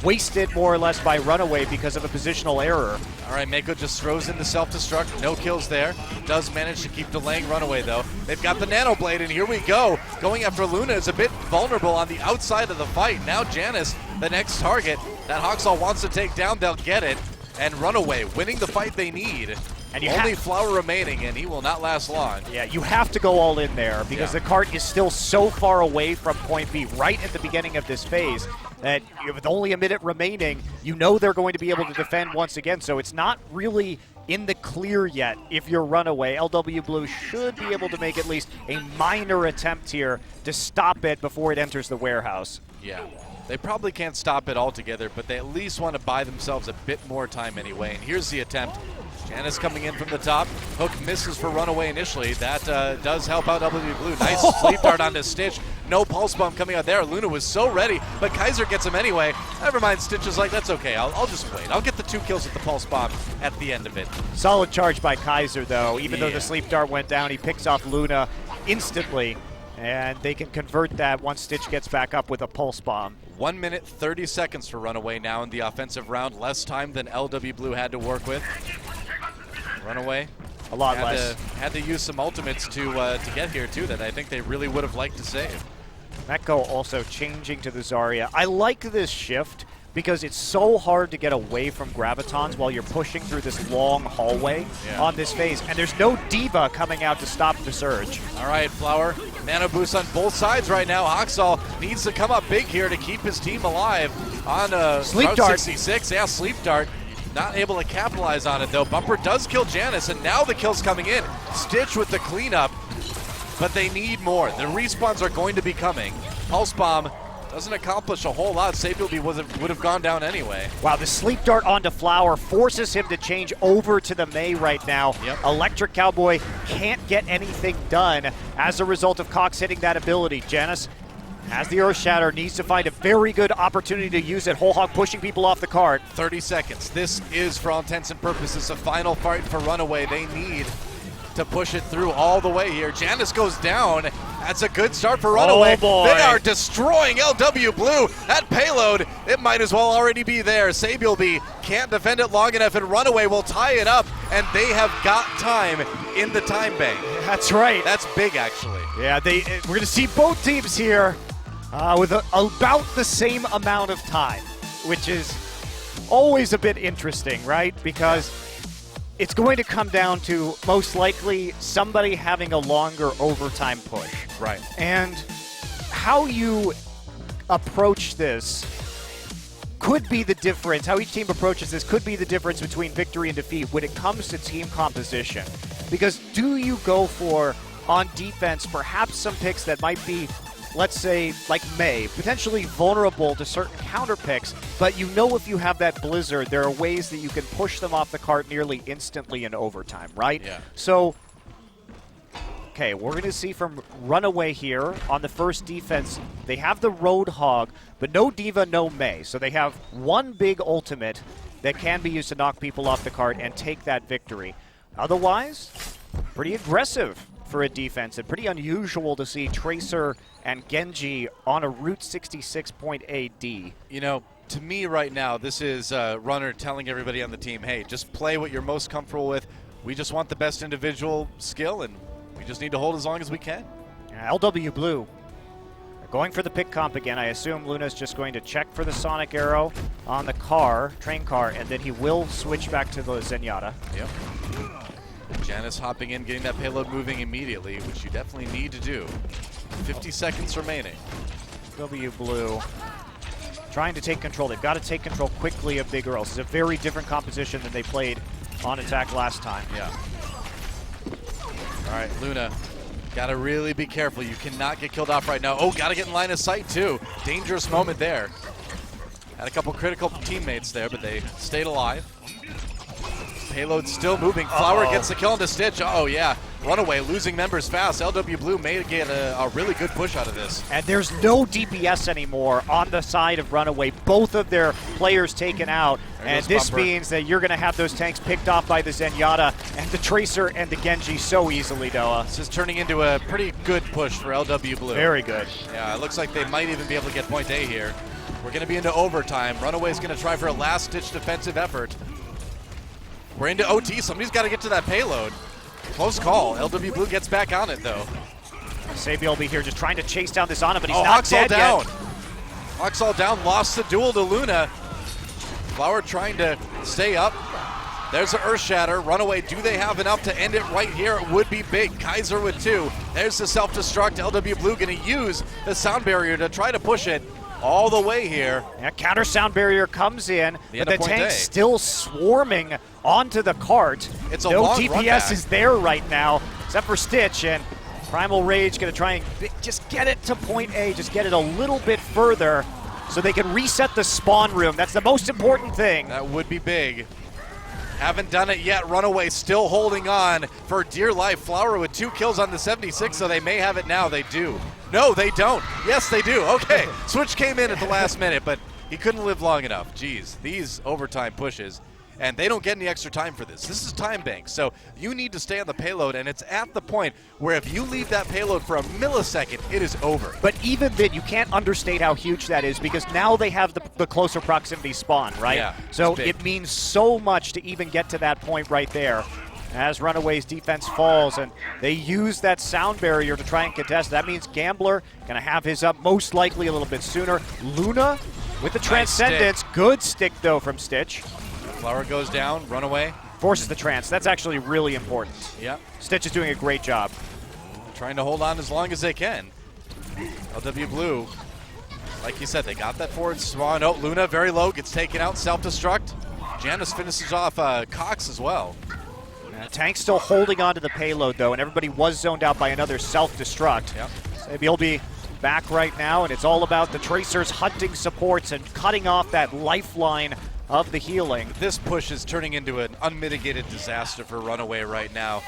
wasted more or less by Runaway because of a positional error. All right, Mako just throws in the self-destruct. No kills there. Does manage to keep delaying Runaway, though. They've got the Nano Blade, and here we go. Going after Luna is a bit vulnerable on the outside of the fight. Now Janus, the next target. that Hawksall wants to take down, they'll get it. And Runaway winning the fight they need. And you only Flower remaining, and he will not last long. Yeah, you have to go all in there because the cart is still so far away from point B right at the beginning of this phase that with only a minute remaining, you know they're going to be able to defend once again. So it's not really in the clear yet if you're Runaway. LW Blue should be able to make at least a minor attempt here to stop it before it enters the warehouse. Yeah. They probably can't stop it altogether, but they at least want to buy themselves a bit more time anyway. And here's the attempt. Janice coming in from the top. Hook misses for Runaway initially. That does help out LW Blue. Nice sleep dart onto Stitch. No pulse bomb coming out there. Luna was so ready, but Kaiser gets him anyway. Never mind, Stitch is like, that's okay. I'll just wait. I'll get the 2 kills with the pulse bomb at the end of it. Solid charge by Kaiser, though. Even though the sleep dart went down, he picks off Luna instantly. And they can convert that once Stitch gets back up with a pulse bomb. 1 minute, 30 seconds for Runaway now in the offensive round. Less time than LW Blue had to work with. Runaway. A lot less. Had to use some ultimates to get here, too, that I think they really would have liked to save. Mekko also changing to the Zarya. I like this shift because it's so hard to get away from Gravitons while you're pushing through this long hallway on this phase. And there's no D.Va coming out to stop the surge. All right, Flower. Nano boost on both sides right now. Hawksall needs to come up big here to keep his team alive on Sleep Route dart. 66. Yeah, Sleep Dart. Not able to capitalize on it, though. Bumper does kill Janice, and now the kill's coming in. Stitch with the cleanup, but they need more. The respawns are going to be coming. Pulse Bomb doesn't accomplish a whole lot. Sabielby would have gone down anyway. Wow, the sleep dart onto Flower forces him to change over to the Mei right now. Electric Cowboy can't get anything done as a result of Cox hitting that ability. Janice has the Earth Shatter, needs to find a very good opportunity to use it. Whole Hog pushing people off the cart. 30 seconds. This is, for all intents and purposes, a final fight for Runaway. They need to push it through all the way here. Janice goes down. That's a good start for Runaway. Oh boy. They are destroying LW Blue. That payload, it might as well already be there. Sabielby can't defend it long enough, and Runaway will tie it up, and they have got time in the time bank. That's right. That's big, actually. Yeah, we're going to see both teams here with about the same amount of time, which is always a bit interesting, right? Because it's going to come down to most likely somebody having a longer overtime push. Right. And how you approach this could be the difference. How each team approaches this could be the difference between victory and defeat when it comes to team composition. Because do you go for, on defense, perhaps some picks that might be, let's say, like Mei, potentially vulnerable to certain counter picks, but you know if you have that Blizzard, there are ways that you can push them off the cart nearly instantly in overtime, right? Yeah. So, okay, we're going to see from Runaway here on the first defense. They have the Roadhog, but no D.Va, no Mei. So they have one big ultimate that can be used to knock people off the cart and take that victory. Otherwise, pretty aggressive for a defense, and pretty unusual to see Tracer and Genji on a Route 66 point AD. You know, to me right now, this is Runner telling everybody on the team, hey, just play what you're most comfortable with. We just want the best individual skill, and we just need to hold as long as we can. LW Blue going for the pick comp again. I assume Luna's just going to check for the Sonic Arrow on the train car, and then he will switch back to the Zenyatta. Yep. Janice hopping in, getting that payload moving immediately, which you definitely need to do. 50 seconds remaining. W Blue trying to take control. They've got to take control quickly of Big Earls. It's a very different composition than they played on attack last time. Yeah. All right, Luna, got to really be careful. You cannot get killed off right now. Oh, got to get in line of sight, too. Dangerous moment there. Had a couple critical teammates there, but they stayed alive. Payload still moving. Flower gets the kill into Stitch. Oh yeah. Runaway losing members fast. LW Blue may get a really good push out of this. And there's no DPS anymore on the side of Runaway. Both of their players taken out. And this means that you're going to have those tanks picked off by the Zenyatta and the Tracer and the Genji so easily, Doa. This is turning into a pretty good push for LW Blue. Very good. Yeah, it looks like they might even be able to get point A here. We're going to be into overtime. Runaway's going to try for a last-ditch defensive effort. We're into OT. Somebody's got to get to that payload. Close call. LW Blue gets back on it, though. Sabi will be here just trying to chase down this Ana, but he's not dead down. yet. Hawksall down. Lost the duel to Luna. Flower trying to stay up. There's an Earth Shatter. Runaway, do they have enough to end it right here? It would be big. Kaiser with 2. There's the self-destruct. LW Blue going to use the sound barrier to try to push it all the way here. Yeah, counter sound barrier comes in, but the tank's A. still swarming onto the cart. It's a no long DPS run back. is there right now, except for Stitch, and Primal Rage going to try and just get it to point A, just get it a little bit further so they can reset the spawn room. That's the most important thing. That would be big. Haven't done it yet. Runaway still holding on for dear life. Flower with 2 kills on the 76, so they may have it now. They do. No, they don't. Yes, they do. Okay, Switch came in at the last minute, but he couldn't live long enough. Jeez, these overtime pushes. And they don't get any extra time for this. This is time bank, so you need to stay on the payload, and it's at the point where if you leave that payload for a millisecond, it is over. But even then, you can't understate how huge that is because now they have the closer proximity spawn, right? Yeah, so it means so much to even get to that point right there. As Runaway's defense falls, and they use that sound barrier to try and contest. That means Gambler going to have his up most likely a little bit sooner. Luna with the Transcendence. Stick. Good stick, though, from Stitch. Flower goes down. Runaway forces the trance. That's actually really important. Yeah. Stitch is doing a great job. Trying to hold on as long as they can. LW Blue, like you said, they got that forward spawn. Oh, Luna very low, gets taken out, self-destruct. Janice finishes off Cox as well. Tank's still holding on to the payload, though, and everybody was zoned out by another self-destruct. Yep. So he'll be back right now, and it's all about the Tracers hunting supports and cutting off that lifeline of the healing. This push is turning into an unmitigated disaster for Runaway right now.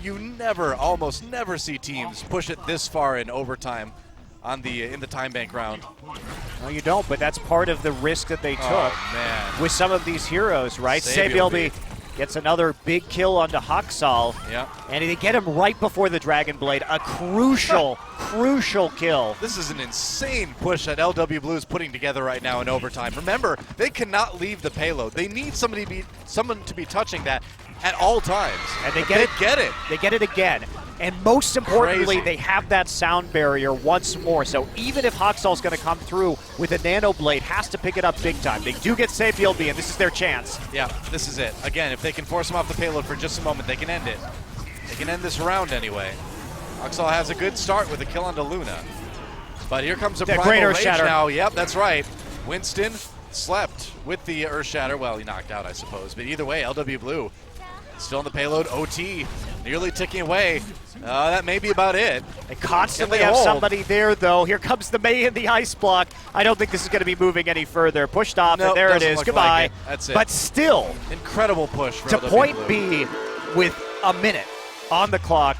You almost never see teams push it this far in overtime on in the time bank round. No, you don't, but that's part of the risk that they took with some of these heroes, right? Sabielby gets another big kill onto Haksal, and they get him right before the Dragon Blade. A crucial, crucial kill. This is an insane push that LW Blue is putting together right now in overtime. Remember, they cannot leave the payload. They need someone to be touching that at all times. And they get it. They get it again. And most importantly, they have that sound barrier once more. So even if Haxal's going to come through with a Nano Blade, has to pick it up big time. They do get Sabielby, and this is their chance. Yeah, this is it. Again, if they can force him off the payload for just a moment, they can end it. They can end this round anyway. Haxal has a good start with a kill onto Luna. But here comes a Primal Rage now. Yep, that's right. Winston slept with the Earth Shatter. Well, he knocked out, I suppose. But either way, LW Blue still on the payload. OT nearly ticking away. That may be about it. They constantly have somebody there, though. Here comes the May in the ice block. I don't think this is going to be moving any further. Pushed off, and there it is. Goodbye. Like it. That's it. But still, incredible push for to LW point Blue. B with a minute on the clock.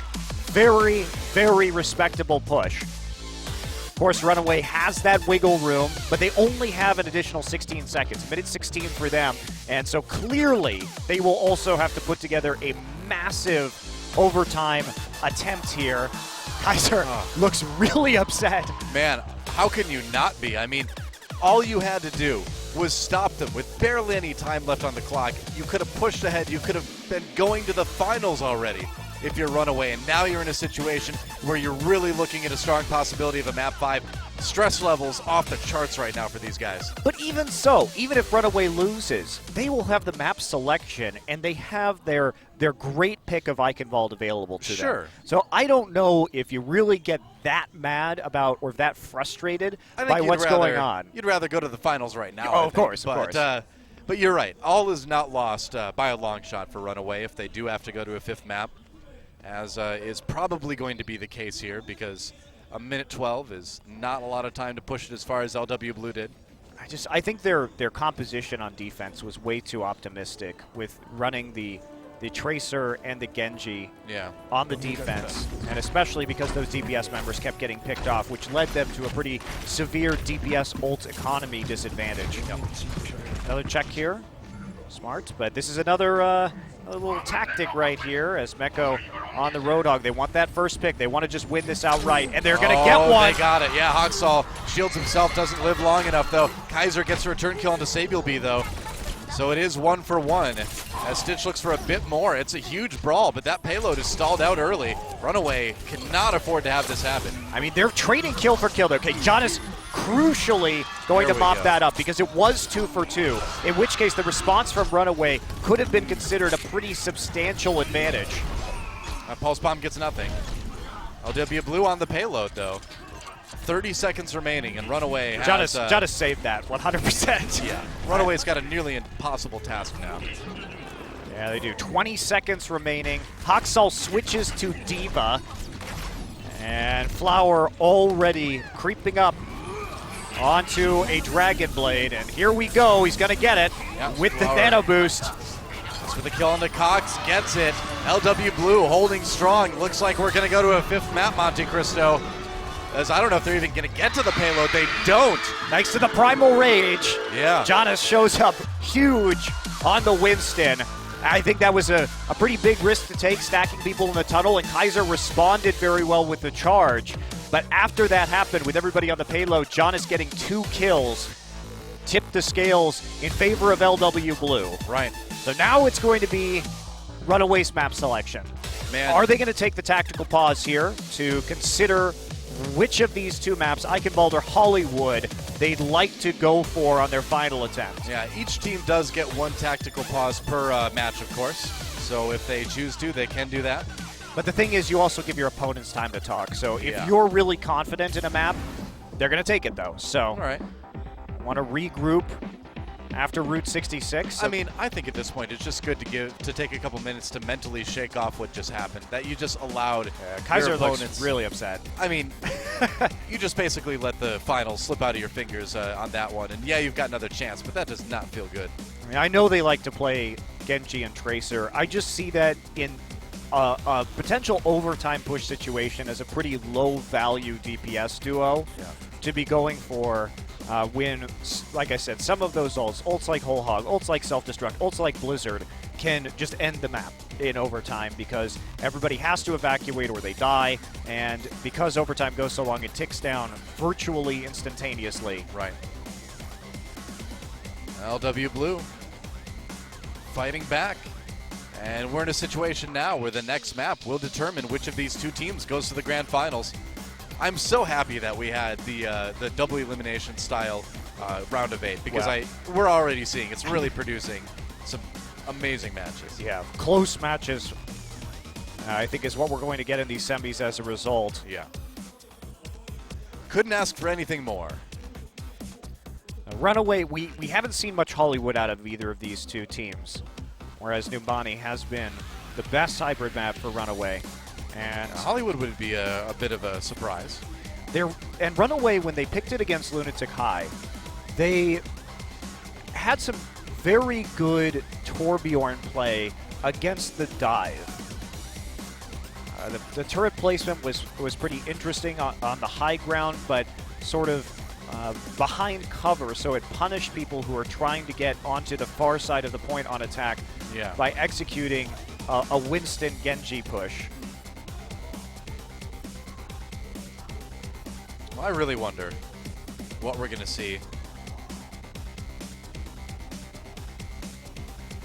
Very, very respectable push. Of course, Runaway has that wiggle room, but they only have an additional 16 seconds. Minute 16 for them. And so clearly, they will also have to put together a massive overtime attempt here. Kaiser looks really upset. Man, how can you not be? I mean, all you had to do was stop them with barely any time left on the clock. You could have pushed ahead. You could have been going to the finals already if you're Runaway, and now you're in a situation where you're really looking at a strong possibility of a map 5. Stress levels off the charts right now for these guys. But even so, even if Runaway loses, they will have the map selection, and they have their great pick of Eichenwald available to them. Sure. So I don't know if you really get that mad about or that frustrated by what's going on. You'd rather go to the finals right now. Oh, of course, of course. But you're right. All is not lost by a long shot for Runaway if they do have to go to a 5th map, as is probably going to be the case here, because a minute 12 is not a lot of time to push it as far as LW Blue did. I think their composition on defense was way too optimistic with running the Tracer and the Genji on the defense, and especially because those DPS members kept getting picked off, which led them to a pretty severe DPS ult economy disadvantage. Another check here. Smart, but this is another little tactic right here as Meko on the Roadhog. They want that first pick. They want to just win this outright, and they're going to get one. They got it. Yeah, Haksal shields himself, doesn't live long enough, though. Kaiser gets a return kill onto Sabielby, though. So it is 1 for 1 as Stitch looks for a bit more. It's a huge brawl, but that payload is stalled out early. Runaway cannot afford to have this happen. I mean, they're trading kill for kill. Okay, Jonas crucially going There to we mop go. that up because it was 2 for 2, in which case the response from Runaway could have been considered a pretty substantial advantage. Pulse Bomb gets nothing. LW Blue on the payload, though. 30 seconds remaining, and Runaway has... Jonas saved that, 100%. Yeah, Runaway's got a nearly impossible task now. Yeah, they do. 20 seconds remaining. Haksal switches to Diva. And Flower already creeping up onto a Dragon Blade. And here we go. He's going to get it with the Nano Boost. That's for the kill on the Cox. Gets it. LW Blue holding strong. Looks like we're going to go to a 5th map, Monte Cristo. As I don't know if they're even going to get to the payload. They don't. Thanks to the Primal Rage. Yeah. Jonas shows up huge on the Winston. I think that was a pretty big risk to take, stacking people in the tunnel, and Kaiser responded very well with the charge. But after that happened, with everybody on the payload, Jonas getting 2 kills, tipped the scales in favor of LW Blue. Right. So now it's going to be Runaway's map selection. Man. Are they going to take the tactical pause here to consider which of these 2 maps, Eichenwald or Hollywood, they'd like to go for on their final attempt? Yeah, each team does get 1 tactical pause per match, of course. So if they choose to, they can do that. But the thing is, you also give your opponents time to talk. So if Yeah. you're really confident in a map, they're going to take it, though. So All right. want to regroup after Route 66? I mean, I think at this point it's just good to take a couple minutes to mentally shake off what just happened. That you just allowed Kaiser your looks opponents. really upset. I mean, you just basically let the final slip out of your fingers on that one. And yeah, you've got another chance, but that does not feel good. I mean, I know they like to play Genji and Tracer. I just see that in a potential overtime push situation as a pretty low-value DPS duo to be going for when, like I said, some of those ults like Whole Hog, ults like Self-Destruct, ults like Blizzard can just end the map in overtime because everybody has to evacuate or they die, and because overtime goes so long, it ticks down virtually instantaneously. Right. LW Blue fighting back. And we're in a situation now where the next map will determine which of these 2 teams goes to the grand finals. I'm so happy that we had the double elimination style round of 8 because we're already seeing it's really producing some amazing matches. Yeah, close matches, I think, is what we're going to get in these semis as a result. Yeah. Couldn't ask for anything more. Runaway, we haven't seen much Hollywood out of either of these 2 teams, whereas Numbani has been the best hybrid map for Runaway. And Hollywood would be a bit of a surprise. And Runaway, when they picked it against Lunatic High, they had some very good Torbjorn play against the dive. The turret placement was pretty interesting on the high ground, but sort of behind cover, so it punished people who are trying to get onto the far side of the point on attack by executing a Winston Genji push. Well, I really wonder what we're going to see.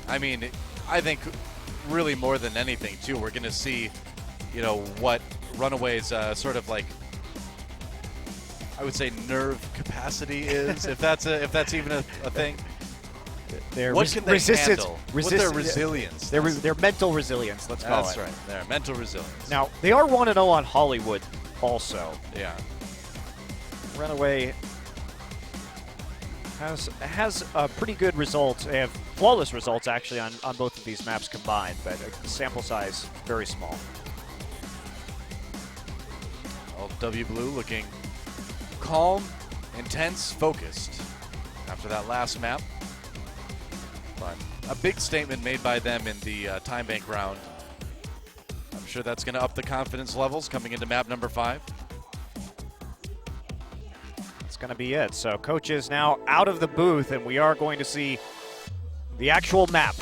I mean, I think really more than anything, too, we're going to see, you know, what Runaway's sort of like, I would say, nerve capacity is, if that's even a thing. What can they handle? What's their resilience? Their mental resilience, let's call it. That's right, their mental resilience. Now, they are 1-0 on Hollywood also. Yeah. Runaway has a pretty good results. They have flawless results, actually, on both of these maps combined, but sample size very small. LW Blue looking calm, intense, focused after that last map. But a big statement made by them in the time bank round. I'm sure that's going to up the confidence levels coming into map number 5. That's going to be it. So coach is now out of the booth, and we are going to see the actual map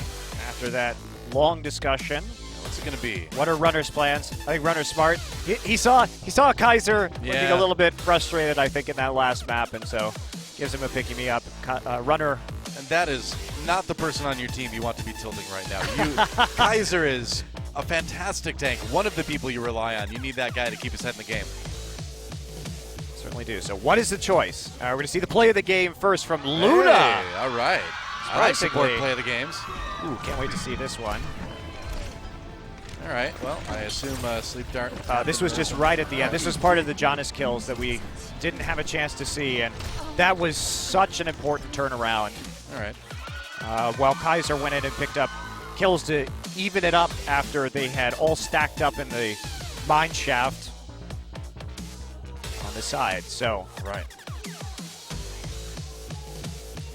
after that long discussion. What's it going to be? What are Runner's plans? I think Runner's smart. He saw Kaiser looking a little bit frustrated, I think, in that last map, and so gives him a pick-me-up. Runner. And that is not the person on your team you want to be tilting right now. Kaiser is a fantastic tank, one of the people you rely on. You need that guy to keep his head in the game. Certainly certainly do. So what is the choice? We're going to see the play of the game first from Luna. Hey, all right. I like support play of the games. Ooh, can't wait to see this one. All right, well, I assume Sleep Dart. This was just right at the end. This was part of the Jonas kills that we didn't have a chance to see, and that was such an important turnaround. All right. While Kaiser went in and picked up kills to even it up after they had all stacked up in the mine shaft on the side. So, right.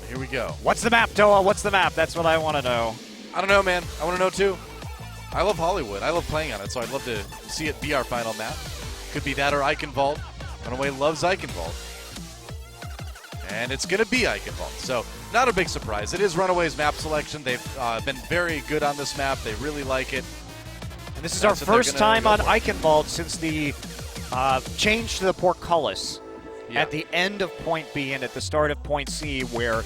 Here we go. What's the map, Doa? What's the map? That's what I want to know. I don't know, man. I want to know too. I love Hollywood. I love playing on it, so I'd love to see it be our final map. Could be that or Eichenwald. Runaway loves Eichenwald. And it's going to be Eichenwald. So, not a big surprise. It is Runaway's map selection. They've been very good on this map. They really like it. And this is our first time on Eichenwald since the change to the portcullis at the end of point B and at the start of point C, where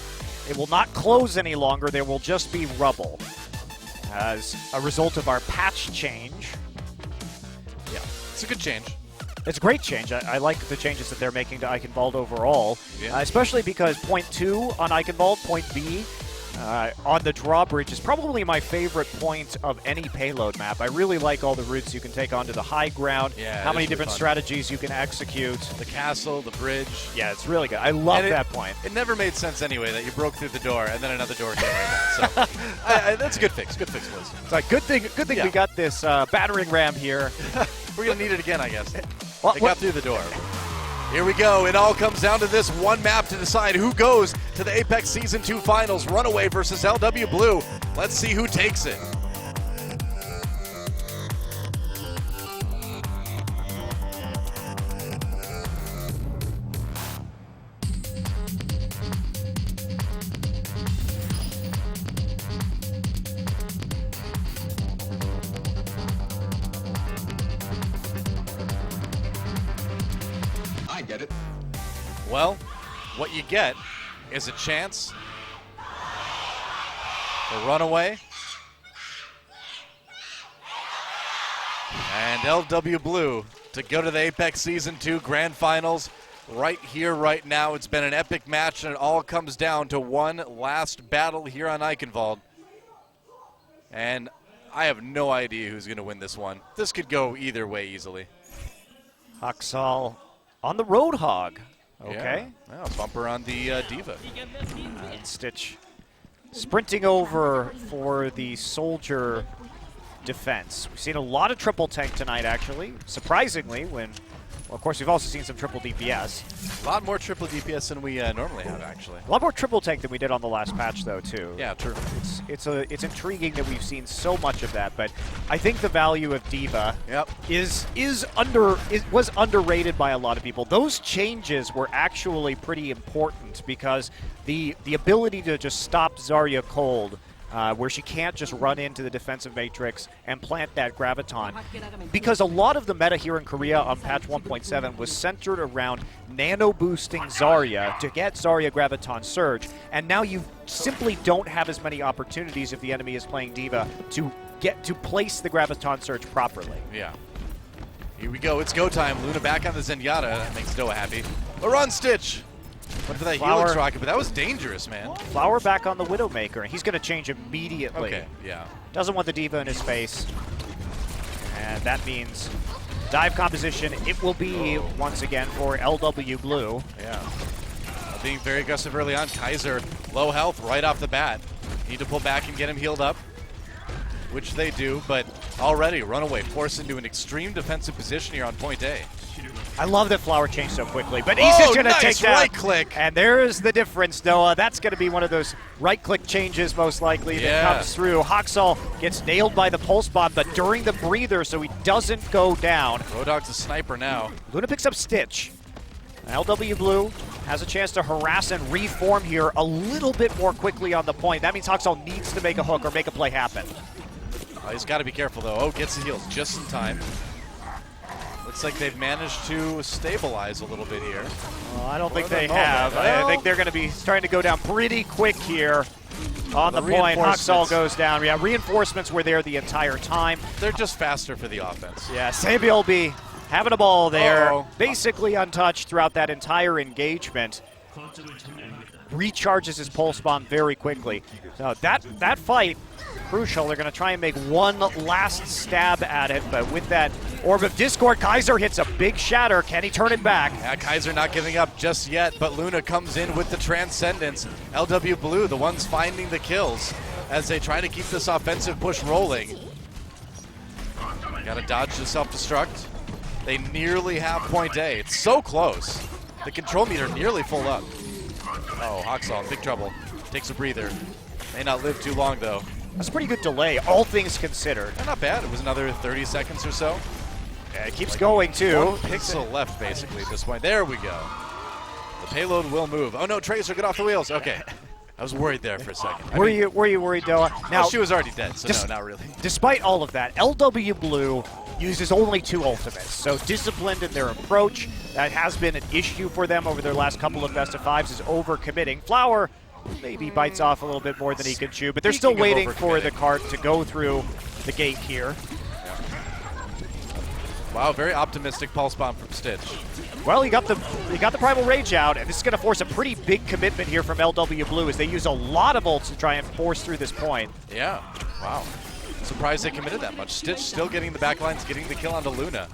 it will not close any longer. There will just be rubble as a result of our patch change. Yeah, it's a good change. It's a great change. I like the changes that they're making to Eichenwald overall, especially because point 2 on Eichenwald, point B on the drawbridge is probably my favorite point of any payload map. I really like all the routes you can take onto the high ground, how many different strategies you can execute. The castle, the bridge. Yeah, it's really good. I love that point. It never made sense anyway that you broke through the door and then another door came right back. So that's a good fix. Good fix, Liz. It's like good thing we got this battering ram here. We're gonna need it again, I guess. They got through the door. Here we go. It all comes down to this one map to decide who goes to the Apex Season 2 Finals. Runaway versus LW Blue. Let's see who takes it. Get it. Well, what you get is a chance for Runaway and LW Blue to go to the Apex Season 2 Grand Finals right here, right now. It's been an epic match, and it all comes down to one last battle here on Eichenwald. And I have no idea who's going to win this one. This could go either way easily. Haksal on the Roadhog. Okay. Yeah, bumper on the Diva. And Stitch sprinting over for the Soldier defense. We've seen a lot of triple tank tonight, actually. Surprisingly, well, of course, we've also seen some triple DPS. A lot more triple DPS than we normally have, actually. A lot more triple tank than we did on the last patch, though, too. Yeah, true. It's intriguing that we've seen so much of that, but I think the value of Diva was underrated by a lot of people. Those changes were actually pretty important because the ability to just stop Zarya cold, where she can't just run into the defensive matrix and plant that graviton. Because a lot of the meta here in Korea on patch 1.7 was centered around nano-boosting Zarya to get Zarya graviton surge, and now you simply don't have as many opportunities if the enemy is playing Diva to get to place the graviton surge properly. Yeah. Here we go. It's go time. Luna back on the Zenyatta. That makes Doa happy. A run Stitch. Went for that Helix rocket, but that was dangerous, man. Flower back on the Widowmaker, and he's going to change immediately. Okay, yeah. Doesn't want the Diva in his face. And that means dive composition. It will be, once again, for LW Blue. Yeah. Being very aggressive early on. Kaiser, low health right off the bat. Need to pull back and get him healed up, which they do, but already Runaway forced into an extreme defensive position here on point A. I love that Flower changed so quickly, but he's just going to take that. Right click. And there's the difference, Noah. That's going to be one of those right-click changes, most likely, that comes through. Haksal gets nailed by the pulse bomb, but during the breather, so he doesn't go down. Roadhog's a sniper now. Luna picks up Stitch. LW Blue has a chance to harass and reform here a little bit more quickly on the point. That means Haksal needs to make a hook or make a play happen. He's got to be careful, though. Oh, gets the heals just in time. Looks like they've managed to stabilize a little bit here. Well, I don't think they have. I think they're going to be starting to go down pretty quick here on the point. Haksal goes down. Yeah, reinforcements were there the entire time. They're just faster for the offense. Yeah, Sabielby having a ball there, basically untouched throughout that entire engagement. Recharges his pulse bomb very quickly. So that fight, crucial. They're going to try and make one last stab at it, but with that Orb of Discord, Kaiser hits a big shatter. Can he turn it back? Yeah, Kaiser not giving up just yet, but Luna comes in with the Transcendence. LW Blue, the ones finding the kills as they try to keep this offensive push rolling. Got to dodge the self-destruct. They nearly have point A. It's so close. The control meter nearly full up. Oh, Hawksaw in big trouble. Takes a breather. May not live too long, though. That's a pretty good delay, all things considered. Not bad. It was another 30 seconds or so. Yeah, it keeps going, too. 1 pixel left, basically, at this point. There we go. The payload will move. Oh, no, Tracer, get off the wheels. Okay. I was worried there for a second. Were you worried, Doa? Now, she was already dead, so no, not really. Despite all of that, LW Blue uses only 2 ultimates, so disciplined in their approach. That has been an issue for them over their last couple of best of 5s, is overcommitting. Flower maybe bites off a little bit more than he can chew, but they're still waiting for the cart to go through the gate here. Yeah. Wow, very optimistic pulse bomb from Stitch. Well, he got the Primal Rage out, and this is going to force a pretty big commitment here from LW Blue as they use a lot of ults to try and force through this point. Yeah, wow. Surprised they committed that much. Stitch still getting the backlines, getting the kill onto Luna.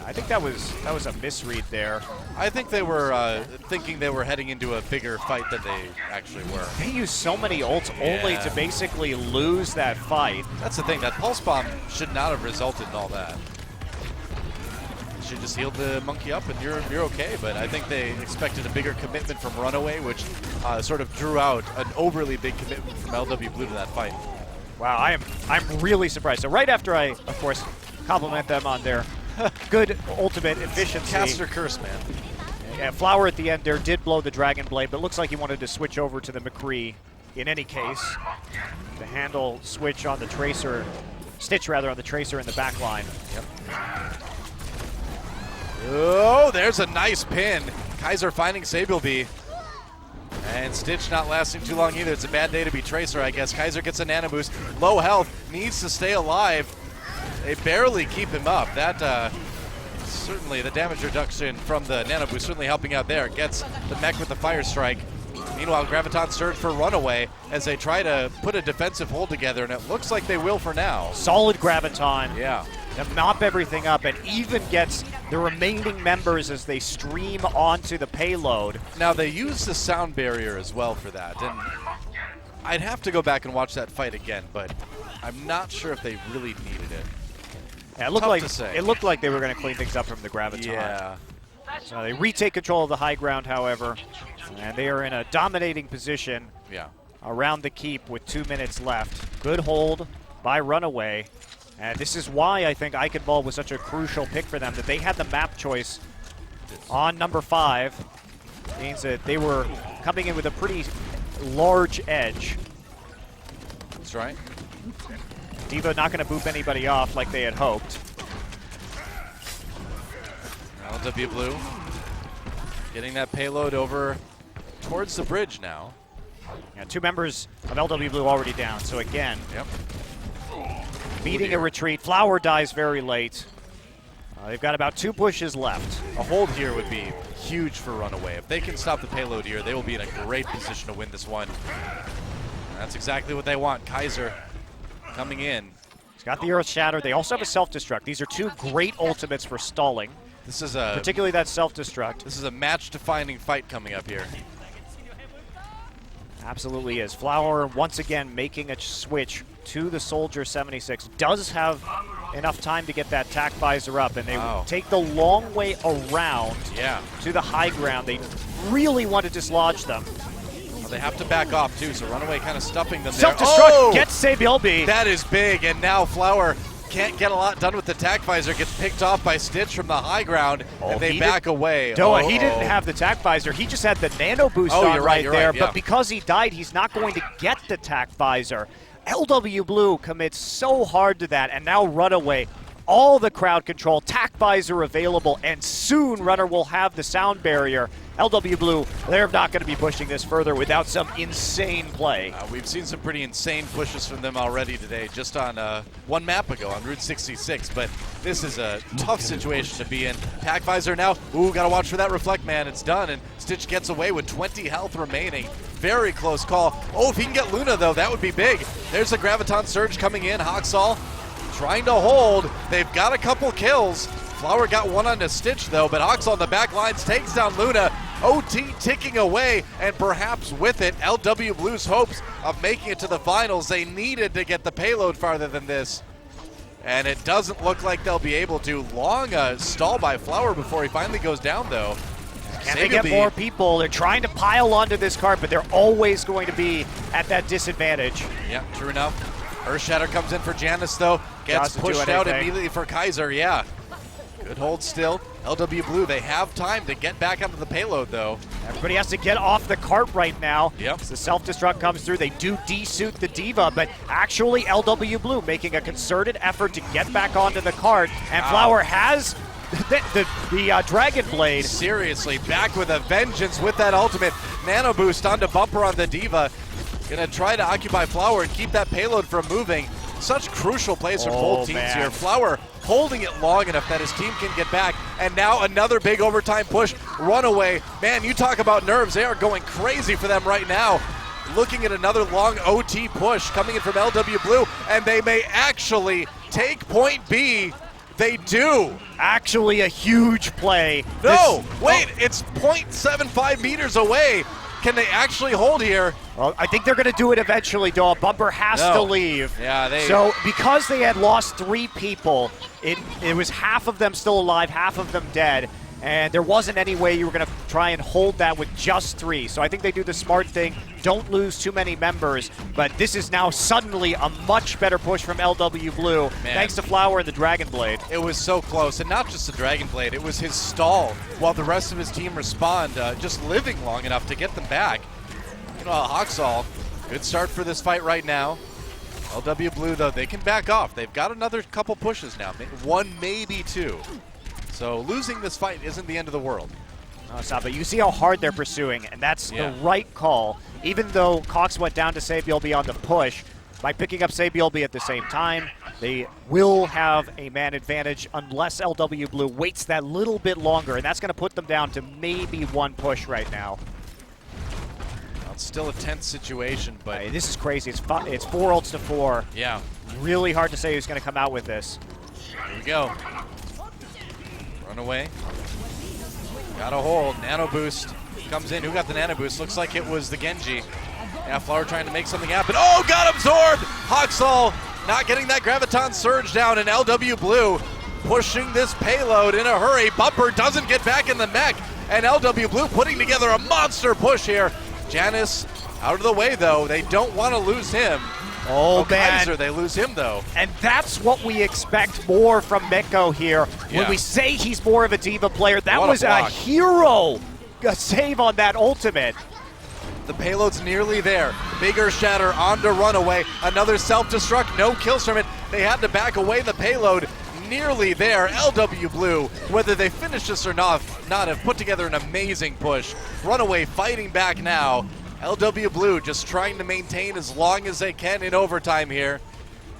I think that was a misread there. I think they were thinking they were heading into a bigger fight than they actually were. They used so many ults only to basically lose that fight. That's the thing, that pulse bomb should not have resulted in all that. Should just heal the monkey up and you're okay, but I think they expected a bigger commitment from Runaway, which sort of drew out an overly big commitment from LW Blue to that fight. Wow, I'm really surprised. So right after I, of course, compliment them on their good ultimate efficiency. Caster curse, man. Yeah, Flower at the end there did blow the Dragon Blade, but looks like he wanted to switch over to the McCree in any case. The handle switch on the Tracer, Stitch rather, on the Tracer in the back line. Yep. Oh, there's a nice pin. Kaiser finding Sableby. And Stitch not lasting too long either. It's a bad day to be Tracer, I guess. Kaiser gets a nano boost. Low health, needs to stay alive. They barely keep him up. That certainly, the damage reduction from the nano boost certainly helping out there. Gets the mech with the fire strike. Meanwhile, Graviton surge for Runaway as they try to put a defensive hold together, and it looks like they will for now. Solid Graviton. Yeah. To mop everything up and even gets the remaining members as they stream onto the payload. Now, they use the sound barrier as well for that, and I'd have to go back and watch that fight again, but I'm not sure if they really needed it. Yeah, it looked like they were going to clean things up from the Graviton. Yeah. So they retake control of the high ground, however, and they are in a dominating position around the keep with 2 minutes left. Good hold by Runaway. And this is why I think Eichenwald was such a crucial pick for them, that they had the map choice on number 5. Means that they were coming in with a pretty large edge. That's right. Diva not going to boop anybody off like they had hoped. LW Blue getting that payload over towards the bridge now. Yeah, 2 members of LW Blue already down, so again, beating a retreat. Flower dies very late. They've got about 2 pushes left. A hold here would be huge for Runaway. If they can stop the payload here, they will be in a great position to win this one. And that's exactly what they want. Kaiser coming in. He's got the Earth Shatter. They also have a self-destruct. These are 2 great ultimates for stalling. This is particularly that self-destruct. This is a match-defining fight coming up here. Absolutely is. Flower once again making a switch to the Soldier 76. Does have enough time to get that tack visor up, and they take the long way around to the high ground. They really want to dislodge them. Well, they have to back off too, so Runaway kind of stuffing them there. Self-destruct gets Sableby. That is big, and now Flower can't get a lot done with the tack visor. Gets picked off by Stitch from the high ground, and they back away. Doa, he didn't have the tack visor. He just had the nano boost on right there, but because he died, he's not going to get the tack visor. LW Blue commits so hard to that, and now Runaway all the crowd control, tack visor available, and soon Runner will have the sound barrier. LW Blue, they're not going to be pushing this further without some insane play. We've seen some pretty insane pushes from them already today, just on one map ago on Route 66, but this is a tough situation to be in. Tack visor now, ooh, gotta watch for that reflect, man, it's done, and Stitch gets away with 20 health remaining. Very close call. Oh, if he can get Luna, though, that would be big. There's a Graviton Surge coming in. Haksal trying to hold. They've got a couple kills. Flower got one onto Stitch, though, but Haksal on the back lines takes down Luna. OT ticking away, and perhaps with it, LW Blue's hopes of making it to the finals. They needed to get the payload farther than this, and it doesn't look like they'll be able to. Long stall by Flower before he finally goes down, though. Can they get more people? They're trying to pile onto this cart, but they're always going to be at that disadvantage. Yeah, true enough. Earthshatter comes in for Janice, though. Gets pushed out immediately for Kaiser, yeah. Good hold still. LW Blue, they have time to get back onto the payload, though. Everybody has to get off the cart right now. Yep. As the self-destruct comes through, they do desuit the D.Va, but actually LW Blue making a concerted effort to get back onto the cart, and Flower has the Dragon Blade. Seriously, back with a vengeance with that ultimate. Nano boost onto Bumper on the D.Va. Gonna try to occupy Flower and keep that payload from moving. Such crucial plays from both teams here. Flower holding it long enough that his team can get back. And now another big overtime push. Runaway. Man, you talk about nerves. They are going crazy for them right now. Looking at another long OT push coming in from LW Blue. And they may actually take point B. They do. Actually a huge play. No, wait, it's 0.75 meters away. Can they actually hold here? Well, I think they're going to do it eventually, though. Bumper has to leave. Yeah, So because they had lost 3 people, it was half of them still alive, half of them dead, and there wasn't any way you were going to try and hold that with just 3. So I think they do the smart thing. Don't lose too many members, but this is now suddenly a much better push from LW Blue, thanks to Flower and the Dragon Blade. It was so close, and not just the Dragon Blade, it was his stall while the rest of his team respond, just living long enough to get them back. You know, Haksal, good start for this fight right now. LW Blue, though, they can back off. They've got another couple pushes now, 1, maybe 2. So losing this fight isn't the end of the world. No, it's not, but you see how hard they're pursuing, and that's the right call. Even though Cox went down to Sabiolbe on the push, by picking up Sabiolbe at the same time, they will have a man advantage unless LW Blue waits that little bit longer, and that's going to put them down to maybe 1 push right now. Well, it's still a tense situation, but... Hey, this is crazy. It's 4 ults to 4. Yeah. Really hard to say who's going to come out with this. Here we go. Runaway. Got a hold. Nano boost comes in. Who got the nano boost? Looks like it was the Genji. Yeah, Flower trying to make something happen. Oh, got absorbed! Haksal not getting that Graviton Surge down, and LW Blue pushing this payload in a hurry. Bumper doesn't get back in the mech, and LW Blue putting together a monster push here. Janice out of the way, though. They don't want to lose him. Oh, man. Kaiser, they lose him, though. And that's what we expect more from Meko here. When we say he's more of a D.Va player, that was a hero save on that ultimate. The payload's nearly there. Bigger shatter onto Runaway. Another self-destruct, no kills from it. They had to back away the payload. Nearly there. LW Blue, whether they finish this or not, have put together an amazing push. Runaway fighting back now. LW Blue just trying to maintain as long as they can in overtime here.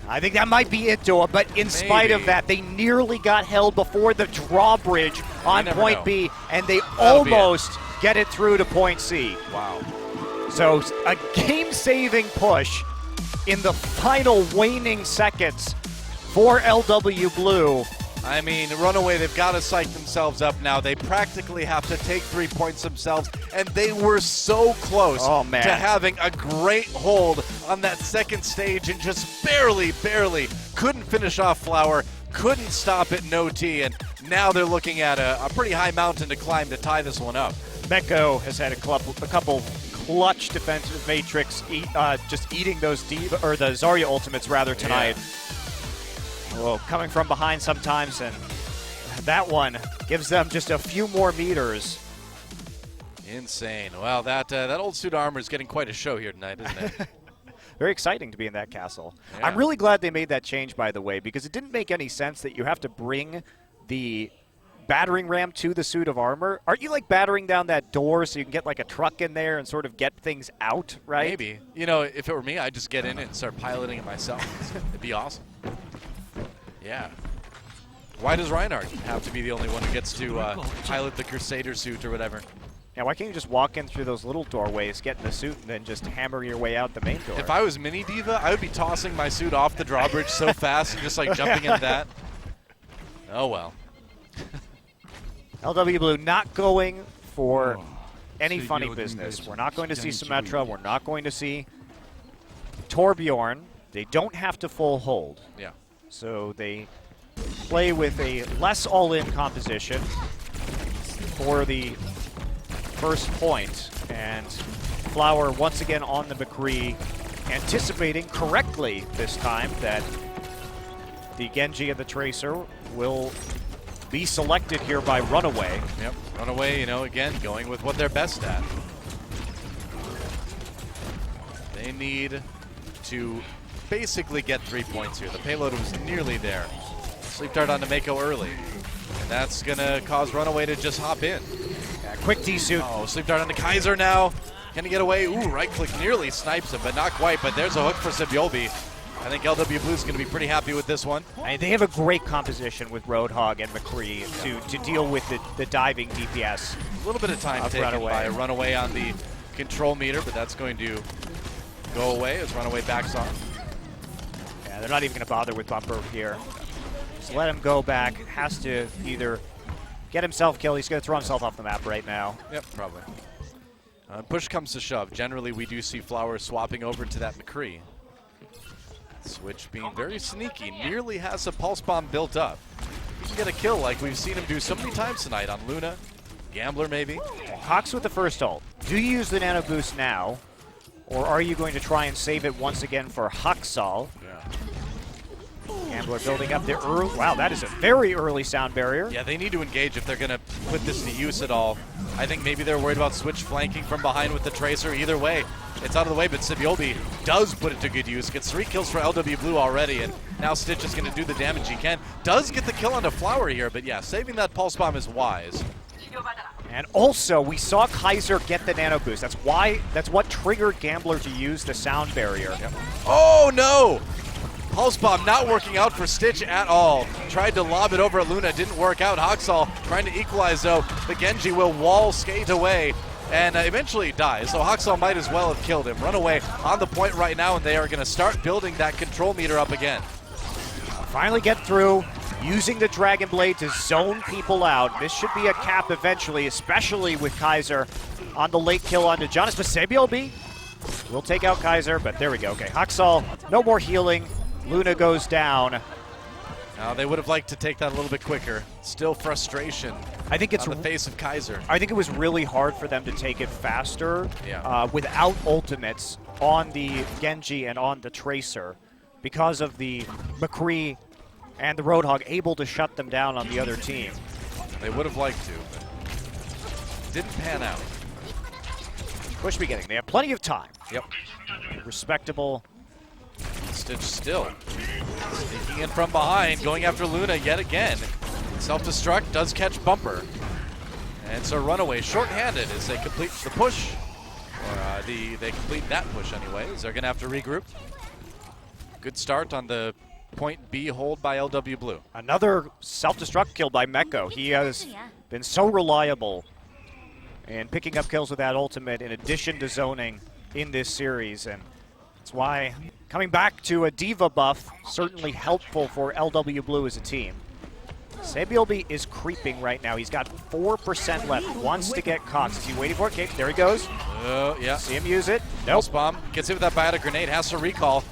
I think that might be it, Doa, but in spite of that, they nearly got held before the drawbridge on point B, and they almost get it through to point C. Wow. So a game-saving push in the final waning seconds for LW Blue. I mean, Runaway, they've got to psych themselves up now. They practically have to take 3 points themselves, and they were so close to having a great hold on that second stage and just barely couldn't finish off Flower, couldn't stop it in OT, and now they're looking at a pretty high mountain to climb to tie this one up. Meko has had a couple clutch defensive matrix just eating those the Zarya ultimates rather tonight. Well, coming from behind sometimes, and that one gives them just a few more meters. Insane. Well, that old suit armor is getting quite a show here tonight, isn't it? Very exciting to be in that castle. Yeah. I'm really glad they made that change, by the way, because it didn't make any sense that you have to bring the battering ram to the suit of armor. Aren't you like battering down that door so you can get like a truck in there and sort of get things out, right? Maybe. You know, if it were me, I'd just get in it and start piloting it myself. It'd be awesome. Yeah. Why does Reinhardt have to be the only one who gets to pilot the Crusader suit or whatever? Yeah, why can't you just walk in through those little doorways, get in the suit, and then just hammer your way out the main door? If I was Mini Diva, I would be tossing my suit off the drawbridge so fast and just like jumping in that. Oh well. LW Blue not going for any funny business. We're not going to see Symmetra. We're not going to see Torbjorn. They don't have to full hold. Yeah. So they play with a less all-in composition for the first point. And Flower once again on the McCree, anticipating correctly this time that the Genji and the Tracer will be selected here by Runaway. Yep, Runaway, you know, again, going with what they're best at. They need to basically get 3 points here. The payload was nearly there. Sleep dart onto Mako early. And that's going to cause Runaway to just hop in. Yeah, quick D-suit. Oh, sleep dart onto Kaiser now. Can he get away? Ooh, right click nearly snipes him, but not quite. But there's a hook for Sibyobi. I think LW Blue's going to be pretty happy with this one. They have a great composition with Roadhog and McCree to deal with the diving DPS. A little bit of time taken by Runaway on the control meter, but that's going to go away as Runaway backs on. Yeah, they're not even going to bother with Bumper here. Just let him go back. Has to either get himself killed. He's going to throw himself off the map right now. Yep, probably. Push comes to shove. Generally, we do see Flower swapping over to that McCree. Switch being very sneaky, nearly has a pulse bomb built up. He can get a kill like we've seen him do so many times tonight on Luna, Gambler maybe. Hawks with the first ult. Do you use the nano boost now, or are you going to try and save it once again for Haksal? Yeah. Gambler building up the early. Wow, that is a very early sound barrier. Yeah, they need to engage if they're going to put this to use at all. I think maybe they're worried about Switch flanking from behind with the Tracer. Either way, it's out of the way, but Sibyobi does put it to good use. Gets 3 kills for LW Blue already, and now Stitch is going to do the damage he can. Does get the kill onto Flower here, but yeah, saving that pulse bomb is wise. And also, we saw Kaiser get the nano boost. That's what triggered Gambler to use the sound barrier. Yep. Oh no! Pulse bomb not working out for Stitch at all. Tried to lob it over at Luna, didn't work out. Haksal trying to equalize though. The Genji will wall skate away and eventually dies. So Haksal might as well have killed him. Runaway on the point right now, and they are going to start building that control meter up again. Finally get through, using the Dragon Blade to zone people out. This should be a cap eventually, especially with Kaiser on the late kill onto Jonas. But Sibyobi will take out Kaiser, but there we go. Okay, Haksal, no more healing. Luna goes down. Now they would have liked to take that a little bit quicker. Still frustration. I think it's on the face of Kaiser. I think it was really hard for them to take it faster yeah. Without ultimates on the Genji and on the Tracer because of the McCree and the Roadhog able to shut them down on the other team. They would have liked to, but didn't pan out. Push beginning. They have plenty of time. Yep. Respectable. Stitch still sneaking in from behind, going after Luna yet again. Self-destruct does catch Bumper. And so Runaway short-handed as they complete the push. Or they complete that push anyways. They're going to have to regroup. Good start on the point B hold by LW Blue. Another self-destruct kill by Meko. He has been so reliable in picking up kills with that ultimate in addition to zoning in this series. And that's why coming back to a Diva buff, certainly helpful for LW Blue as a team. Sibyobi is creeping right now. He's got 4% left. Wants to get Cox. Is he waiting for it? Okay, there he goes. Yeah. See him use it. Nope. Bomb gets hit with that biotic grenade. Has to recall.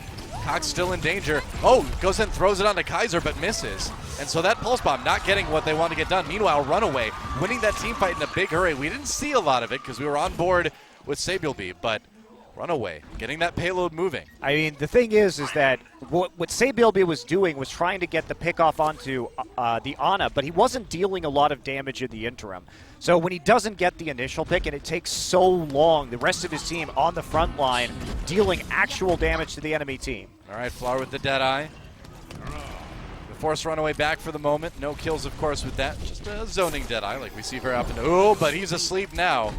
Cox still in danger. Oh, goes in, throws it onto Kaiser, but misses. And so that pulse bomb not getting what they want to get done. Meanwhile, Runaway winning that team fight in a big hurry. We didn't see a lot of it because we were on board with Sibyobi, but Runaway, getting that payload moving. I mean, the thing is that what Sabilby was doing was trying to get the pickoff onto the Ana, but he wasn't dealing a lot of damage in the interim. So when he doesn't get the initial pick and it takes so long, the rest of his team on the front line dealing actual damage to the enemy team. All right, Flower with the Deadeye. Force Runaway back for the moment. No kills, of course, with that. Just a zoning Deadeye like we see very often. Oh, but he's asleep now.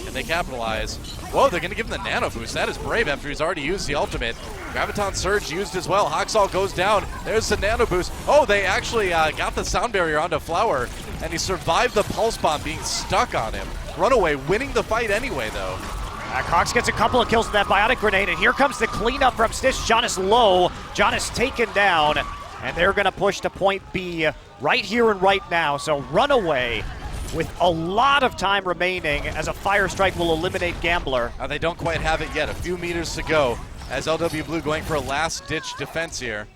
Can they capitalize? Whoa, they're going to give him the nano boost. That is brave after he's already used the ultimate. Graviton Surge used as well. Hoxall goes down. There's the nano boost. Oh, they actually got the sound barrier onto Flower, and he survived the pulse bomb being stuck on him. Runaway winning the fight anyway, though. Cox gets a couple of kills with that biotic grenade, and here comes the cleanup from Stitch. Jonas low. Jonas taken down, and they're going to push to point B right here and right now. So Runaway with a lot of time remaining as a Fire Strike will eliminate Gambler. They don't quite have it yet. A few meters to go as LW Blue going for a last-ditch defense here.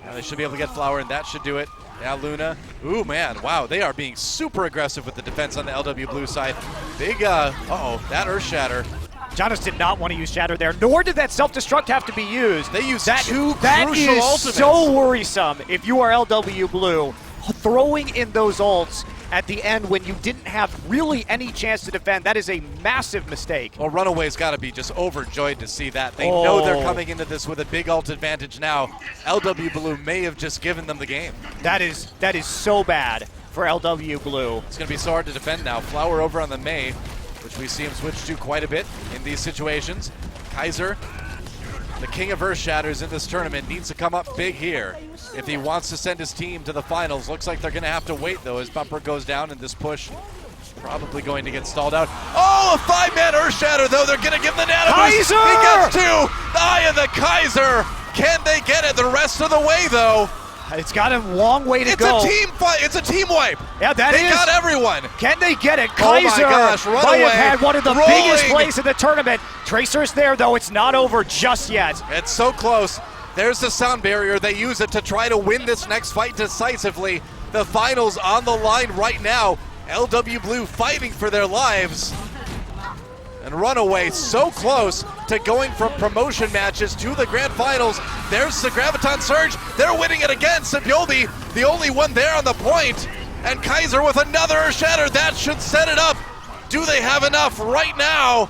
Now they should be able to get Flower, and that should do it. Now Luna. Ooh, man. Wow, they are being super aggressive with the defense on the LW Blue side. Big, uh-oh, that Earth Shatter. Jonas did not want to use Shatter there, nor did that self-destruct have to be used. They used that, two that crucial is ultimates. So worrisome if you are LW Blue. Throwing in those ults at the end when you didn't have really any chance to defend, that is a massive mistake. Well, Runaway's got to be just overjoyed to see that. They know they're coming into this with a big ult advantage now. LW Blue may have just given them the game. That is so bad for LW Blue. It's going to be so hard to defend now. Flower over on the Mei, which we see him switch to quite a bit in these situations. Kaiser, the king of Earth Shatters in this tournament, needs to come up big here if he wants to send his team to the finals. Looks like they're going to have to wait, though, as Bumper goes down, and this push probably going to get stalled out. Oh, a 5-man Earth Shatter, though. They're going to give him the nano boost. Kaiser! He gets two. The Eye of the Kaiser. Can they get it the rest of the way, though? It's got a long way to go. It's a team fight. It's a team wipe. Yeah, they got everyone. Can they get it? Oh my Kaiser gosh, might have had one of the biggest rolling. plays of the tournament. Tracer's there, though. It's not over just yet. It's so close. There's the sound barrier. They use it to try to win this next fight decisively. The finals on the line right now. LW Blue fighting for their lives. And Runaway so close to going from promotion matches to the grand finals. There's the Graviton Surge. They're winning it again. Sabyoldi, the only one there on the point. And Kaiser with another Earth Shatter. That should set it up. Do they have enough right now?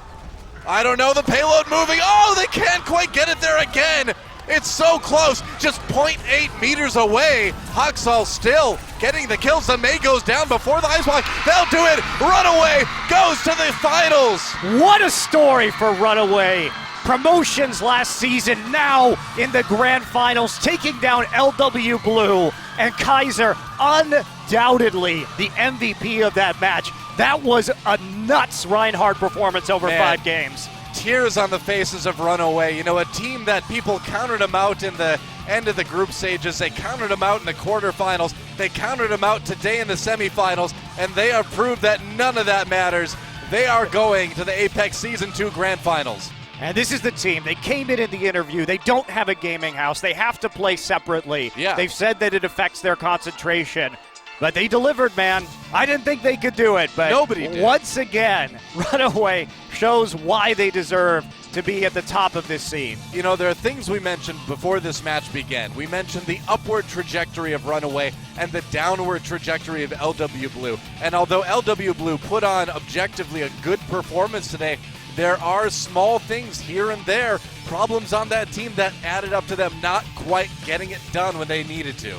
I don't know. The payload moving. Oh, they can't quite get it there again. It's so close, just 0.8 meters away. Hoxall still getting the kills. The Mei goes down before the Ice Block. They'll do it. Runaway goes to the finals. What a story for Runaway. Promotions last season, now in the grand finals, taking down LW Blue. And Kaiser, undoubtedly the MVP of that match. That was a nuts Reinhardt performance over 5 games. Tears on the faces of Runaway. You know, a team that people counted them out in the end of the group stages. They counted them out in the quarterfinals. They counted them out today in the semifinals, and they have proved that none of that matters. They are going to the Apex Season 2 Grand Finals. And this is the team. They came in the interview. They don't have a gaming house. They have to play separately. Yeah. They've said that it affects their concentration. But they delivered, man. I didn't think they could do it, but nobody did. Once again, Runaway shows why they deserve to be at the top of this scene. You know, there are things we mentioned before this match began. We mentioned the upward trajectory of Runaway and the downward trajectory of LW Blue. And although LW Blue put on objectively a good performance today, there are small things here and there, problems on that team that added up to them not quite getting it done when they needed to.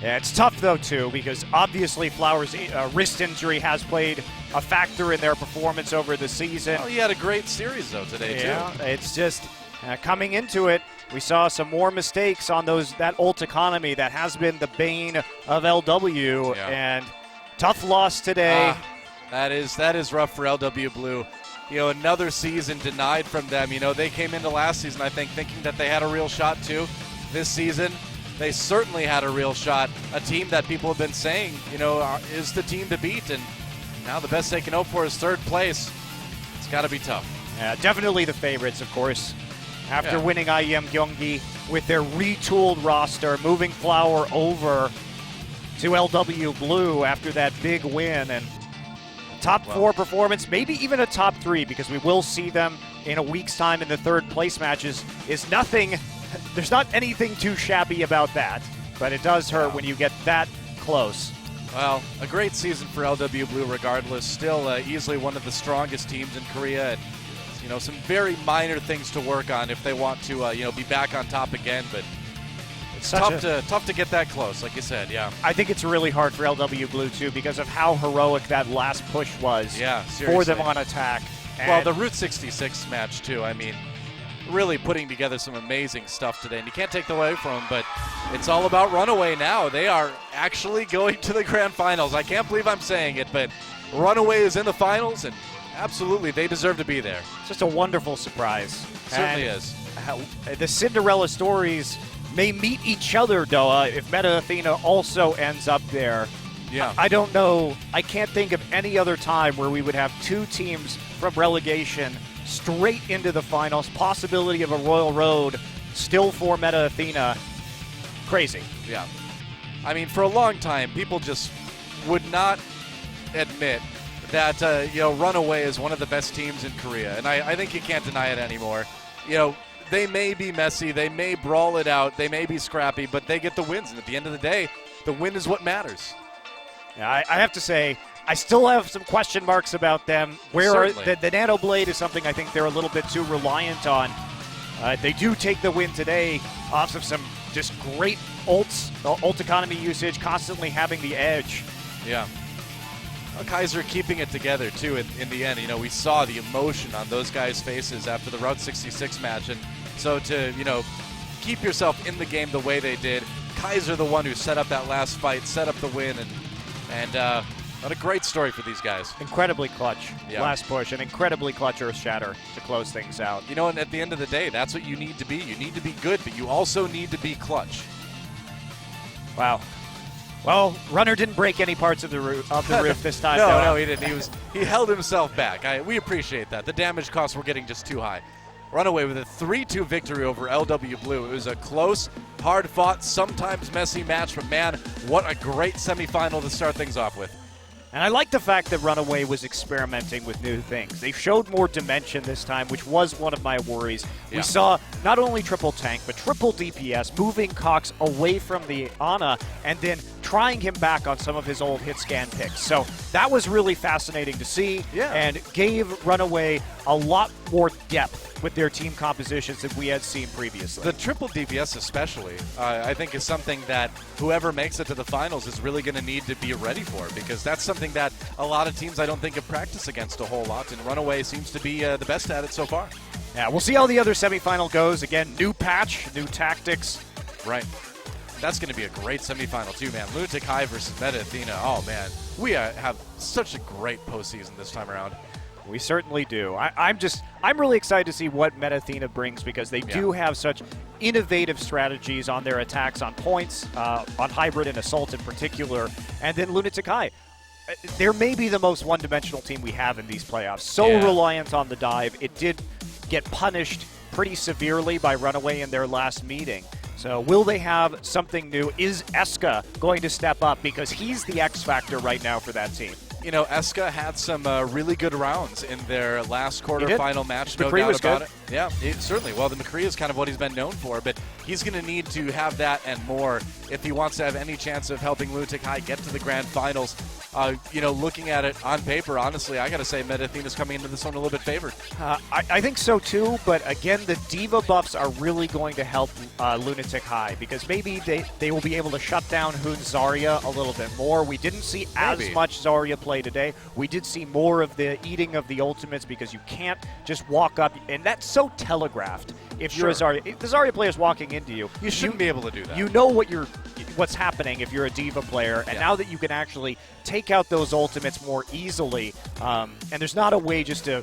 Yeah, it's tough, though, too, because obviously Flowers' wrist injury has played a factor in their performance over the season. Well, he had a great series, though, today, too. Yeah, it's just coming into it, we saw some more mistakes on that ult economy that has been the bane of LW, and tough loss today. That is rough for LW Blue. You know, another season denied from them. You know, they came into last season, I think, thinking that they had a real shot, too. This season, they certainly had a real shot. A team that people have been saying, you know, is the team to beat. And now the best they can hope for is third place. It's got to be tough. Yeah, definitely the favorites, of course. After winning IEM Gyeonggi with their retooled roster, moving Flower over to LW Blue after that big win. And top 4 performance, maybe even a top 3, because we will see them in a week's time in the third place matches, is nothing. There's not anything too shabby about that, but it does hurt when you get that close. Well, a great season for LW Blue regardless. Still easily one of the strongest teams in Korea, and some very minor things to work on if they want to be back on top again, but it's tough to get that close, like you said. Yeah, I think it's really hard for LW Blue too because of how heroic that last push was for them on attack. Well, the Route 66 match too, I mean, really putting together some amazing stuff today, and you can't take that away from them, but it's all about Runaway now. They are actually going to the grand finals. I can't believe I'm saying it, but Runaway is in the finals, and absolutely, they deserve to be there. It's just a wonderful surprise. Certainly is. The Cinderella stories may meet each other, Doa, if Meta Athena also ends up there. Yeah. I don't know. I can't think of any other time where we would have 2 teams from relegation straight into the finals. Possibility of a Royal Road still for Meta Athena. Crazy. Yeah. I mean, for a long time, people just would not admit that Runaway is one of the best teams in Korea, and I think you can't deny it anymore. They may be messy, they may brawl it out, they may be scrappy, but they get the wins, and at the end of the day, the win is what matters. Yeah, I have to say, I still have some question marks about them. The Nano Blade is something I think they're a little bit too reliant on. They do take the win today off of some just great ult economy usage, constantly having the edge. Yeah. Kaiser keeping it together, too, in the end. We saw the emotion on those guys' faces after the Route 66 match. And so to, keep yourself in the game the way they did, Kaiser the one who set up that last fight, set up the win, and what a great story for these guys. Incredibly clutch last push, an incredibly clutch Earth Shatter to close things out. And at the end of the day, that's what you need to be. You need to be good, but you also need to be clutch. Wow. Well, Runner didn't break any parts of the roof this time. No, he didn't. He held himself back. We appreciate that. The damage costs were getting just too high. Runaway with a 3-2 victory over LW Blue. It was a close, hard-fought, sometimes messy match, but man, what a great semifinal to start things off with. And I like the fact that Runaway was experimenting with new things. They showed more dimension this time, which was one of my worries. Yeah. We saw not only triple tank, but triple DPS, moving Cox away from the Ana, and then trying him back on some of his old hit scan picks. So that was really fascinating to see, and gave Runaway a lot more depth with their team compositions that we had seen previously. The triple DPS especially, I think, is something that whoever makes it to the finals is really going to need to be ready for, because that's something that a lot of teams I don't think have practiced against a whole lot, and Runaway seems to be the best at it so far. Yeah, we'll see how the other semifinal goes. Again, new patch, new tactics. Right. That's going to be a great semifinal too, man. Lunatic High versus Meta Athena. Oh, man. We have such a great postseason this time around. We certainly do. I'm really excited to see what Meta Athena brings, because they do have such innovative strategies on their attacks, on points, on hybrid and assault in particular, and then Lunatic High. They're maybe the most one-dimensional team we have in these playoffs. So reliant on the dive. It did get punished pretty severely by Runaway in their last meeting. So will they have something new? Is Eska going to step up? Because he's the X factor right now for that team. Eska had some really good rounds in their last quarterfinal match, no doubt about it. Yeah, certainly. Well, the McCree is kind of what he's been known for, but he's going to need to have that and more if he wants to have any chance of helping Lunatic High get to the grand finals. Looking at it on paper, honestly, I got to say Meta Athena's coming into this one a little bit favored. I think so too, but again, the Diva buffs are really going to help Lunatic High, because maybe they will be able to shut down Hoon Zarya a little bit more. We didn't see as much Zarya play today. We did see more of the eating of the ultimates, because you can't just walk up, and that's so telegraphed. If you're a Zarya, if the Zarya player is walking into you, you shouldn't be able to do that. You know what's happening if you're a Diva player, and now that you can actually take out those ultimates more easily, and there's not a way just to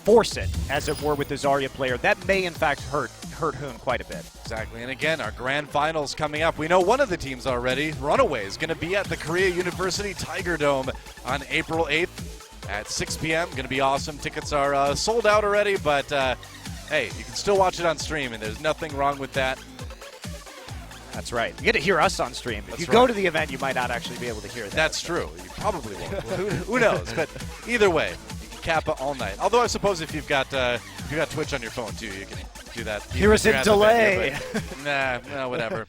force it, as it were, with the Zarya player, that may in fact hurt Hoon quite a bit. Exactly, and again, our grand finals coming up. We know one of the teams already. Runaway is going to be at the Korea University Tiger Dome on April 8th at 6 p.m. Going to be awesome. Tickets are sold out already, but hey, you can still watch it on stream, and there's nothing wrong with that. That's right. You get to hear us on stream. If That's you right. go to the event, you might not actually be able to hear that. That's true. You probably won't. Who knows? But either way, Kappa all night. Although I suppose if you've got Twitch on your phone too, you can do that. Here is a delay. Nah, whatever.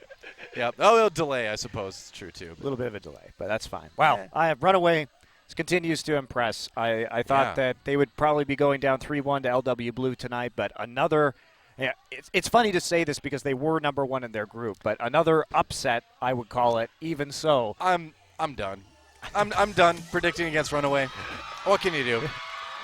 Yep. Oh, it'll delay, I suppose. It's true too. A little bit of a delay, but that's fine. Wow. I have Runaway continues to impress. I thought that they would probably be going down 3-1 to LW Blue tonight, but another. Yeah, it's funny to say this because they were number one in their group, but another upset, I would call it. Even so, I'm done. I'm done predicting against Runaway. What can you do?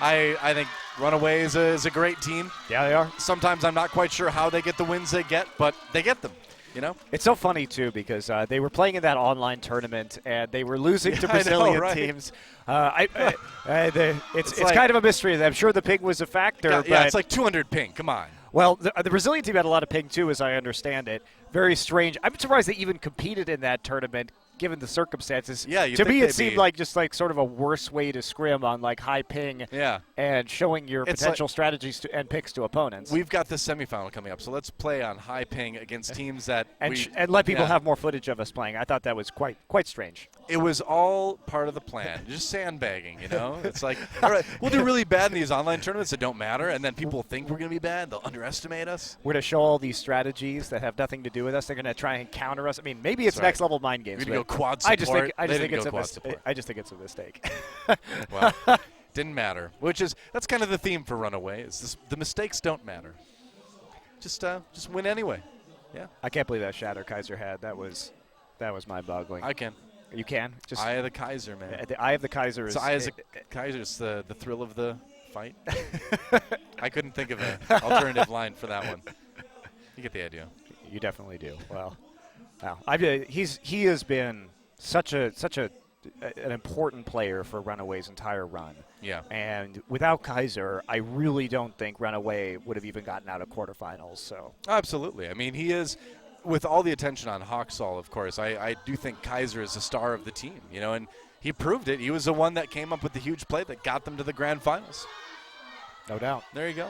I think Runaway is a great team. Yeah, they are. Sometimes I'm not quite sure how they get the wins they get, but they get them. You know? It's so funny, too, because they were playing in that online tournament, and they were losing to Brazilian teams. It's like, kind of a mystery. I'm sure the ping was a factor. Yeah, but it's like 200 ping. Come on. Well, the Brazilian team had a lot of ping, too, as I understand it. Very strange. I'm surprised they even competed in that tournament, given the circumstances. Yeah, to me, it seemed like just like sort of a worse way to scrim on like high ping. Yeah. And showing your It's potential strategies and picks to opponents. We've got the semifinal coming up, so let's play on high ping against teams that and let people have more footage of us playing. I thought that was quite strange. It was all part of the plan. Just sandbagging, you know? It's like, all right, we'll do really bad in these online tournaments that don't matter, and then people think we're going to be bad. They'll underestimate us. We're going to show all these strategies that have nothing to do with us. They're going to try and counter us. I mean, maybe it's next level mind games. We're going to go quad support. I just think it's a mistake. Well, didn't matter. That's kind of the theme for Runaway. Is the mistakes don't matter. Just win anyway. Yeah. I can't believe that shatter Kaiser had. That was mind-boggling. I can. You can? Just Eye of the Kaiser, man. The Eye of the Kaiser is... So Eye of the Kaiser is the thrill of the fight. I couldn't think of an alternative line for that one. You get the idea. You definitely do. Well, wow. He has been such an important player for Runaway's entire run. Yeah. And without Kaiser, I really don't think Runaway would have even gotten out of quarterfinals. So absolutely. I mean, he is, with all the attention on Hawksall, of course, I do think Kaiser is the star of the team, you know, and he proved it. He was the one that came up with the huge play that got them to the grand finals. No doubt. There you go.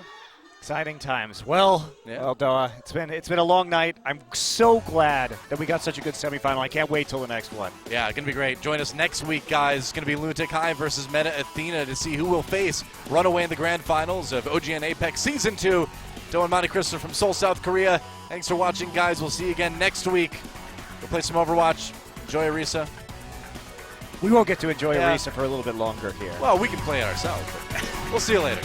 Exciting times. Well, Doa, it's been a long night. I'm so glad that we got such a good semifinal. I can't wait till the next one. Yeah, it's going to be great. Join us next week, guys. It's going to be Lunatic High versus Meta Athena to see who will face Runaway in the grand finals of OGN Apex Season 2. Doa and Monty Crystal from Seoul, South Korea. Thanks for watching, guys. We'll see you again next week. We'll play some Overwatch. Enjoy Arisa. We won't get to enjoy Arisa for a little bit longer here. Well, we can play it ourselves. But we'll see you later.